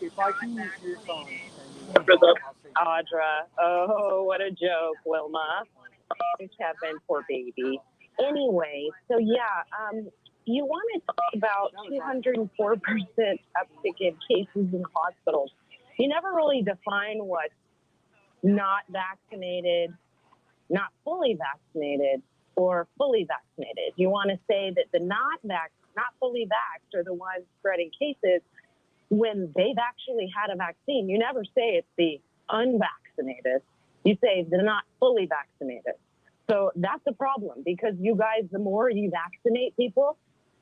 If I can use your phone. Audra, oh, what a joke, Wilma. Kevin, poor baby. Anyway, so yeah, you want to talk about 204% uptick in cases in hospitals. You never really define what's not vaccinated, not fully vaccinated, or fully vaccinated. You want to say that the not fully vaxxed are the ones spreading cases when they've actually had a vaccine. You never say it's the unvaccinated. You say they're not fully vaccinated. So that's a problem, because you guys, the more you vaccinate people,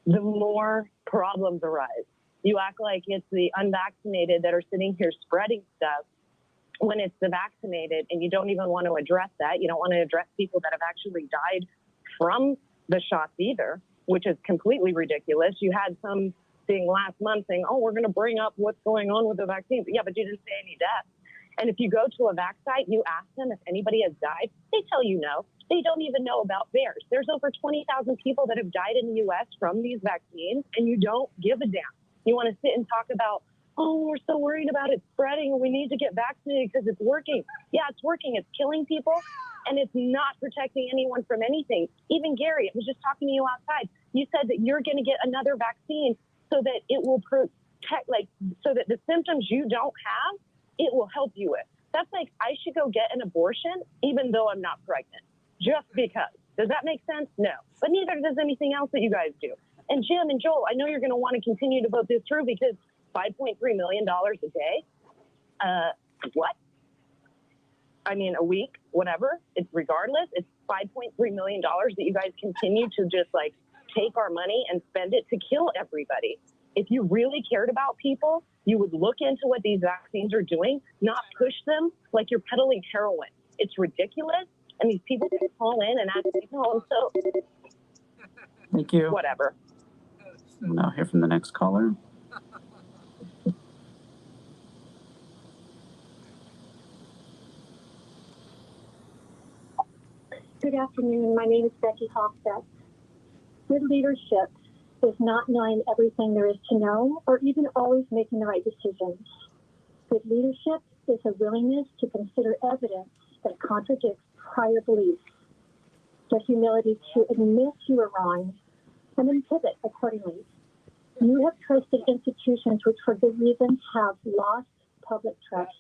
the more problems arise. You act like it's the unvaccinated that are sitting here spreading stuff when it's the vaccinated, and you don't even want to address that. You don't want to address people that have actually died from the shots either, which is completely ridiculous. You had some thing last month saying, oh, we're going to bring up what's going on with the vaccine. But yeah, but you didn't say any deaths. And if you go to a vac site, you ask them if anybody has died, they tell you no. They don't even know about theirs. There's over 20,000 people that have died in the U.S. from these vaccines, and you don't give a damn. You want to sit and talk about, oh, we're so worried about it spreading, and we need to get vaccinated because it's working. Yeah, it's working. It's killing people, and it's not protecting anyone from anything. Even Gary, I was just talking to you outside. You said that you're going to get another vaccine so that it will protect, so that the symptoms you don't have, it will help you with. That's like I should go get an abortion even though I'm not pregnant, just because. Does that make sense? No. But neither does anything else that you guys do. And Jim and Joel, I know you're going to want to continue to vote this through because $5.3 million a day? What? I mean, a week, whatever. It's regardless. It's $5.3 million that you guys continue to just like take our money and spend it to kill everybody. If you really cared about people, you would look into what these vaccines are doing, not push them like you're peddling heroin. It's ridiculous. And these people can call in and ask me, oh, so Thank you. whatever. We'll now hear from the next caller. Good afternoon. My name is Becky Hofstad. Good leadership is not knowing everything there is to know or even always making the right decisions. Good leadership is a willingness to consider evidence that contradicts prior beliefs, the humility to admit you are wrong, and then pivot accordingly. You have trusted institutions which for good reasons have lost public trust.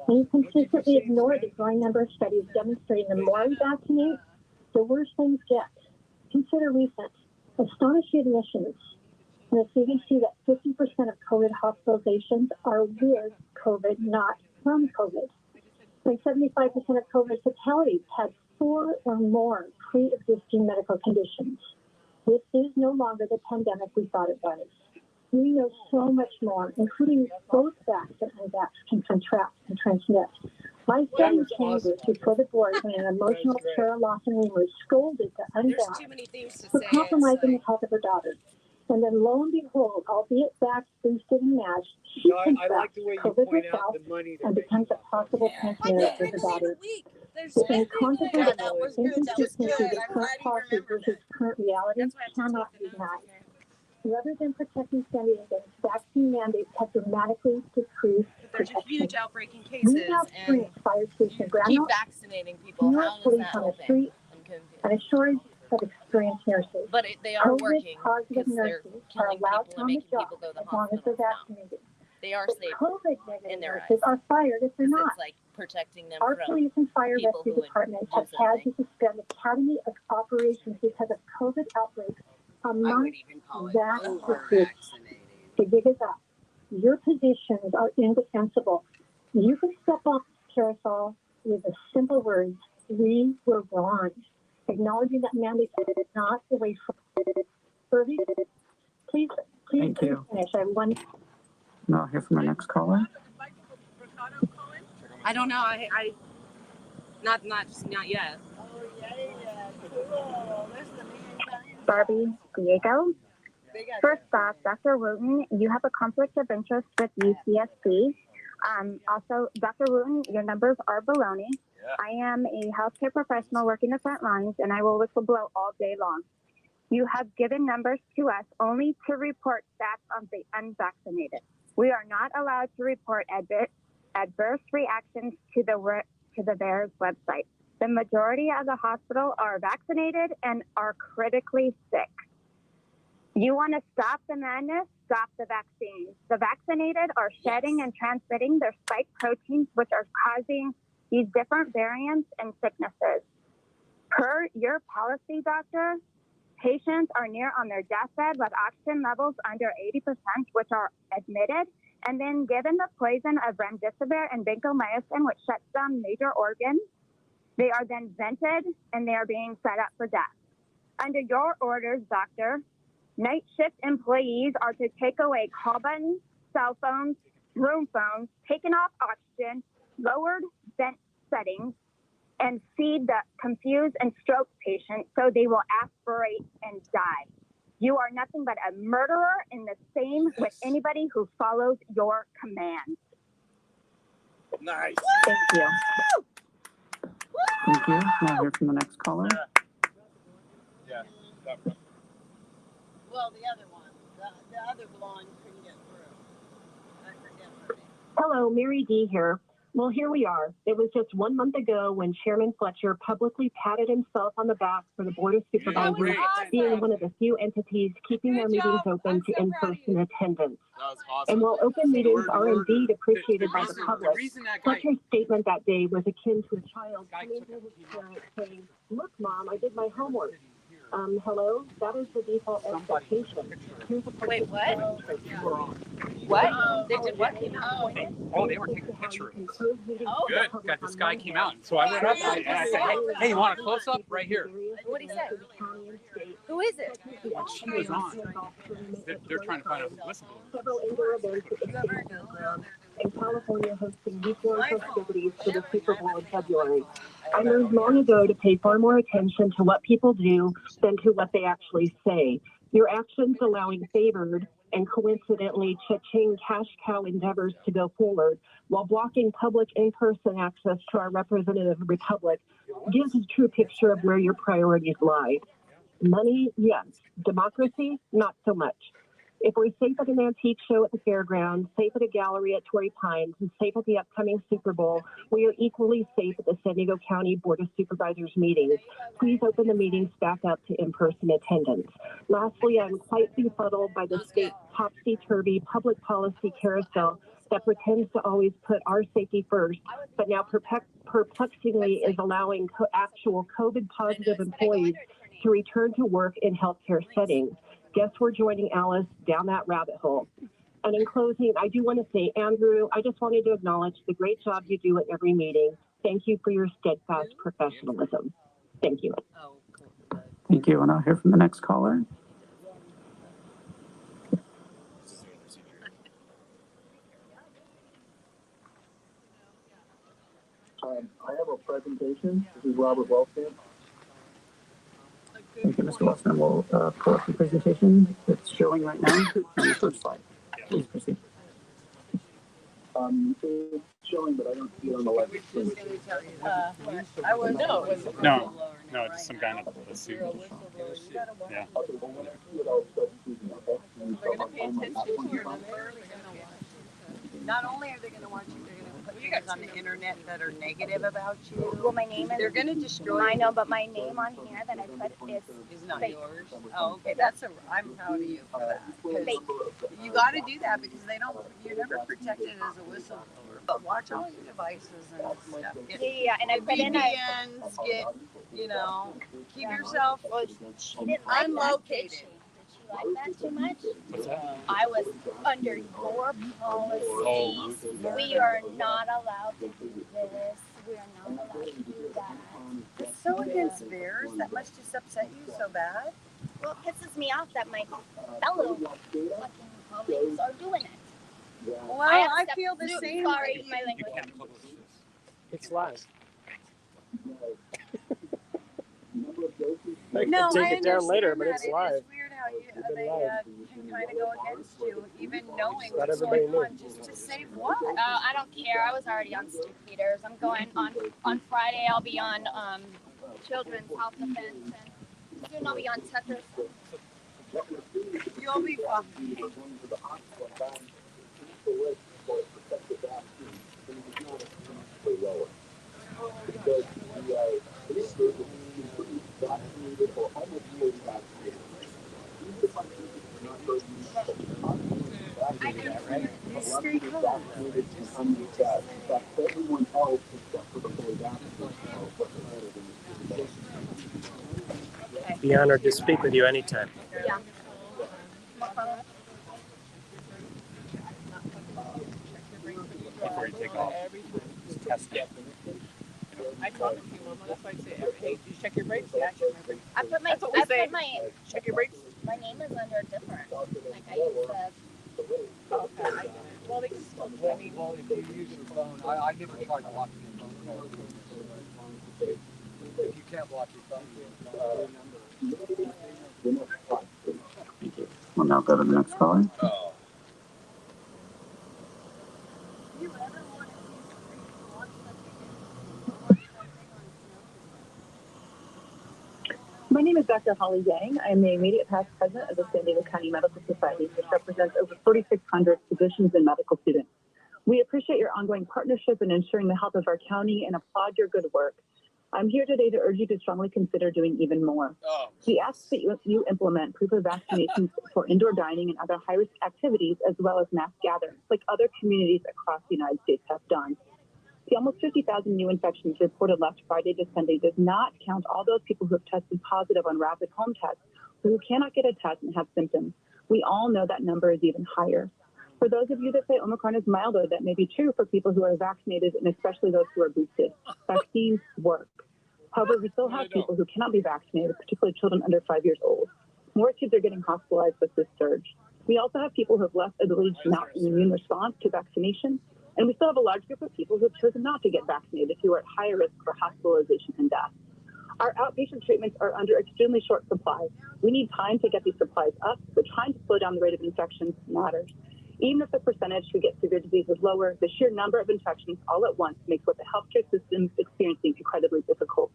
And you consistently ignore the growing number of studies demonstrating the more we vaccinate, the worse things get. Consider recent astonishing admissions from the CDC that 50% of COVID hospitalizations are with COVID, not from COVID. And 75% of COVID fatalities had 4 or more pre-existing medical conditions. This is no longer the pandemic we thought it was. We know so much more, including both vaxxed and unvaxxed can contract and transmit. My study candidates before the board when an emotional Sarah Lawson rumor scolded the unvaxxed for compromising the health of her daughter. And then lo and behold, albeit vaxxed, boosted, and matched, she contracts COVID herself and becomes a possible transmitter for her daughter. The incontrovertible inconsistency of current policy versus current reality cannot be denied. Rather than protecting San Diego, vaccine mandates have dramatically decreased There's protection. a huge outbreak in We cases, have and experienced fire station keep groundouts, vaccinating people. fewer How is police that on the helping? street, I'm confused. and a shortage of experienced nurses. But they are working COVID-positive because they're nurses are killing allowed people and on the making job people go to the as long as they're hospital now. vaccinated. They are But safe COVID-negative in their nurses eyes. are fired if they're 'Cause not. it's like protecting them Our from police and fire people rescue who would departments do have had something. to suspend Academy of Operations because of COVID outbreaks a month that the gig is up. Your positions are indefensible. You can step off the carousel with the simple words, we were wrong. Acknowledging that mandates are not the way forward. Irving, please Thank you. finish. I have one. Now I'll hear from our next caller. I don't know. I not yet. Barbie Diego. First off, Dr. Wooten, you have a conflict of interest with UCSC. Also, Dr. Wooten, your numbers are baloney. I am a healthcare professional working the front lines, and I will whistleblow all day long. You have given numbers to us only to report stats on the unvaccinated. We are not allowed to report adverse reactions to the VAERS website. The majority of the hospital are vaccinated and are critically sick. You want to stop the madness? Stop the vaccines. The vaccinated are shedding and transmitting their spike proteins, which are causing these different variants and sicknesses. Per your policy, doctor, patients are near on their deathbed with oxygen levels under 80%, which are admitted, and then given the poison of remdesivir and vancomycin, which shuts down major organs. They are then vented and they are being set up for death. Under your orders, doctor, night shift employees are to take away call buttons, cell phones, room phones, taken off oxygen, lowered vent settings, and feed the confused and stroke patients so they will aspirate and die. You are nothing but a murderer, and the same with anybody who follows your commands. Nice. Thank you. Thank you. Now hear from the next caller. Yeah. Well, the other one, the other blonde couldn't get through. I forget her name. Hello, Mary D. here. Well, here we are. It was just 1 month ago when Chairman Fletcher publicly patted himself on the back for the Board of Supervisors being one of the few entities keeping their meetings open to in-person attendance. And while open meetings are indeed appreciated by the public, Fletcher's statement that day was akin to a child coming to his parent saying, "Look, Mom, I did my homework." Hello, that is the default expectation. Here's a Wait, what? What? They did what? Oh, they were taking a picture of us. Oh. Good. Got this guy came out. So I went up and I said, hey, you want a close up? Right here. What did he say? Who is it? When she was on, they're trying to find out who whistleblower. Several indoor events at the program, and California hosting week-long festivities for the Super Bowl in February. I learned long ago to pay far more attention to what people do than to what they actually say. Your actions allowing favored and coincidentally cha-ching cash cow endeavors to go forward while blocking public in-person access to our representative republic gives a true picture of where your priorities lie. Money, yes. Democracy, not so much. If we're safe at an antique show at the fairgrounds, safe at a gallery at Torrey Pines, and safe at the upcoming Super Bowl, we are equally safe at the San Diego County Board of Supervisors meetings. Please open the meetings back up to in-person attendance. Lastly, I'm quite befuddled by the state's topsy-turvy public policy carousel that pretends to always put our safety first, but now perplexingly is allowing actual COVID-positive employees to return to work in healthcare settings. Guess we're joining Alice down that rabbit hole. And in closing, I do want to say, Andrew, I just wanted to acknowledge the great job you do at every meeting. Thank you for your steadfast professionalism. Thank you. Thank you. And I'll hear from the next caller. I have a presentation. This is Robert Wellstamp. Thank you, Mr. Wellstamp. We'll pull up the presentation that's showing right now on the first slide. Please proceed. It's showing, but I don't see it on the left. I was No, it's some kind of a suit. Yeah. They're gonna pay attention to your number. Not only are they gonna watch you, they're gonna put things on the internet that are negative about you. Well, my name is. They're gonna destroy. I know, but my name on here that I put is not fake. yours. Oh, okay. I'm proud of you for that. Fake. You got to do that because you're never protected as a whistleblower. But watch all your devices and stuff. Yeah, and I put in VPNs, keep yourself unlocated. Did she like that too much? I was under your policies. We are not allowed to do this. We are not allowed to do that. It's so against theirs. That must just upset you so bad. Well, it pisses me off that my fellow fucking colleagues are doing it. Well, I feel the same. Sorry, my language. It's live. No, take I it down later, but understand it's that. live. It's weird how they can kind of go against you, even knowing Let what's everybody going know. on, just to save what? I don't care. I was already on Stu Peters. I'm going on Friday. I'll be on Children's Health Defense, and soon I'll be on Tucker. You'll be fine. Be honored to speak with you anytime. Yeah. Before you take off, just test it. I talked to you, Mama. That's why I say, hey, did you check your brakes? Yeah, check my brakes. I put my Check your brakes. My name is under different. Like I use the. Okay. Well, they can still. I mean, if you use your phone, I never try to lock your phone. If you can't block your phone, We'll now go to the next caller. My name is Dr. Holly Yang. I am the immediate past president of the San Diego County Medical Society, which represents over 3,600 physicians and medical students. We appreciate your ongoing partnership in ensuring the health of our county and applaud your good work. I'm here today to urge you to strongly consider doing even more. We ask that you implement proof of vaccinations for indoor dining and other high-risk activities, as well as mass gatherings, like other communities across the United States have done. The almost 50,000 new infections reported last Friday to Sunday does not count all those people who have tested positive on rapid home tests who cannot get a test and have symptoms. We all know that number is even higher. For those of you that say Omicron is milder, that may be true for people who are vaccinated and especially those who are boosted. Vaccines work. However, we still have people who cannot be vaccinated, particularly children under 5 years old. More kids are getting hospitalized with this surge. We also have people who have less ability to mount an immune response to vaccination, and we still have a large group of people who have chosen not to get vaccinated who are at higher risk for hospitalization and death. Our outpatient treatments are under extremely short supply. We need time to get these supplies up, but trying to slow down the rate of infections matters. Even if the percentage who get severe disease is lower, the sheer number of infections all at once makes what the healthcare system is experiencing incredibly difficult.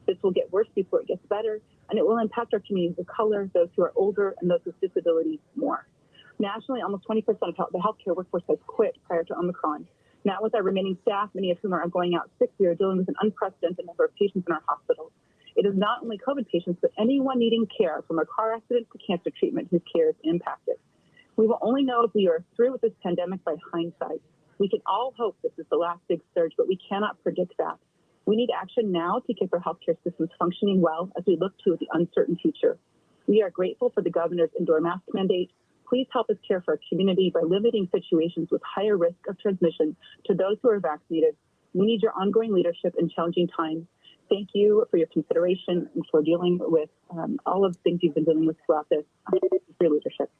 This will get worse before it gets better, and it will impact our communities of color, those who are older, and those with disabilities more. Nationally, almost 20% of the healthcare workforce has quit prior to Omicron. Now, with our remaining staff, many of whom are going out sick, we are dealing with an unprecedented number of patients in our hospitals. It is not only COVID patients, but anyone needing care, from a car accident to cancer treatment, whose care is impacted. We will only know if we are through with this pandemic by hindsight. We can all hope this is the last big surge, but we cannot predict that. We need action now to keep our healthcare systems functioning well as we look to the uncertain future. We are grateful for the governor's indoor mask mandate. Please help us care for our community by limiting situations with higher risk of transmission to those who are vaccinated. We need your ongoing leadership in challenging times. Thank you for your consideration and for dealing with all of the things you've been dealing with throughout this, for your leadership.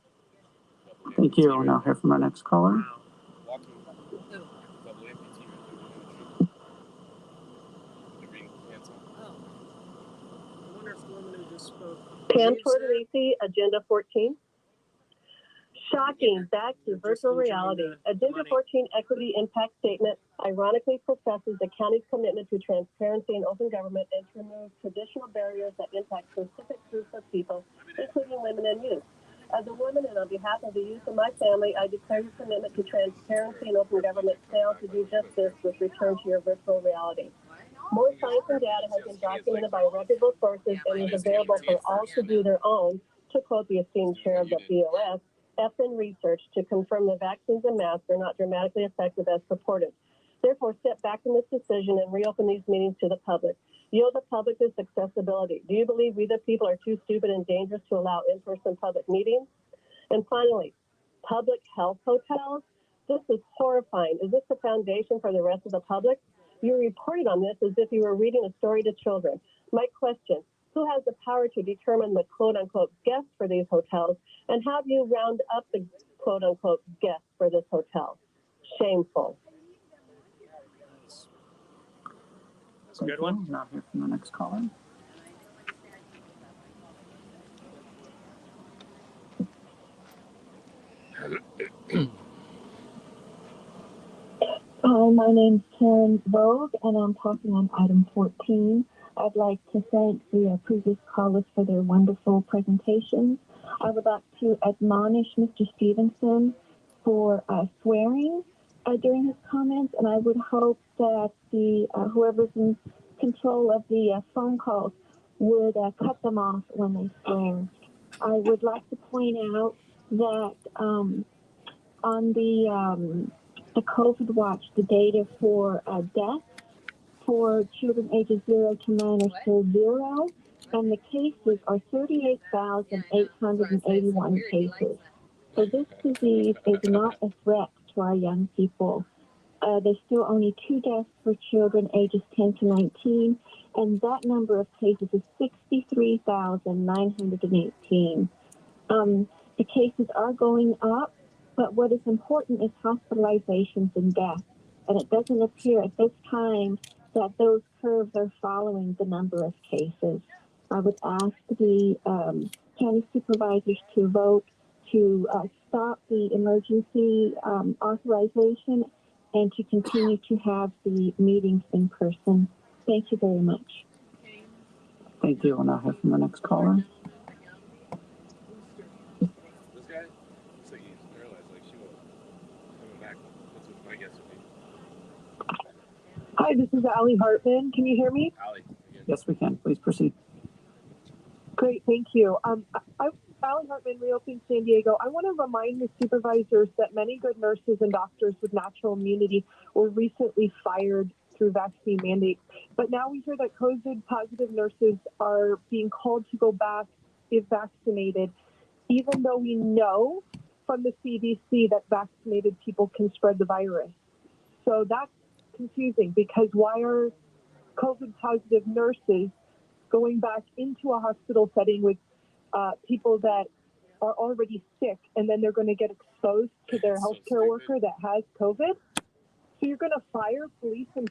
Thank you. We'll now hear from our next caller. Pam Tortorisi, Agenda 14. Shocking, back to virtual reality. Agenda 14 Equity Impact Statement ironically professes the county's commitment to transparency and open government and to remove traditional barriers that impact specific groups of people, including women and youth. As a woman and on behalf of the youth of my family, I declare your commitment to transparency and open government fails to do just this with return to your virtual reality. More science and data has been documented by reputable sources and is available for all to do their own, to quote the esteemed chair of the BOS, FN research to confirm the vaccines and masks are not dramatically effective as purported. Therefore, step back from this decision and reopen these meetings to the public. Yield the public this accessibility. Do you believe we the people are too stupid and dangerous to allow in-person public meetings? And finally, public health hotels. This is horrifying. Is this the foundation for the rest of the public? You reported on this as if you were reading a story to children. My question, who has the power to determine the quote-unquote guests for these hotels, and how do you round up the quote-unquote guests for this hotel? Shameful. That's a good one. Now hear from the next caller. Hi, my name's Karen Vogue, and I'm talking on item 14. I'd like to thank the previous callers for their wonderful presentations. I would like to admonish Mr. Stevenson for swearing during his comments, and I would hope that the whoever's in control of the phone calls would cut them off when they swear. I would like to point out that on the COVID watch, the data for deaths for children ages 0 to 9 are still 0, and the cases are 38,881 cases. So this disease is not a threat to our young people. There's still only 2 deaths for children ages 10 to 19, and that number of cases is 63,918. The cases are going up, but what is important is hospitalizations and deaths. And it doesn't appear at this time that those curves are following the number of cases. I would ask the county supervisors to vote to stop the emergency authorization and to continue to have the meetings in person. Thank you very much. Thank you. We'll now hear from the next caller. Hi, this is Allie Hartman. Can you hear me? Yes, we can. Please proceed. Great, thank you. Allie Hartman, Reopen San Diego. I want to remind the supervisors that many good nurses and doctors with natural immunity were recently fired through vaccine mandates. But now we hear that COVID positive nurses are being called to go back if vaccinated, even though we know from the CDC that vaccinated people can spread the virus. So that's confusing, because why are COVID positive nurses going back into a hospital setting with people that are already sick, and then they're going to get exposed to their healthcare worker that has COVID? So you're going to fire police and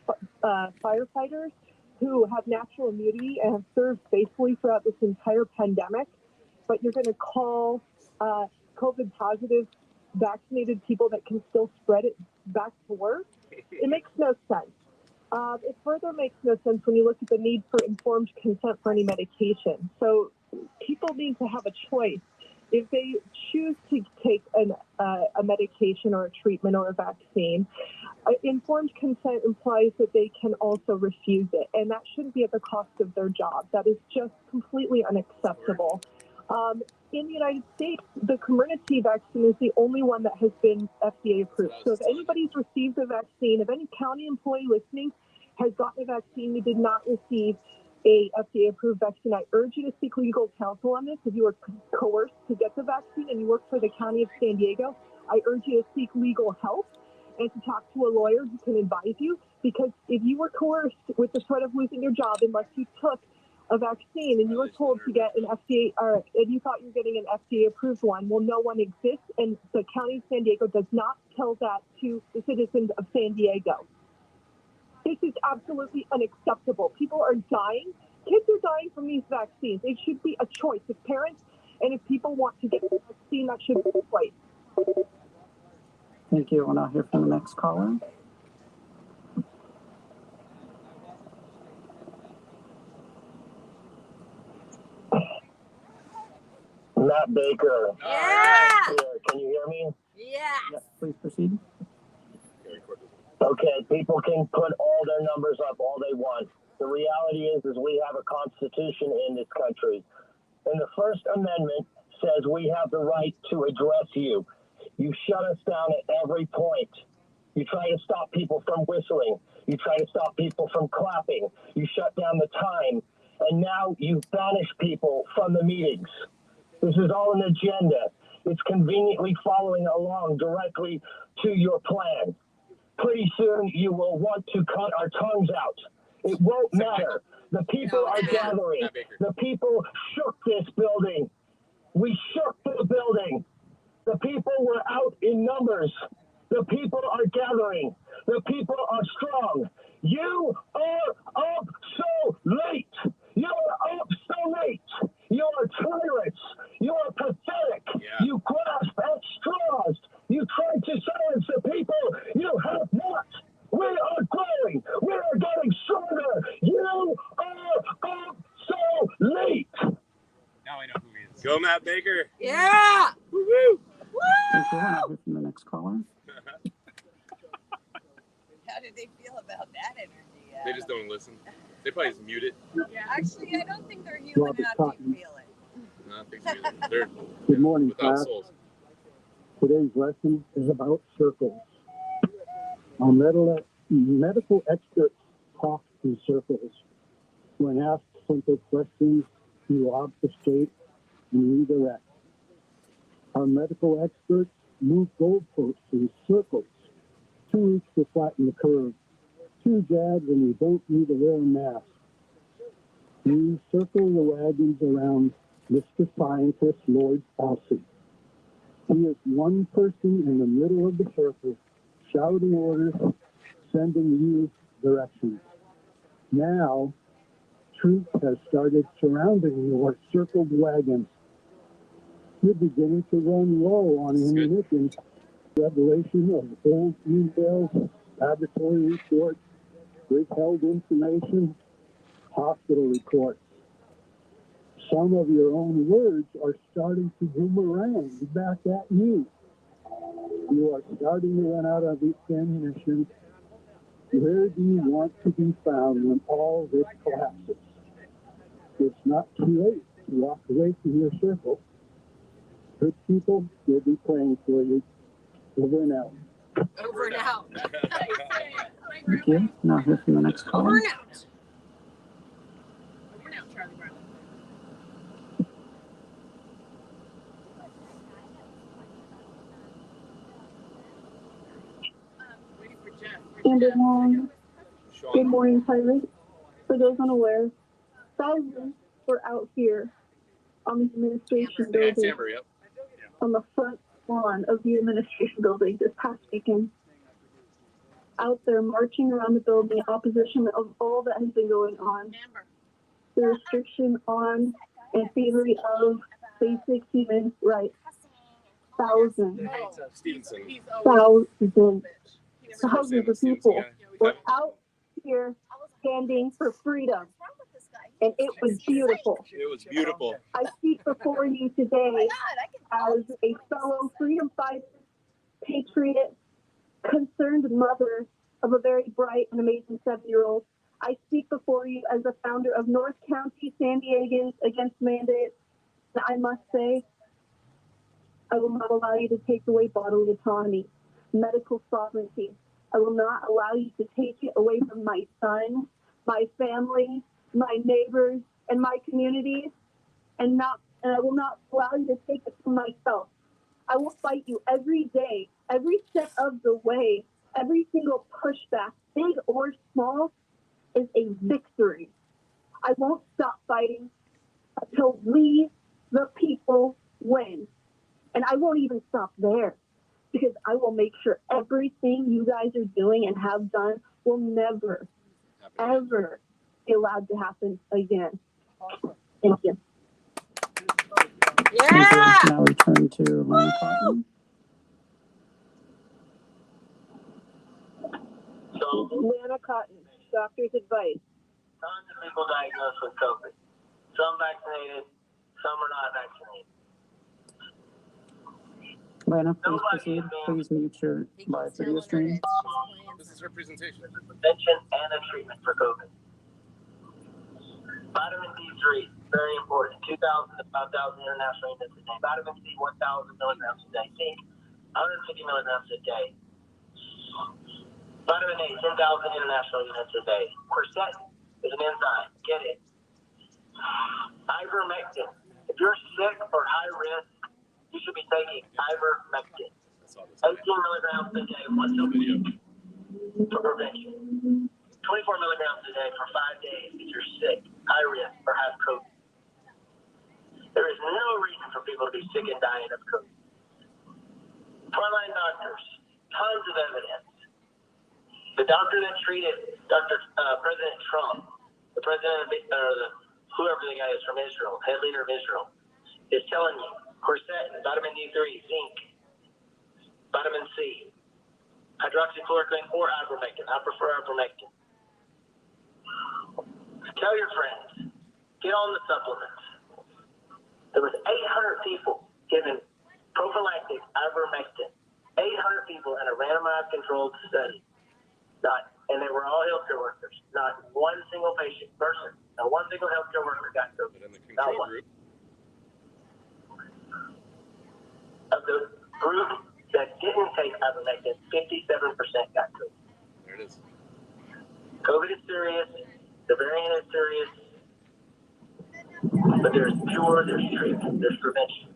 firefighters who have natural immunity and have served faithfully throughout this entire pandemic, but you're going to call COVID positive vaccinated people that can still spread it back to work? It makes no sense. It further makes no sense when you look at the need for informed consent for any medication. So people need to have a choice. If they choose to take a medication or a treatment or a vaccine, informed consent implies that they can also refuse it, and that shouldn't be at the cost of their job. That is just completely unacceptable. In the United States, the Comirnaty vaccine is the only one that has been FDA approved. So if anybody's received a vaccine, if any county employee listening has gotten a vaccine, you did not receive a FDA-approved vaccine, I urge you to seek legal counsel on this. If you were coerced to get the vaccine and you work for the County of San Diego, I urge you to seek legal help and to talk to a lawyer who can advise you, because if you were coerced with the threat of losing your job unless you took a vaccine and you were told to get an FDA, and you thought you were getting an FDA-approved one, well, no one exists, and the County of San Diego does not tell that to the citizens of San Diego. This is absolutely unacceptable. People are dying. Kids are dying from these vaccines. It should be a choice. If parents and if people want to get the vaccine, that should be a choice. Thank you. We'll now hear from the next caller. Matt Baker. Yeah. Here. Can you hear me? Yes. Please proceed. Okay, people can put all their numbers up all they want. The reality is we have a constitution in this country. And the First Amendment says we have the right to address you. You shut us down at every point. You try to stop people from whistling. You try to stop people from clapping. You shut down the time. And now you banish people from the meetings. This is all an agenda. It's conveniently following along directly to your plan. Pretty soon you will want to cut our tongues out. It won't matter. The people are gathering. The people shook this building. We shook the building. The people were out in numbers. The people are gathering. The people are strong. You are up so late. You are up so late. You are tyrants. You are pathetic. Yeah. You grasp at straws. You tried to silence the people. You have not. We are growing. We are getting stronger. You are up so late. Now I know who he is. Go, Matt Baker. Yeah. Woo-hoo. Thank you. We'll now hear from the next caller. How did they feel about that energy? They just don't listen. They probably just mute it. Yeah, actually, I don't think they're human enough to feel it. No, I think they're Good morning, without class. souls. Today's lesson is about circles. Our medical experts talk in circles. When asked simple questions, you obfuscate and redirect. Our medical experts move goalposts in circles. 2 weeks to flatten the curve. 2 jabs and you don't need to wear a mask. You circle the wagons around Mr. Scientist Lord Fauci. He is one person in the middle of the circle, shouting orders, sending you directions. Now, truth has started surrounding your circled wagons. You're beginning to run low on ammunition. Revelation of old emails, laboratory reports, withheld information, hospital reports. Some of your own words are starting to boomerang back at you. You are starting to run out of ammunition. Where do you want to be found when all this collapses? It's not too late to walk away from your circle. Good people will be praying for you. Over and out. Over and out. Thank you. Now hear from the next caller. Over and out. Over and out, Charlie Brown. Amber Long. Good morning, Pirate. For those unaware, thousands were out here on the administration building, on the front lawn of the administration building this past weekend. Out there marching around the building in opposition of all that has been going on. The restriction on and favor of basic human rights. Thousands of people were out here standing for freedom. And it was beautiful. It was beautiful. I speak before you today as a fellow freedom fighter, patriot, concerned mother of a very bright and amazing 7-year-old. I speak before you as a founder of North County SanDiegans Against Mandates. And I must say, I will not allow you to take away bodily autonomy, medical sovereignty. I will not allow you to take it away from my son, my family, my neighbors, and my community, and I will not allow you to take it from myself. I will fight you every day, every step of the way. Every single pushback, big or small, is a victory. I won't stop fighting until we, the people, win. And I won't even stop there, because I will make sure everything you guys are doing and have done will never, ever be allowed to happen again. Thank you. Yeah! Now return to Lana Cotton. Lana Cotton, doctor's advice. Tons of people diagnosed with COVID. Some vaccinated, some are not vaccinated. Lana, please proceed. Please mute your live video stream. This is her presentation. Prevention and a treatment for COVID. Vitamin D3, very important. 2,000 to 5,000 international units a day. Vitamin C, 1,000 milligrams a day. Zinc, 150 milligrams a day. Vitamin A, 10,000 international units a day. Quercetin is an enzyme. Get it. Ivermectin. If you're sick or high risk, you should be taking ivermectin. 18 milligrams a day, once a week for prevention. 24 milligrams a day for 5 days if you're sick, high risk, or have COVID. There is no reason for people to be sick and dying of COVID. Frontline doctors, tons of evidence. The doctor that treated President Trump, the president of whoever the guy is from Israel, head leader of Israel, is telling you quercetin, vitamin D3, zinc, vitamin C, hydroxychloroquine, or ivermectin. I prefer ivermectin. Tell your friends, get on the supplements. There was 800 people given prophylactic ivermectin. 800 people in a randomized controlled study. And they were all healthcare workers. Not one single person, not one single healthcare worker got COVID. But in the control group, of the group that didn't take ivermectin, 57% got COVID. there it is. COVID is serious. The variant is serious. But there's cure, there's treatment, there's prevention.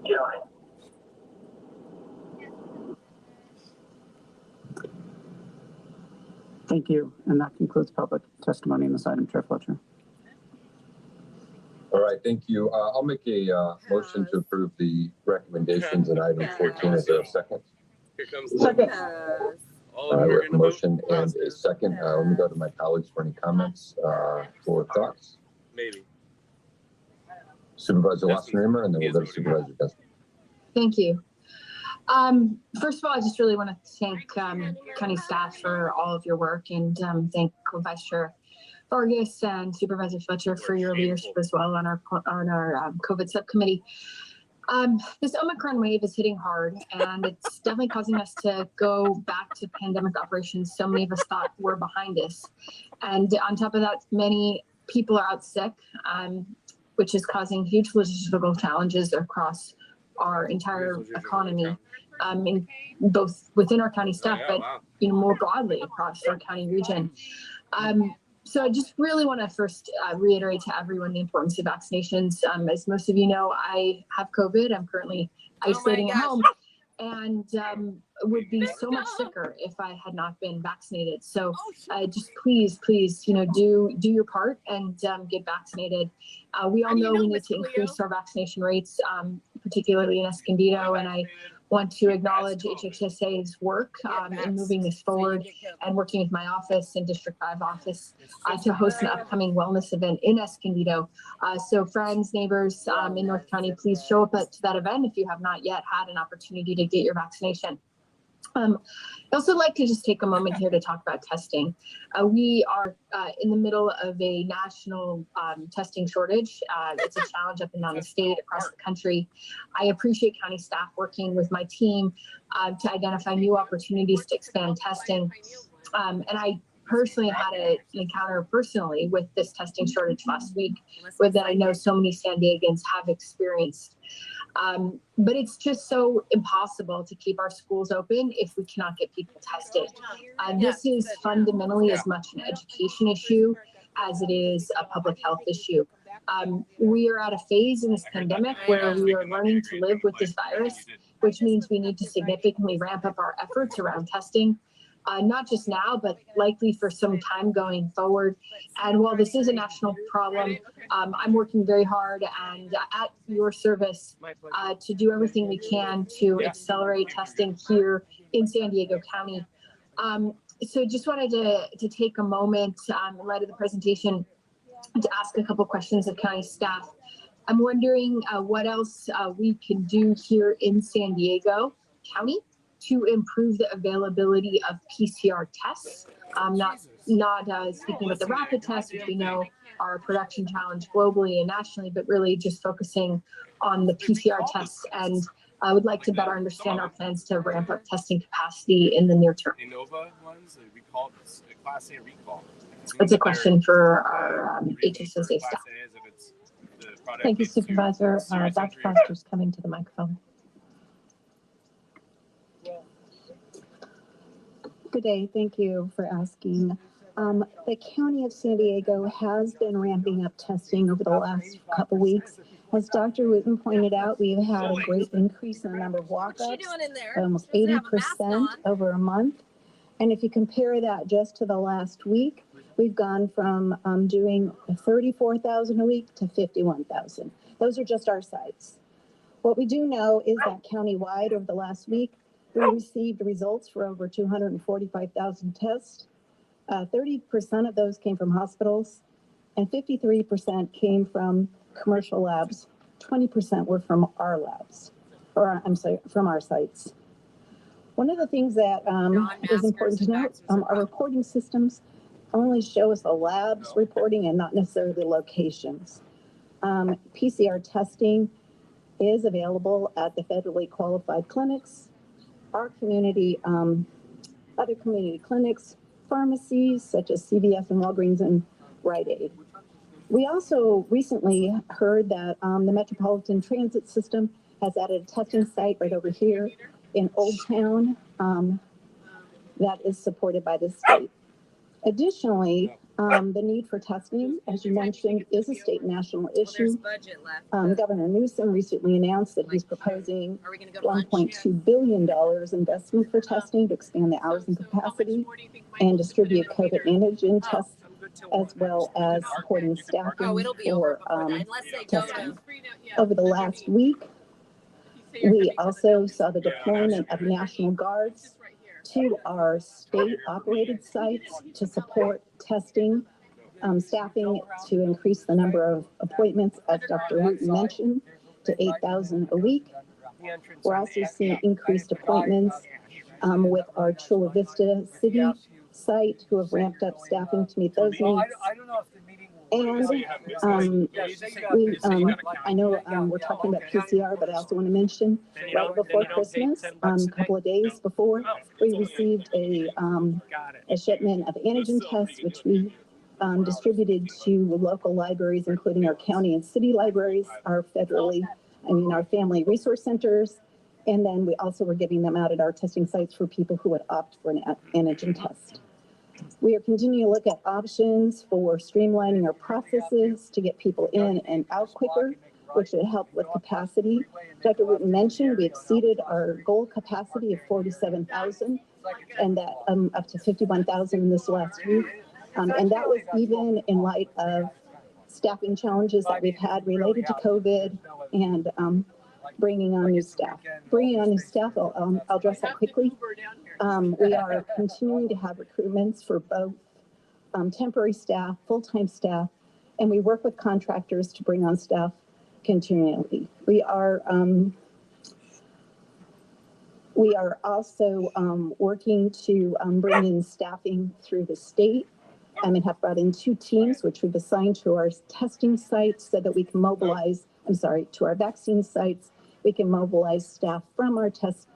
Get on it. Thank you. And that concludes public testimony in this item, Chair Fletcher. All right, thank you. I'll make a motion to approve the recommendations in item 14. Is there a second? Here comes the Second. all of you We are have a going to motion and a second. Let me go to my colleagues for any comments or thoughts. maybe. Supervisor Wasserman, and then we'll go to Supervisor Desmond. Thank you. First of all, I just really want to thank county staff for all of your work, and thank Vice Chair Vargas and Supervisor Fletcher for your leadership as well on our COVID subcommittee. This Omicron wave is hitting hard, and it's definitely causing us to go back to pandemic operations so many of us thought were behind us. And on top of that, many people are out sick. which is causing huge logistical challenges across our entire economy, in both within our county staff, but more broadly across our county region. So I just really want to first reiterate to everyone the importance of vaccinations. As most of you know, I have COVID. I'm currently isolating at home, and would be so much sicker if I had not been vaccinated. So just please, do your part and get vaccinated. We all know we need to increase our vaccination rates, particularly in Escondido, and I want to acknowledge HHSA's work in moving this forward and working with my office and District 5 office to host an upcoming wellness event in Escondido. So friends, neighbors in North County, please show up to that event if you have not yet had an opportunity to get your vaccination. I also like to just take a moment here to talk about testing. We are in the middle of a national testing shortage. It's a challenge up and down the state, across the country. I appreciate county staff working with my team to identify new opportunities to expand testing. And I personally had an encounter personally with this testing shortage last week, that I know so many San Diegans have experienced. But it's just so impossible to keep our schools open if we cannot get people tested. This is fundamentally as much an education issue as it is a public health issue. We are at a phase in this pandemic where we are learning to live with this virus, which means we need to significantly ramp up our efforts around testing. Not just now, but likely for some time going forward. And while this is a national problem, I'm working very hard and at your service to do everything we can to accelerate testing here in San Diego County. So just wanted to take a moment in light of the presentation to ask a couple questions of county staff. I'm wondering what else we can do here in San Diego County to improve the availability of PCR tests, not speaking about the rapid tests, which we know are a production challenge globally and nationally, but really just focusing on the PCR tests. And I would like to better understand our plans to ramp up testing capacity in the near term. That's a question for our HSSA staff. Thank you, Supervisor. Dr. Foster's coming to the microphone. Good day. Thank you for asking. The County of San Diego has been ramping up testing over the last couple weeks. As Dr. Wooten pointed out, we've had a great increase in the number of walk-ups, almost 80% over a month. And if you compare that just to the last week, we've gone from doing 34,000 a week to 51,000. Those are just our sites. What we do know is that countywide over the last week, we received results for over 245,000 tests. 30% of those came from hospitals, and 53% came from commercial labs. 20% were from our labs, or I'm sorry, from our sites. One of the things that is important to note, our reporting systems only show us the labs reporting and not necessarily the locations. PCR testing is available at the federally qualified clinics, our community, other community clinics, pharmacies such as CVS and Walgreens and Rite Aid. We also recently heard that the Metropolitan Transit System has added a testing site right over here in Old Town that is supported by the state. Additionally, the need for testing, as you mentioned, is a state and national issue. Governor Newsom recently announced that he's proposing $1.2 billion investment for testing to expand the hours and capacity and distribute COVID antigen tests, as well as supporting staffing for testing. Over the last week, we also saw the deployment of National Guards to our state-operated sites to support testing, staffing to increase the number of appointments, as Dr. Wooten mentioned, to 8,000 a week. We're also seeing increased appointments with our Chula Vista City site, who have ramped up staffing to meet those needs. And I know we're talking about PCR, but I also want to mention right before Christmas, a couple of days before, we received a shipment of antigen tests, which we distributed to local libraries, including our county and city libraries, our our family resource centers, and then we also were giving them out at our testing sites for people who would opt for an antigen test. We are continuing to look at options for streamlining our processes to get people in and out quicker, which would help with capacity. Dr. Wooten mentioned we exceeded our goal capacity of 47,000 and that up to 51,000 this last week. And that was even in light of staffing challenges that we've had related to COVID and bringing on new staff. I'll address that quickly. We are continuing to have recruitments for both temporary staff, full-time staff, and we work with contractors to bring on staff continually. We are also working to bring in staffing through the state and have brought in 2 teams, which we've assigned to our testing sites so that we can mobilize, to our vaccine sites, we can mobilize staff from our test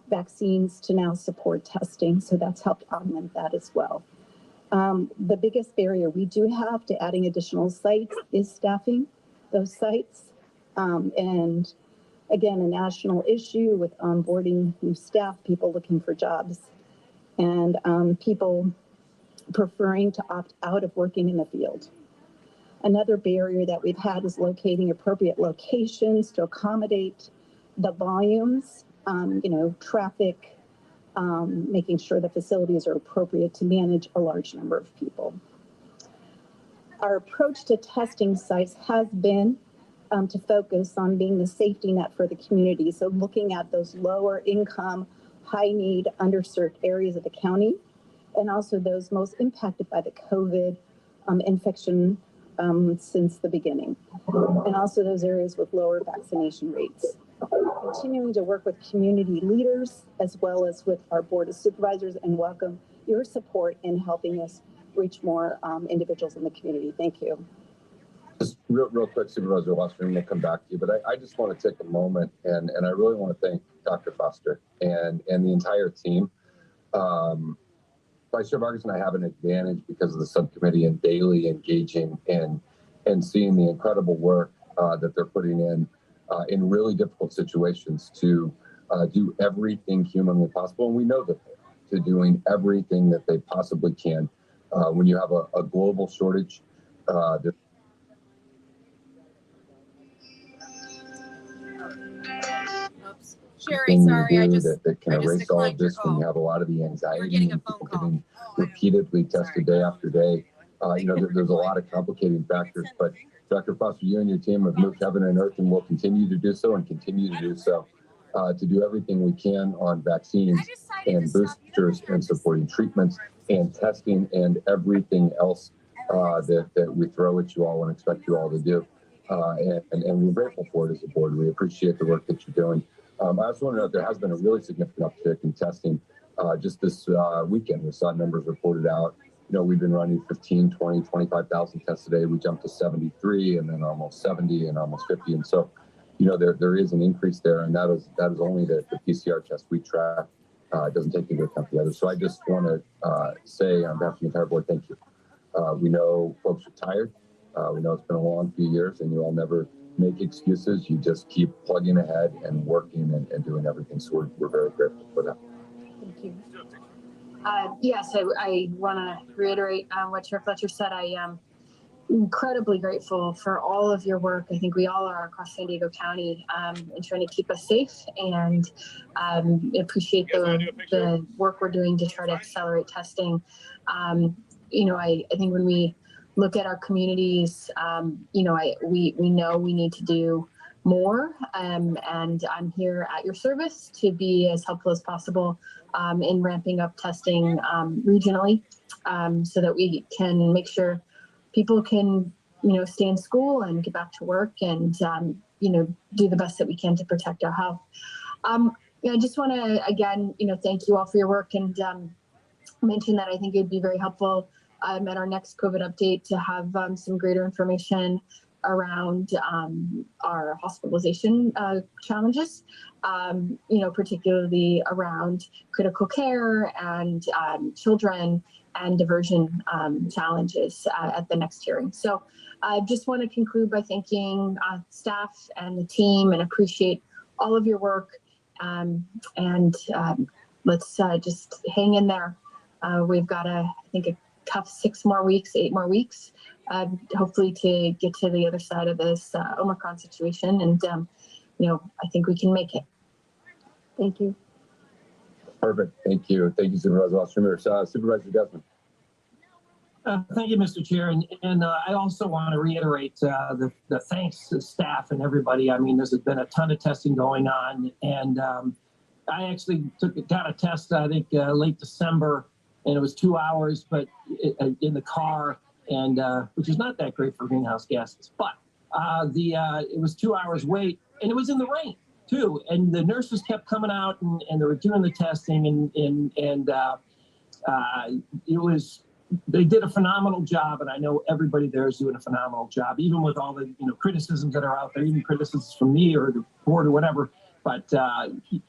vaccines to now support testing. So that's helped augment that as well. The biggest barrier we do have to adding additional sites is staffing those sites. And again, a national issue with onboarding new staff, people looking for jobs, and people preferring to opt out of working in the field. Another barrier that we've had is locating appropriate locations to accommodate the volumes, traffic, making sure the facilities are appropriate to manage a large number of people. Our approach to testing sites has been to focus on being the safety net for the community. So looking at those lower income, high need, underserved areas of the county, and also those most impacted by the COVID infection since the beginning, and also those areas with lower vaccination rates. Continuing to work with community leaders as well as with our Board of Supervisors, and welcome your support in helping us reach more individuals in the community. Thank you. Just real quick, Supervisor Western, we'll come back to you, but I just want to take a moment and I really want to thank Dr. Foster and the entire team. Vice Chair Vargas and I have an advantage because of the subcommittee and daily engaging and seeing the incredible work that they're putting in really difficult situations to do everything humanly possible. And we know that they're doing everything that they possibly can. When you have a global shortage, Sherry, sorry, that can erase all of this when you have a lot of the anxiety and people getting repeatedly tested day after day. There's a lot of complicating factors, but Dr. Foster, you and your team have moved heaven and earth and will continue to do so to do everything we can on vaccines and boosters and supporting treatments and testing and everything else that we throw at you all and expect you all to do. And we're grateful for it as a board. We appreciate the work that you're doing. I also want to note there has been a really significant uptick in testing just this weekend. We saw numbers reported out. We've been running 15, 20, 25,000 tests a day. We jumped to 73 and then almost 70 and almost 50. And so, there is an increase there. And that is only the PCR test we track. It doesn't take into account the others. So I just want to say on behalf of the entire board, thank you. We know folks are tired. We know it's been a long few years and you all never make excuses. You just keep plugging ahead and working and doing everything. So we're very grateful for that. Thank you. Yes, I want to reiterate what Chair Fletcher said. I am incredibly grateful for all of your work. I think we all are across San Diego County in trying to keep us safe, and appreciate the work we're doing to try to accelerate testing. I think when we look at our communities, we know we need to do more, and I'm here at your service to be as helpful as possible in ramping up testing regionally, so that we can make sure people can, stay in school and get back to work and, do the best that we can to protect our health. I just want to, again, thank you all for your work and mention that I think it'd be very helpful at our next COVID update to have some greater information around our hospitalization challenges, particularly around critical care and children and diversion challenges at the next hearing. So I just want to conclude by thanking staff and the team and appreciate all of your work. Let's just hang in there. We've got I think a tough 8 more weeks, hopefully to get to the other side of this Omicron situation. And, I think we can make it. Thank you. Perfect. Thank you. Thank you, Supervisor Ostermer. Supervisor Desmond. Thank you, Mr. Chair. And I also want to reiterate the thanks to staff and everybody. I mean, there's been a ton of testing going on. And I actually got a test, I think, late December, and it was 2 hours, but in the car, and which is not that great for greenhouse gases. But it was 2 hours wait, and it was in the rain too. And the nurses kept coming out, and they were doing the testing, and it was. They did a phenomenal job, and I know everybody there is doing a phenomenal job, even with all the criticisms that are out there, even criticisms from me or the board or whatever. But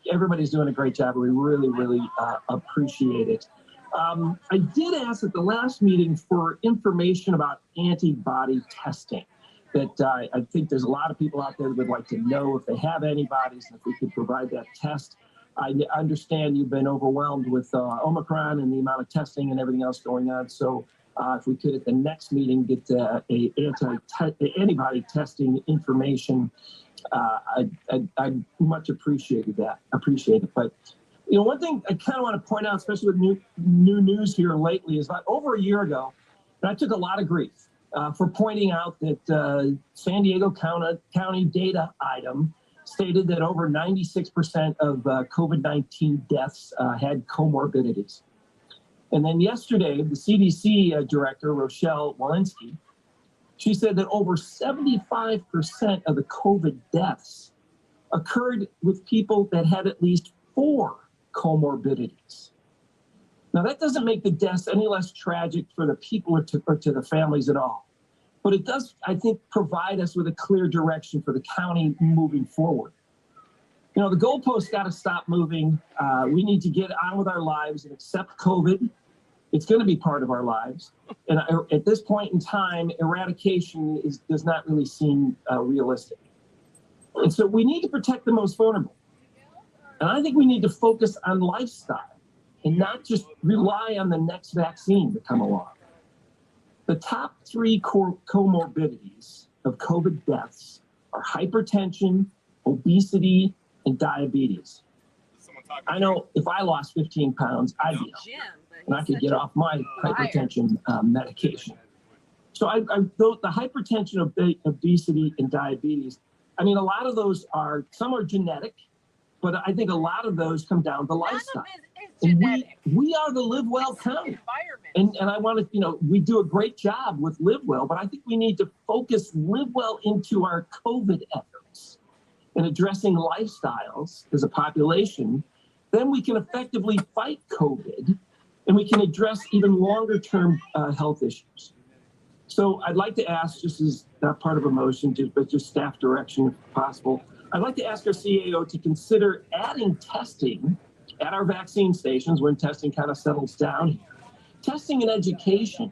everybody's doing a great job. We really, really appreciate it. I did ask at the last meeting for information about antibody testing. That I think there's a lot of people out there that would like to know if they have antibodies and if we could provide that test. I understand you've been overwhelmed with Omicron and the amount of testing and everything else going on. So if we could at the next meeting get antibody testing information, I'd much appreciate it. But one thing I kind of want to point out, especially with new news here lately, is about over a year ago, and I took a lot of grief for pointing out that San Diego County data item stated that over 96% of COVID-19 deaths had comorbidities. And then yesterday, the CDC director, Rochelle Walensky, she said that over 75% of the COVID deaths occurred with people that had at least 4 comorbidities. Now, that doesn't make the deaths any less tragic for the people or to the families at all. But it does, I think, provide us with a clear direction for the county moving forward. The goalposts got to stop moving. We need to get on with our lives and accept COVID. It's going to be part of our lives. And at this point in time, eradication does not really seem realistic. And so we need to protect the most vulnerable. And I think we need to focus on lifestyle and not just rely on the next vaccine to come along. The top 3 comorbidities of COVID deaths are hypertension, obesity, and diabetes. I know if I lost 15 pounds, I'd be healthy, and I could get off my hypertension medication. So the hypertension, obesity, and diabetes, I mean, a lot of those some are genetic, but I think a lot of those come down to lifestyle. And we are the Live Well County. And I want to, we do a great job with Live Well, but I think we need to focus Live Well into our COVID efforts and addressing lifestyles as a population. Then we can effectively fight COVID, and we can address even longer term health issues. So I'd like to ask, just as not part of a motion, but just staff direction if possible, I'd like to ask our CAO to consider adding testing at our vaccine stations when testing kind of settles down here. Testing and education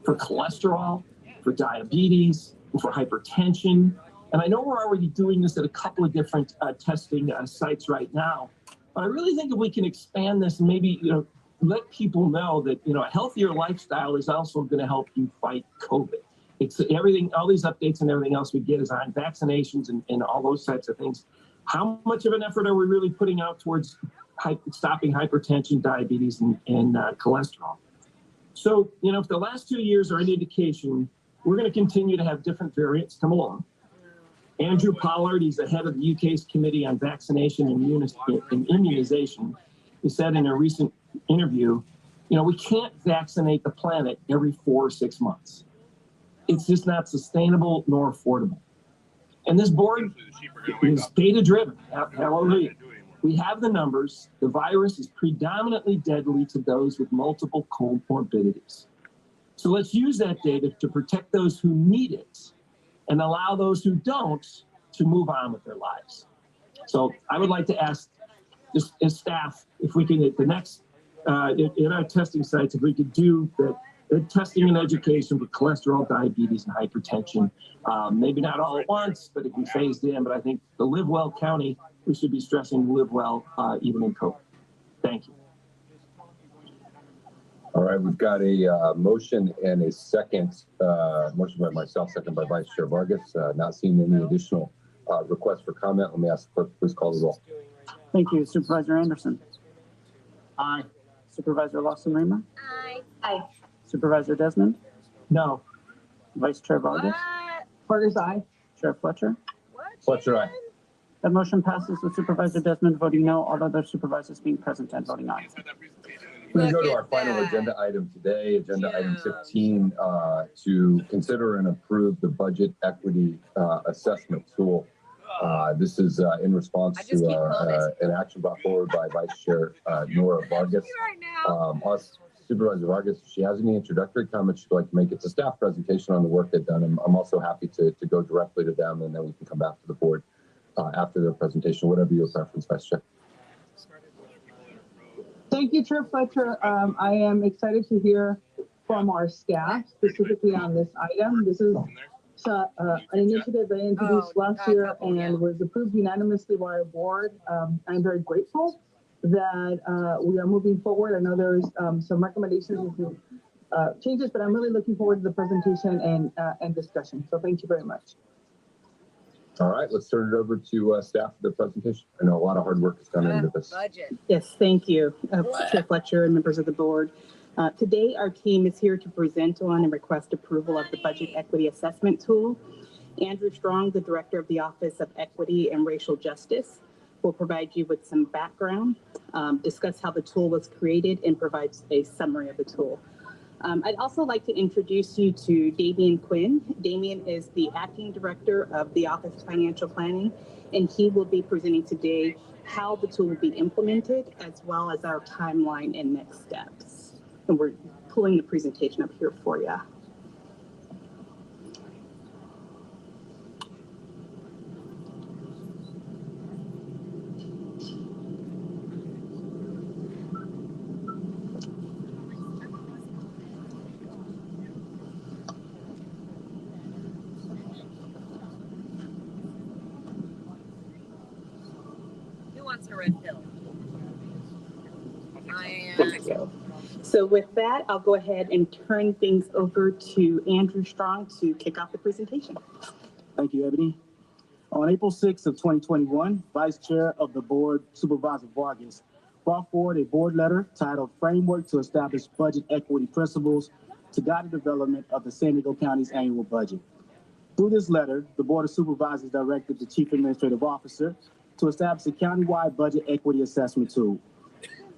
for cholesterol, for diabetes, for hypertension. And I know we're already doing this at a couple of different testing sites right now. But I really think if we can expand this and maybe, let people know that, a healthier lifestyle is also going to help you fight COVID. It's everything, all these updates and everything else we get is on vaccinations and all those types of things. How much of an effort are we really putting out towards stopping hypertension, diabetes, and cholesterol? So, if the last 2 years are any indication, we're going to continue to have different variants come along. Andrew Pollard, he's the head of the UK's Committee on Vaccination and Immunization, he said in a recent interview, we can't vaccinate the planet every 4 or 6 months. It's just not sustainable nor affordable. And this board is data-driven. Hallelujah. We have the numbers. The virus is predominantly deadly to those with multiple comorbidities. So let's use that data to protect those who need it and allow those who don't to move on with their lives. So I would like to ask, just as staff, if we can, at the next in our testing sites, if we could do the testing and education for cholesterol, diabetes, and hypertension, maybe not all at once, but if we phased in. But I think the Live Well County, we should be stressing Live Well even in COVID. Thank you. All right, we've got a motion and a second. Motion by myself, second by Vice Chair Vargas. Not seeing any additional requests for comment. Let me ask the clerk, please call the roll. Thank you. Supervisor Anderson. Aye. Supervisor Lawson-Remer. Aye. Aye. Supervisor Desmond. No. Vice Chair Vargas. Vargas, aye. Chair Fletcher. Fletcher, aye. That motion passes with Supervisor Desmond voting no, all other supervisors being present and voting aye. We go to our final agenda item today, agenda item 15, to consider and approve the budget equity assessment tool. This is in response to an action brought forward by Vice Chair Nora Vargas. Supervisor Vargas, if she has any introductory comments she'd like to make, it's a staff presentation on the work they've done. I'm also happy to go directly to them, and then we can come back to the board after their presentation, whatever your preference, Vice Chair. Thank you, Chair Fletcher. I am excited to hear from our staff specifically on this item. This is an initiative I introduced last year and was approved unanimously by our board. I'm very grateful that we are moving forward. I know there's some recommendations and changes, but I'm really looking forward to the presentation and discussion. So thank you very much. All right, let's turn it over to staff for the presentation. I know a lot of hard work is done into this. Yes, thank you, Chair Fletcher and members of the board. Today, our team is here to present on and request approval of the Budget Equity Assessment Tool. Andrew Strong, the Director of the Office of Equity and Racial Justice, will provide you with some background, discuss how the tool was created, and provides a summary of the tool. I'd also like to introduce you to Damian Quinn. Damian is the Acting Director of the Office of Financial Planning, and he will be presenting today how the tool will be implemented, as well as our timeline and next steps. And we're pulling the presentation up here for you. A red pill. Thank you. So with that, I'll go ahead and turn things over to Andrew Strong to kick off the presentation. Thank you, Ebony. On April 6th of 2021, Vice Chair of the Board, Supervisor Vargas, brought forward a board letter titled Framework to Establish Budget Equity Principles to Guide the Development of the San Diego County's Annual Budget. Through this letter, the Board of Supervisors directed the Chief Administrative Officer to establish a countywide budget equity assessment tool.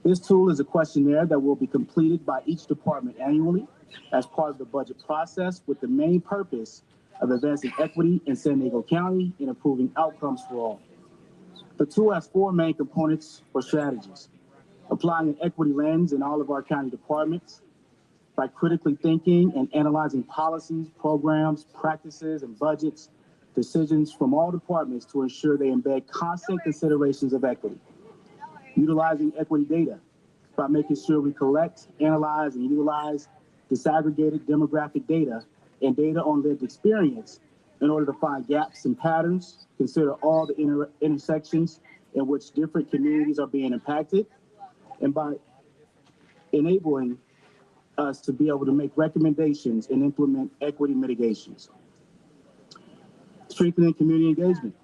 This tool is a questionnaire that will be completed by each department annually as part of the budget process, with the main purpose of advancing equity in San Diego County and improving outcomes for all. The tool has four main components or strategies: applying an equity lens in all of our county departments by critically thinking and analyzing policies, programs, practices, and budgets decisions from all departments to ensure they embed constant considerations of equity. Utilizing equity data by making sure we collect, analyze, and utilize disaggregated demographic data and data on lived experience in order to find gaps and patterns, consider all the intersections in which different communities are being impacted, and by enabling us to be able to make recommendations and implement equity mitigations. Strengthening community engagement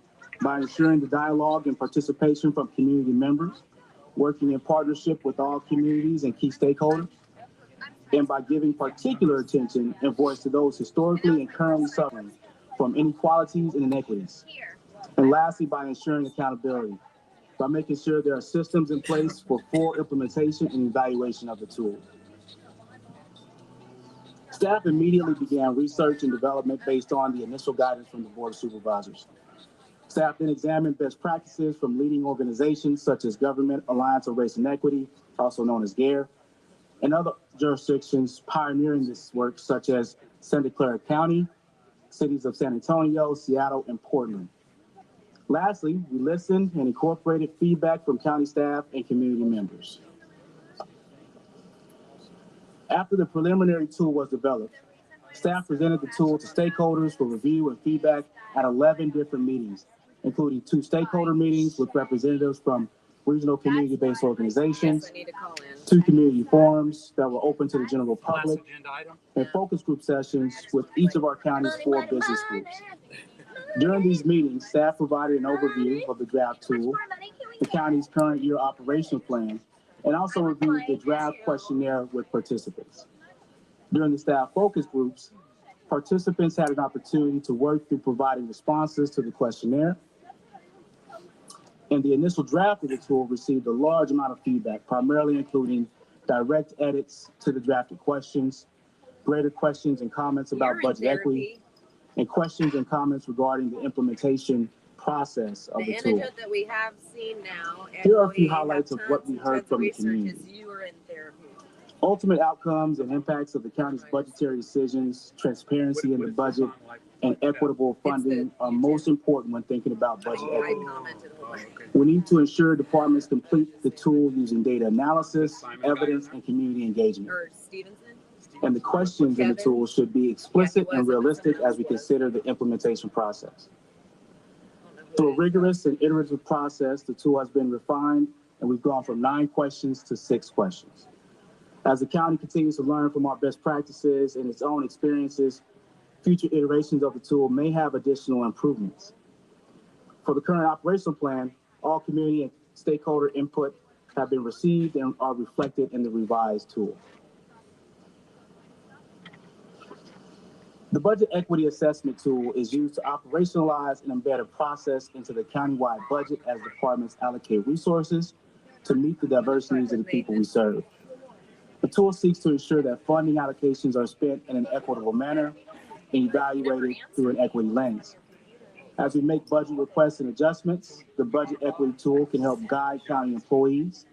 by ensuring the dialogue and participation from community members, working in partnership with all communities and key stakeholders, and by giving particular attention and voice to those historically and currently suffering from inequalities and inequities. And lastly, by ensuring accountability, by making sure there are systems in place for full implementation and evaluation of the tool. Staff immediately began research and development based on the initial guidance from the Board of Supervisors. Staff then examined best practices from leading organizations such as Government Alliance of Race and Equity, also known as GARE, and other jurisdictions pioneering this work, such as Santa Clara County, cities of San Antonio, Seattle, and Portland. Lastly, we listened and incorporated feedback from county staff and community members. After the preliminary tool was developed, staff presented the tool to stakeholders for review and feedback at 11 different meetings, including 2 stakeholder meetings with representatives from regional community-based organizations, 2 community forums that were open to the general public, and focus group sessions with each of our county's 4 business groups. During these meetings, staff provided an overview of the draft tool, the county's current year operation plan, and also reviewed the draft questionnaire with participants. During the staff focus groups, participants had an opportunity to work through providing responses to the questionnaire. And the initial draft of the tool received a large amount of feedback, primarily including direct edits to the drafted questions, greater questions and comments about budget equity, and questions and comments regarding the implementation process of the tool. That we have seen now. Here are a few highlights of what we heard from the community. Ultimate outcomes and impacts of the county's budgetary decisions, transparency in the budget, and equitable funding are most important when thinking about budget equity. We need to ensure departments complete the tool using data analysis, evidence, and community engagement. And the questions in the tool should be explicit and realistic as we consider the implementation process. Through a rigorous and iterative process, the tool has been refined, and we've gone from 9 questions to 6 questions. As the county continues to learn from our best practices and its own experiences, future iterations of the tool may have additional improvements. For the current operational plan, all community and stakeholder input have been received and are reflected in the revised tool. The Budget Equity Assessment Tool is used to operationalize and embed a process into the countywide budget as departments allocate resources to meet the diverse needs of the people we serve. The tool seeks to ensure that funding allocations are spent in an equitable manner and evaluated through an equity lens. As we make budget requests and adjustments, the Budget Equity Tool can help guide county employees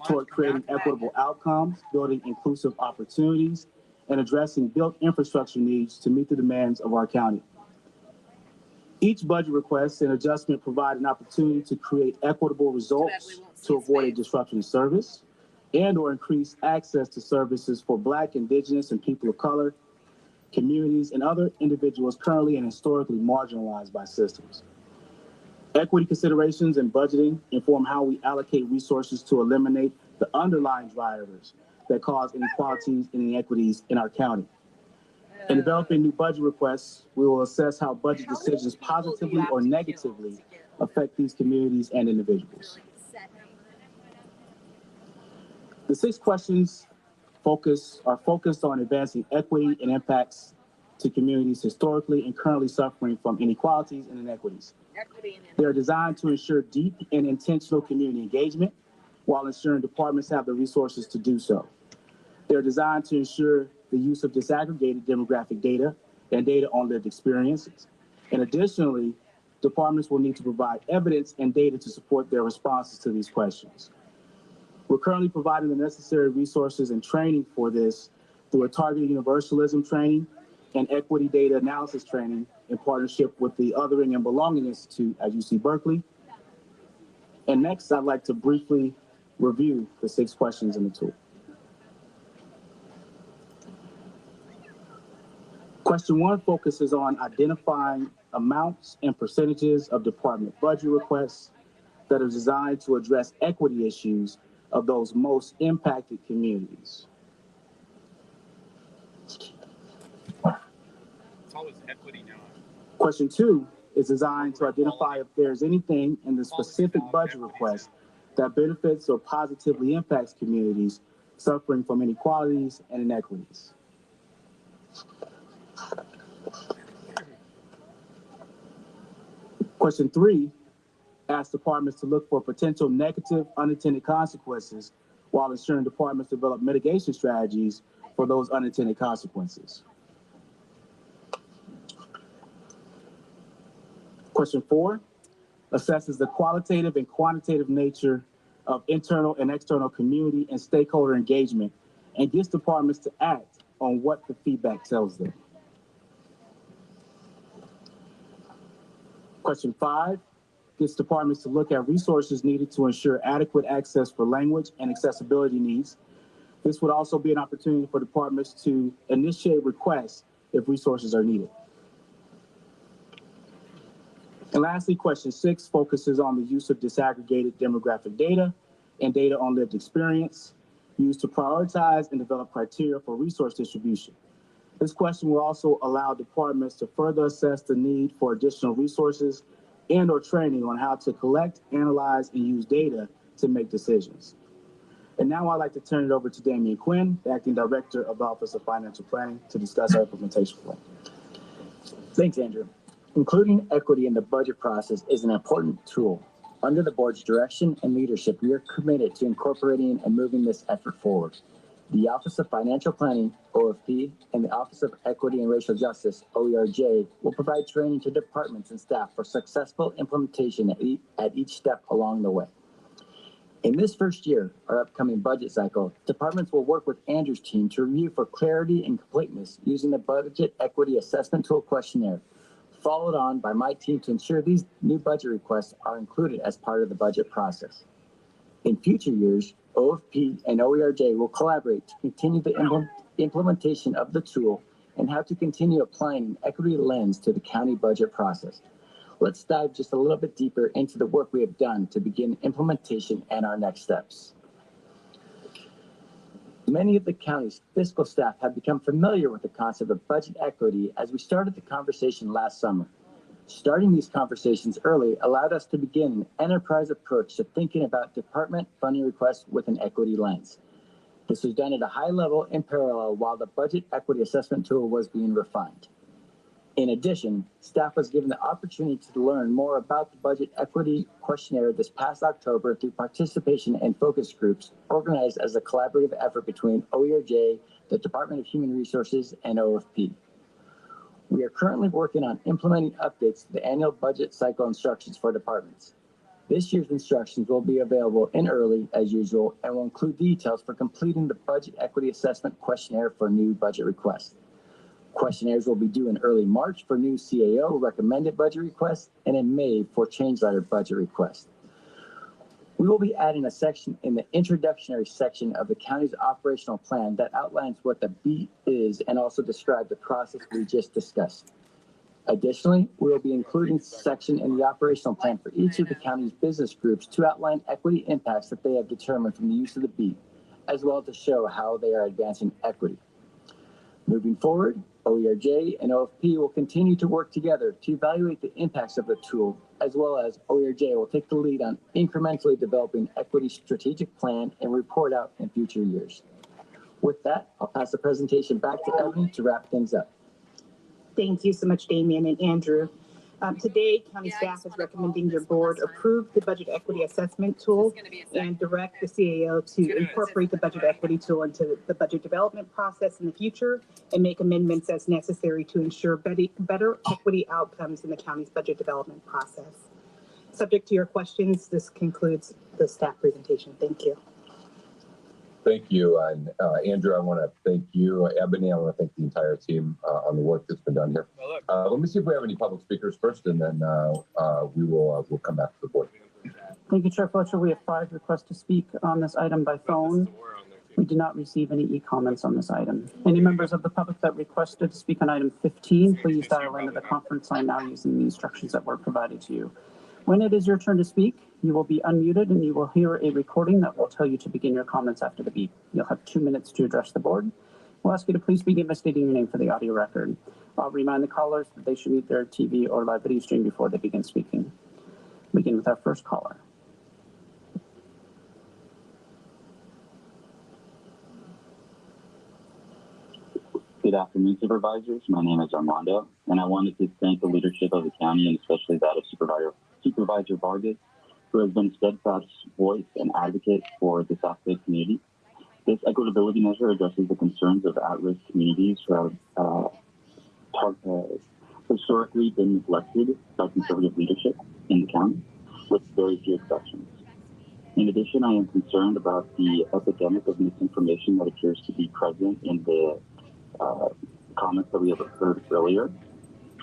toward creating equitable outcomes, building inclusive opportunities, and addressing built infrastructure needs to meet the demands of our county. Each budget request and adjustment provide an opportunity to create equitable results to avoid a disruption in service and or increase access to services for Black, Indigenous, and people of color, communities, and other individuals currently and historically marginalized by systems. Equity considerations and budgeting inform how we allocate resources to eliminate the underlying drivers that cause inequalities and inequities in our county. In developing new budget requests, we will assess how budget decisions positively or negatively affect these communities and individuals. The 6 questions are focused on advancing equity and impacts to communities historically and currently suffering from inequalities and inequities. They are designed to ensure deep and intentional community engagement while ensuring departments have the resources to do so. They're designed to ensure the use of disaggregated demographic data and data on lived experiences. And additionally, departments will need to provide evidence and data to support their responses to these questions. We're currently providing the necessary resources and training for this through a targeted universalism training and equity data analysis training in partnership with the Othering and Belonging Institute at UC Berkeley. And next, I'd like to briefly review the 6 questions in the tool. Question 1 focuses on identifying amounts and percentages of department budget requests that are designed to address equity issues of those most impacted communities. It's always equity now. Question 2 is designed to identify if there's anything in the specific budget request that benefits or positively impacts communities suffering from inequalities and inequities. Question 3 asks departments to look for potential negative unintended consequences while ensuring departments develop mitigation strategies for those unintended consequences. Question 4 assesses the qualitative and quantitative nature of internal and external community and stakeholder engagement and gets departments to act on what the feedback tells them. Question 5 gets departments to look at resources needed to ensure adequate access for language and accessibility needs This would also be an opportunity for departments to initiate requests if resources are needed. And lastly, question 6 focuses on the use of disaggregated demographic data and data on lived experience used to prioritize and develop criteria for resource distribution. This question will also allow departments to further assess the need for additional resources and or training on how to collect, analyze, and use data to make decisions. And now I'd like to turn it over to Damian Quinn, the Acting Director of the Office of Financial Planning, to discuss our implementation plan. Thanks, Andrew. Including equity in the budget process is an important tool. Under the board's direction and leadership, we are committed to incorporating and moving this effort forward. The Office of Financial Planning, OFP, and the Office of Equity and Racial Justice, OERJ, will provide training to departments and staff for successful implementation at each step along the way. In this first year, our upcoming budget cycle, departments will work with Andrew's team to review for clarity and completeness using the Budget Equity Assessment Tool questionnaire, followed on by my team to ensure these new budget requests are included as part of the budget process. In future years, OFP and OERJ will collaborate to continue the implementation of the tool and how to continue applying an equity lens to the county budget process. Let's dive just a little bit deeper into the work we have done to begin implementation and our next steps. Many of the county's fiscal staff have become familiar with the concept of budget equity as we started the conversation last summer. Starting these conversations early allowed us to begin an enterprise approach to thinking about department funding requests with an equity lens. This was done at a high level in parallel while the budget equity assessment tool was being refined. In addition, staff was given the opportunity to learn more about the budget equity questionnaire this past October through participation in focus groups organized as a collaborative effort between OERJ, the Department of Human Resources, and OFP. We are currently working on implementing updates to the annual budget cycle instructions for departments. This year's instructions will be available in early, as usual, and will include details for completing the budget equity assessment questionnaire for new budget requests. Questionnaires will be due in early March for new CAO recommended budget requests and in May for change letter budget requests. We will be adding a section in the introductory section of the county's operational plan that outlines what the BEAT is and also describe the process we just discussed. Additionally, we will be including a section in the operational plan for each of the county's business groups to outline equity impacts that they have determined from the use of the BEAT, as well as to show how they are advancing equity. Moving forward, OERJ and OFP will continue to work together to evaluate the impacts of the tool, as well as OERJ will take the lead on incrementally developing equity strategic plan and report out in future years. With that, I'll pass the presentation back to Ebony to wrap things up. Thank you so much, Damian and Andrew. Today, county staff is recommending your board approve the budget equity assessment tool and direct the CAO to incorporate the budget equity tool into the budget development process in the future and make amendments as necessary to ensure better equity outcomes in the county's budget development process. Subject to your questions, this concludes the staff presentation. Thank you. Thank you. And Andrew, I want to thank you. Ebony, I want to thank the entire team on the work that's been done here. Let me see if we have any public speakers first, and then we'll come back to the board. Thank you, Chair Fletcher. We have 5 requests to speak on this item by phone. We did not receive any e-comments on this item. Any members of the public that requested to speak on item 15, please dial into the conference line now using the instructions that were provided to you. When it is your turn to speak, you will be unmuted and you will hear a recording that will tell you to begin your comments after the beep. You'll have 2 minutes to address the board. We'll ask you to please begin by stating your name for the audio record. I'll remind the callers that they should mute their TV or live video stream before they begin speaking. Begin with our first caller. Good afternoon, supervisors. My name is Armando, and I wanted to thank the leadership of the county and especially that of Supervisor Vargas, who has been a steadfast voice and advocate for the South Bay community. This equitability measure addresses the concerns of at-risk communities who have historically been neglected by conservative leadership in the county, with very few exceptions. In addition, I am concerned about the epidemic of misinformation that appears to be present in the comments that we have heard earlier.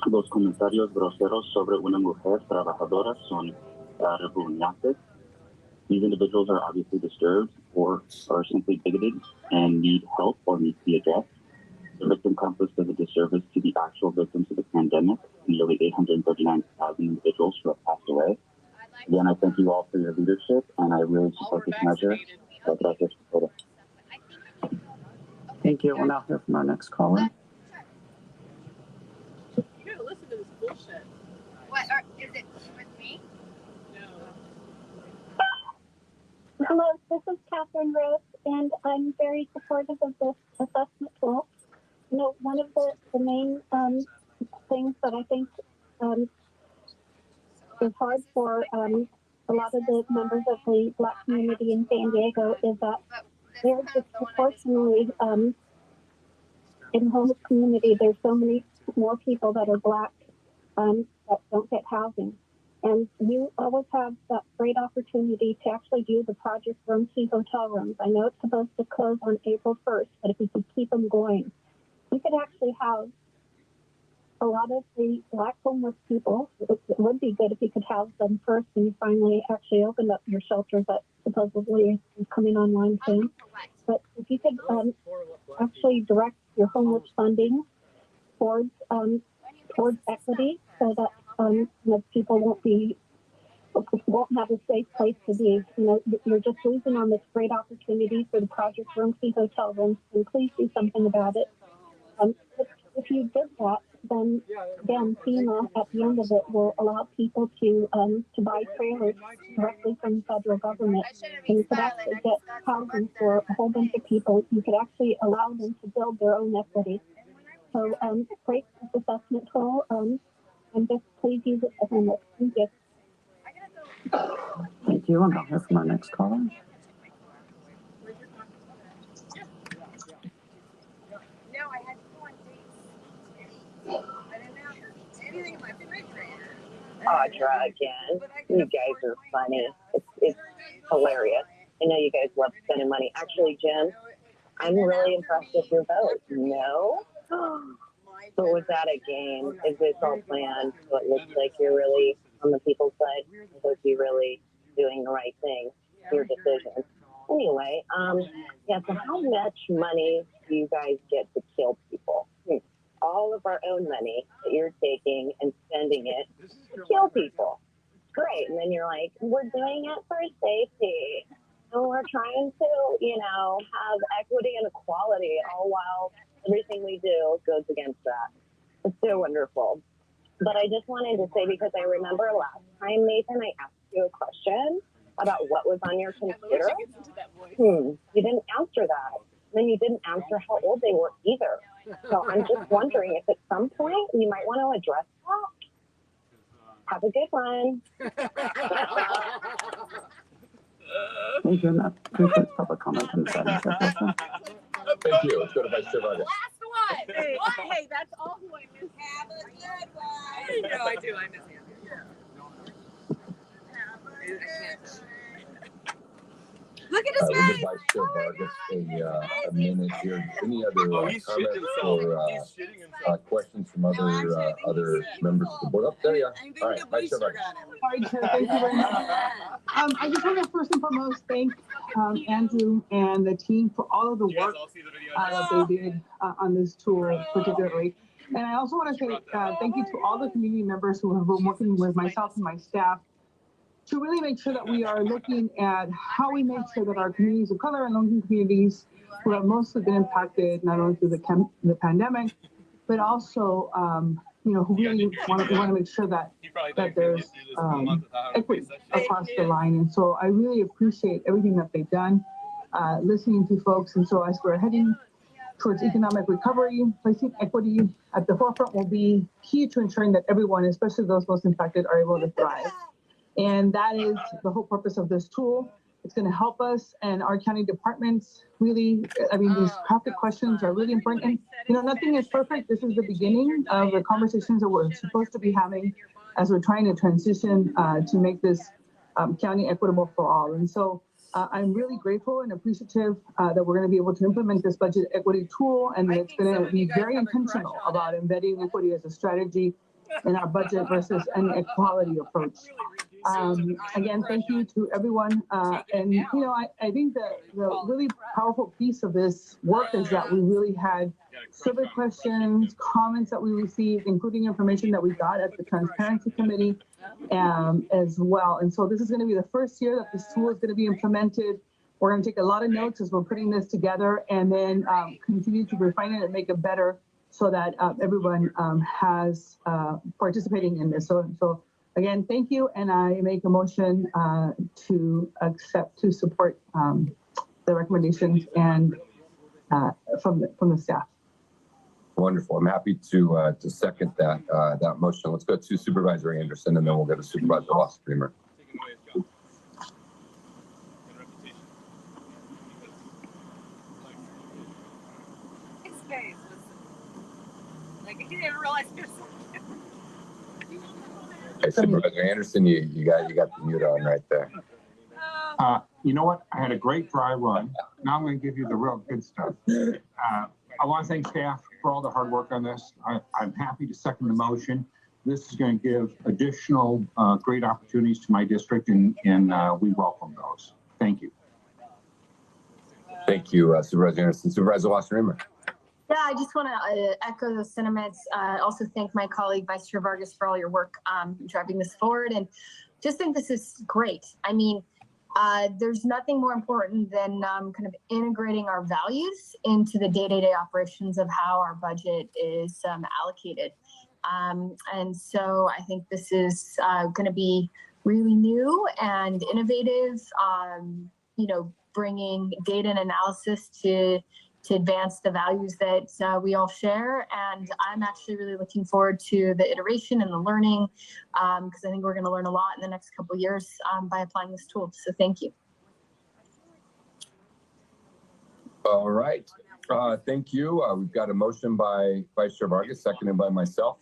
Los comentarios groseros sobre una mujer trabajadora son repugnantes. These individuals are obviously disturbed or are simply bigoted and need help or need to be addressed. The victim compass does a disservice to the actual victims of the pandemic, nearly 839,000 individuals who have passed away. Again, I thank you all for your leadership, and I really support this measure. Thank you. We'll now hear from our next caller. You gotta listen to this bullshit. What? Is it with me? Hello, this is Catherine Rose, and I'm very supportive of this assessment tool. You know, one of the main things that I think is hard for a lot of the members of the Black community in San Diego is that there's disproportionately in the homeless community, there's so many more people that are Black that don't get housing. And you always have that great opportunity to actually do the Project Room Key hotel rooms. I know it's supposed to close on April 1st, but if you could keep them going, you could actually house a lot of the Black homeless people. It would be good if you could house them first and you finally actually opened up your shelter that supposedly is coming online soon. But if you could actually direct your homeless funding towards equity so that people won't have a safe place to be. You know, you're just losing on this great opportunity for the Project Room Key hotel rooms, and please do something about it. If you did that, then again, FEMA at the end of it will allow people to buy trailers directly from the federal government, and you could actually get housing for a whole bunch of people. You could actually allow them to build their own equity. So, great assessment tool. And just please use it as homework. Thank you. Thank you. And I'll hear from our next caller. No, I had to go on dates. I didn't have anything in my refrigerator. Audra again. You guys are funny. It's hilarious. I know you guys love spending money. Actually, Jen, I'm really impressed with your vote. No? But was that a game? Is this all planned? So it looks like you're really on the people's side. I hope you're really doing the right thing. Your decision. Anyway, yeah, so how much money do you guys get to kill people? All of our own money that you're taking and spending it to kill people. Great. And then you're like, we're doing it for safety. And we're trying to, have equity and equality, all while everything we do goes against that. It's so wonderful. But I just wanted to say, because I remember last time, Nathan, I asked you a question about what was on your computer. You didn't answer that. Then you didn't answer how old they were either. So I'm just wondering if at some point you might want to address that. Have a good one. Thank you. And that concludes public comment on this item. Thank you. Let's go to Vice Chair Vargas. Last one. Hey, hey, that's all who I miss. Have a good one. No, I do. I miss him. Look at his We'll give face. Vice Chair Vargas a minute here. Any other comments or questions from other members of the board? Oh, there you are. All right, Vice Chair Vargas. All right, Chair, thank you very much. I just want to first and foremost thank Andrew and the team for all of the work that they did on this tool particularly. And I also want to say thank you to all the community members who have been working with myself and my staff to really make sure that we are looking at how we make sure that our communities of color and low-income communities who have mostly been impacted not only through the pandemic, but also who really want to make sure that there's equity across the line. And so I really appreciate everything that they've done, listening to folks. And so as we're heading towards economic recovery, placing equity at the forefront will be key to ensuring that everyone, especially those most impacted, are able to thrive. And that is the whole purpose of this tool. It's going to help us and our county departments really, these crafted questions are really important. And, nothing is perfect. This is the beginning of the conversations that we're supposed to be having as we're trying to transition to make this county equitable for all. And so I'm really grateful and appreciative that we're going to be able to implement this budget equity tool, and that it's going to be very intentional about embedding equity as a strategy in our budget versus an equality approach. Again, thank you to everyone. And, you know, I think the really powerful piece of this work is that we really had survey questions, comments that we received, including information that we got at the Transparency Committee as well. And so this is going to be the first year that this tool is going to be implemented. We're going to take a lot of notes as we're putting this together and then continue to refine it and make it better so that everyone has participating in this. So again, thank you. And I make a motion to support the recommendations and from the staff. Wonderful. I'm happy to second that motion. Let's go to Supervisor Anderson, and then we'll go to Supervisor Loss-Streamer. His face was like he didn't realize there's something. Hey, Supervisor Anderson, you got the mute on right there. You know what? I had a great dry run. Now I'm going to give you the real good stuff. I want to thank staff for all the hard work on this. I'm happy to second the motion. This is going to give additional great opportunities to my district, and we welcome those. Thank you. Thank you, Supervisor Anderson. Supervisor Loss-Streamer. Yeah, I just want to echo those sentiments. Also thank my colleague, Vice Chair Vargas, for all your work driving this forward. And just think this is great. I mean, there's nothing more important than kind of integrating our values into the day-to-day operations of how our budget is allocated. And so I think this is going to be really new and innovative, you know, bringing data and analysis to advance the values that we all share. And I'm actually really looking forward to the iteration and the learning, because I think we're going to learn a lot in the next couple of years by applying this tool. So thank you. All right. Thank you. We've got a motion by Vice Chair Vargas, seconded by myself.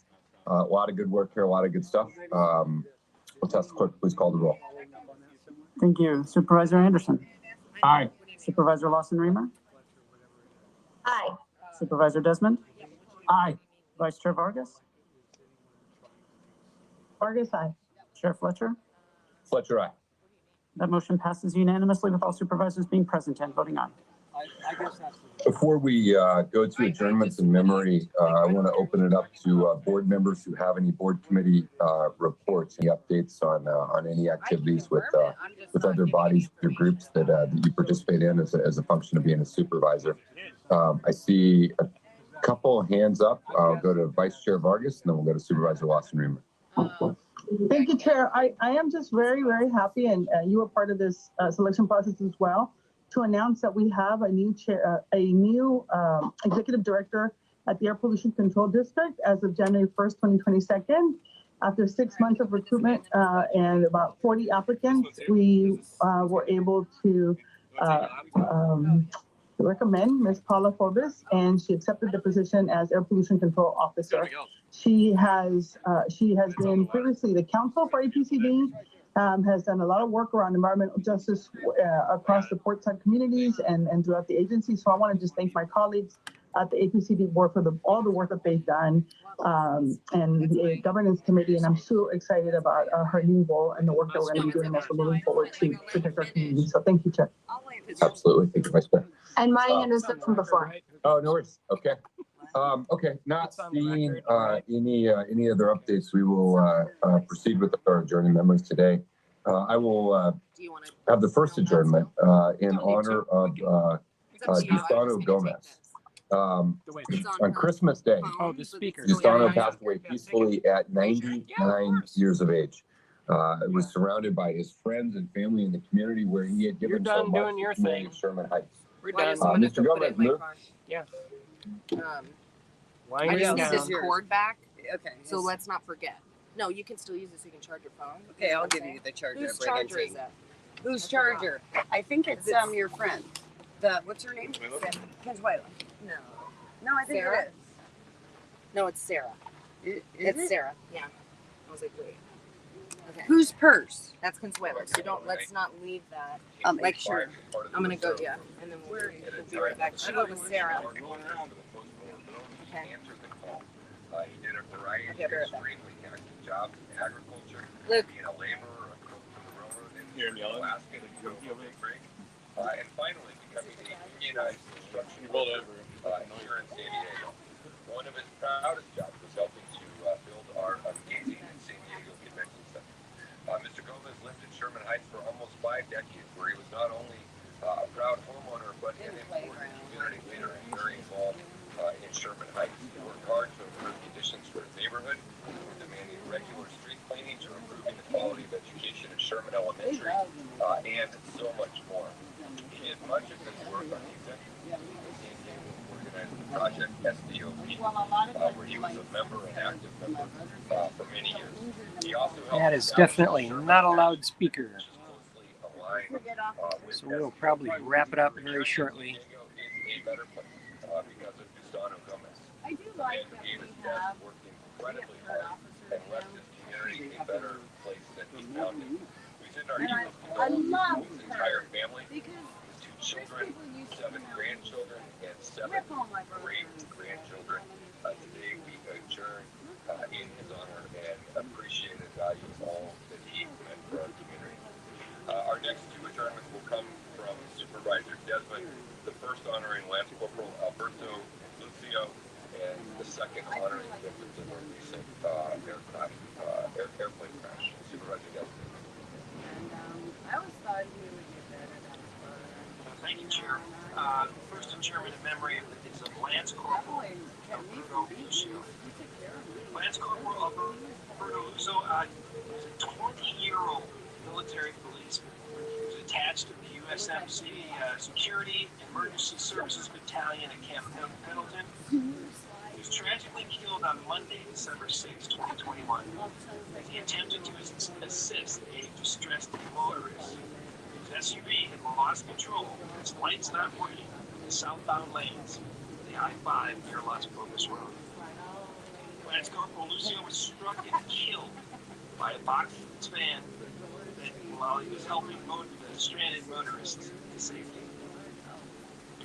A lot of good work here, a lot of good stuff. We'll test the clerk, please call the roll. Thank you. Supervisor Anderson. Aye. Supervisor Lawson-Remer. Aye. Supervisor Desmond. Aye. Vice Chair Vargas. Vargas, aye. Chair Fletcher. Fletcher, aye. That motion passes unanimously with all supervisors being present and voting aye. Before we go to adjournments in memory, I want to open it up to board members who have any board committee reports, any updates on any activities with other bodies or groups that you participate in as a function of being a supervisor. I see a couple of hands up. I'll go to Vice Chair Vargas, and then we'll go to Supervisor Lawson-Remer. Thank you, Chair. I am just very, very happy, and you were part of this selection process as well, to announce that we have a new executive director at the Air Pollution Control District as of January 1st, 2022. After 6 months of recruitment and about 40 applicants, we were able to recommend Ms. Paula Forbes, and she accepted the position as Air Pollution Control Officer. She has been previously the counsel for APCD, has done a lot of work around environmental justice across the portside communities and throughout the agency. So I want to just thank my colleagues at the APCD board for all the work that they've done, and the governance committee. And I'm so excited about her new role and the work that we're going to be doing as we're moving forward to protect our community. So thank you, Chair. Absolutely. Thank you, Vice Chair. And my hand was up from before. Oh, no worries. Okay. Okay. Not seeing any other updates, we will proceed with our adjourning memories today. I will have the first adjournment in honor of Gustavo Gomez. On Christmas Day, Gustavo passed away peacefully at 99 years of age. Was surrounded by his friends and family in the community where he had given so much to the community of Sherman Heights. Mr. Gomez, move. Yeah. Why I just need need this yours? cord back. Okay. So let's not forget. No, you can still use this. You can charge your phone. Okay, I'll give you the charger. Whose Bring it charger to is me. that? Whose charger? I think it's your friend. What's her name? Consuelo. No. No, I think Sarah? it is. No, it's Sarah. It's Sarah. Yeah. I was like, wait. Okay. Whose purse? That's Consuelo. So let's not leave that. I'll make Like, sure. I'm gonna go. Yeah, and then we'll be right back. She went with Sarah. Okay. He did a variety Okay, of right back. extremely active jobs in agriculture, Luke. being a laborer, a cook Alaska to go to a big break. And finally, becoming a unionized construction worker here in San Diego. One of his proudest jobs was helping to build our amazing San Diego Convention Center. Mr. Gomez lived in Sherman Heights for almost 5 decades, where he was not only a proud homeowner, but an important community leader and very involved in Sherman Heights. He worked hard to improve conditions for his neighborhood, demanding regular street cleaning to improving the quality of education at Sherman Elementary, and so much more. He did much of this work on the executive San Diego organizing project STOP, where he was a member, an active member, for many years. He also That is definitely not a loudspeaker. So we'll probably wrap it up very shortly. Because of Gustavo Gomez. I do like that we have working incredibly hard and left this community a better place than he found it. We send our deepest condolences to his entire family, his 2 children, 7 grandchildren, and 7 great grandchildren. Today we adjourn in his honor and appreciate and value all that he meant for our community. Our next 2 adjournments will come from Supervisor Desmond, the first honoring Lance Corporal Alberto Lucio, and the second honoring victims of a recent airplane crash. Supervisor Desmond. I always thought he would get better than Thank you, Chair. First adjournment in memory is of Lance Corporal Alberto Lucio. Lance Corporal Alberto Lucio was a 20-year-old military policeman. He was attached to the USMC Security Emergency Services Battalion at Camp Pendleton. He was tragically killed on Monday, December 6, 2021, as he attempted to assist a distressed motorist. His SUV had lost control, its lights not working in the southbound lanes of the I-5 near Las Vegas Road. Lance Corporal Lucio was struck and killed by a box van while he was helping the stranded motorists to safety.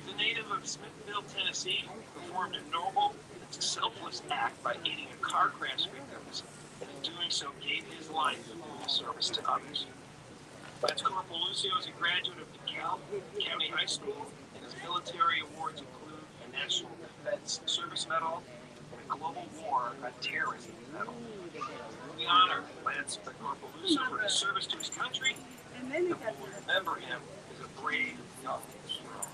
The native of Smithville, Tennessee, performed a noble and selfless act by aiding a car crash victims, and in doing so gave his life in service to others. Lance Corporal Lucio is a graduate of DeKalb County High School, and his military awards include a National Defense Service Medal and a Global War on Terrorism Medal. We honor Lance Corporal Lucio for his service to his country, and we will remember him as a brave young hero.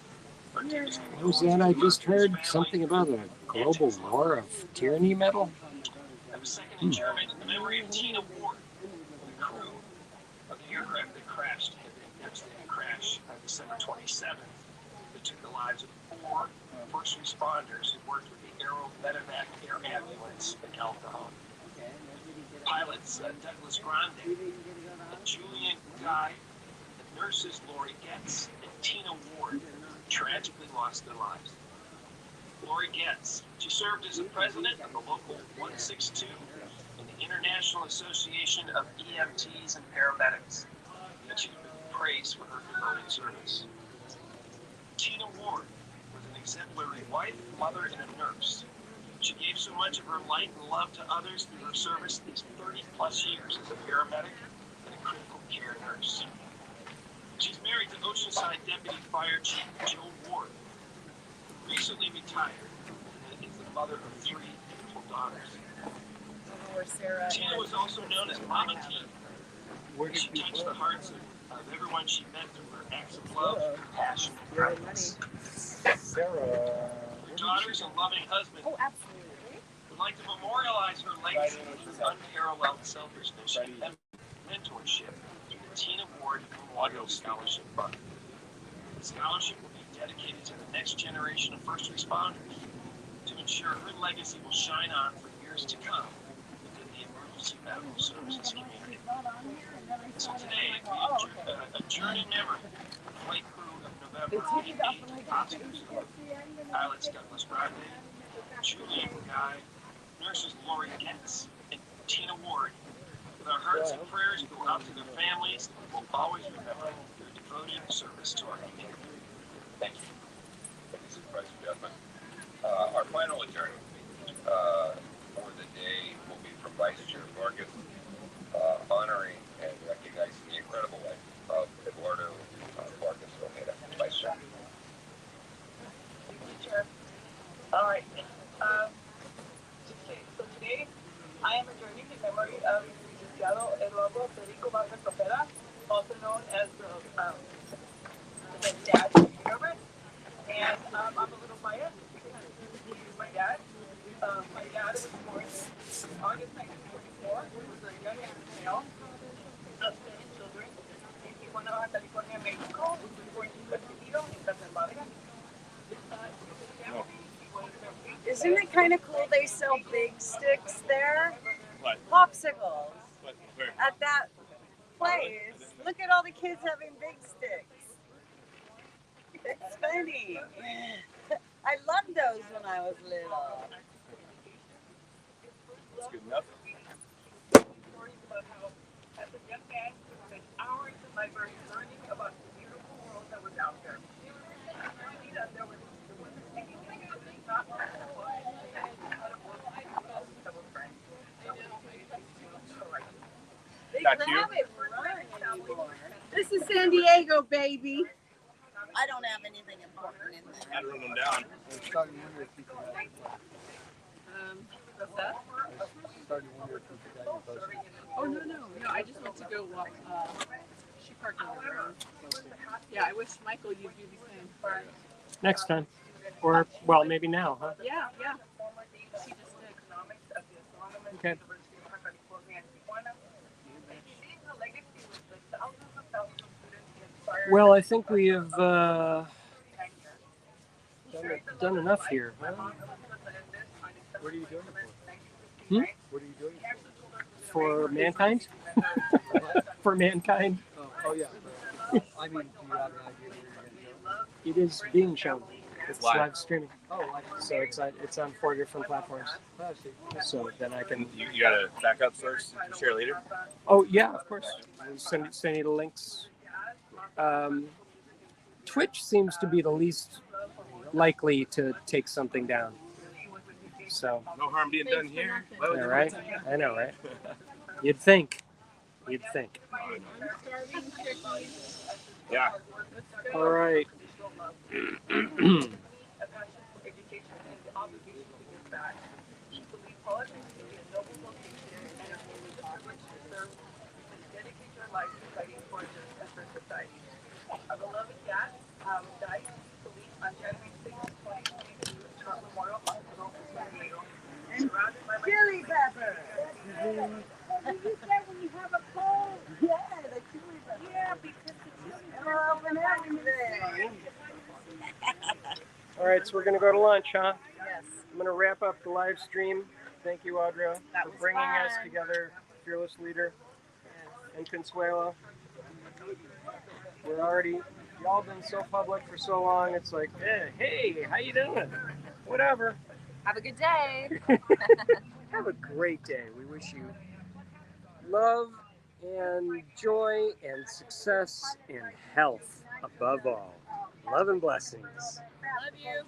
Roseanne, I just heard something about a global war of tyranny medal. I was second in German in the memory of Tina Ward, the crew of the aircraft that crashed in the devastating crash on December 27th that took the lives of 4 first responders who worked with the Aero Medevac air ambulance in El Cajon. Pilots Douglas Grande, Julian Guy, the nurses Lori Getz, and Tina Ward tragically lost their lives. Lori Getz, she served as the president of the local 162 in the International Association of EMTs and Paramedics, and she's been praised for her devoted service. Tina Ward was an exemplary wife, mother, and a nurse. She gave so much of her light and love to others through her service these 30-plus years as a paramedic and a critical care nurse. She's married to Oceanside Deputy Fire Chief Joe Ward, who recently retired and is the mother of 3 beautiful daughters. Tina was also known as Mama T. She touched the hearts of everyone she met through her acts of love, compassion, and kindness. Her daughters and loving husband would like to memorialize her legacy with unparalleled selfishness and mentorship through the Tina Ward Memorial Scholarship Fund. The scholarship will be dedicated to the next generation of first responders to ensure her legacy will shine on for years to come within the emergency medical services community. So today, we adjourn in memory of the flight crew of November 88 Oscars. Pilots Douglas Grande, Julian Guy, nurses Lori Getz, and Tina Ward. With our hearts and prayers go out to their families, and we will always remember their devoted service to our community. Thank you. Thank you, Supervisor Desmond. Our final adjournment for the day will be from Vice Chair Vargas, honoring and recognizing the incredible life also known as the dad of the universe. And I'm a little biased because he's my dad. My dad was born in August 1944. He was a young male of 7 children in Tijuana, California, Mexico. He was born in Castillo in Guatemala. Isn't it kind of cool they sell big sticks there? What? Popsicles. What? Where? At that place. Look at all the kids having big sticks. It's funny. I loved those when I was little. That's good enough. As a young man, he spent hours in libraries learning about the beautiful world that was out there. That's you? This is San Diego, baby. I don't have anything important in there. I'd run them down. What's that? Oh, no. I just went to go walk. She parked on the road. Yeah, I wish Michael you'd do the same. Next time. Or, well, maybe now, huh? Yeah. She just did. Okay. Well, I think we have done enough here. Huh? What are you doing it for? Hmm? What are you doing it For mankind? For mankind? Oh yeah. I mean, do you have an idea where you're going to go? It is being shown. It's Live. live streaming. Oh, live. So it's on 4 different platforms. Oh, I see. So then I can. You got to back up first and share later? Oh yeah, of course. I'll send you the links. Twitch seems to be the least likely to take something down. So. No harm being done here. Yeah, right? I know, right? You'd think. Yeah. All right. A beloved dad died on January 6, 2022 at Memorial Hospital in San Diego. Chili pepper. What do you get when you have a cold? Yeah, the chili pepper. Yeah, because the chili It'll open everything. All right, so we're going to go to lunch, huh? Yes. I'm going to wrap up the live stream. Thank you, Audra, for bringing us fun. together, fearless leader, and Consuelo. Y'all been so public for so long. It's like, hey, how you doing? Whatever. Have a good day. Have a great day. We wish you love and joy and success and health above all. Love and blessings. Love you.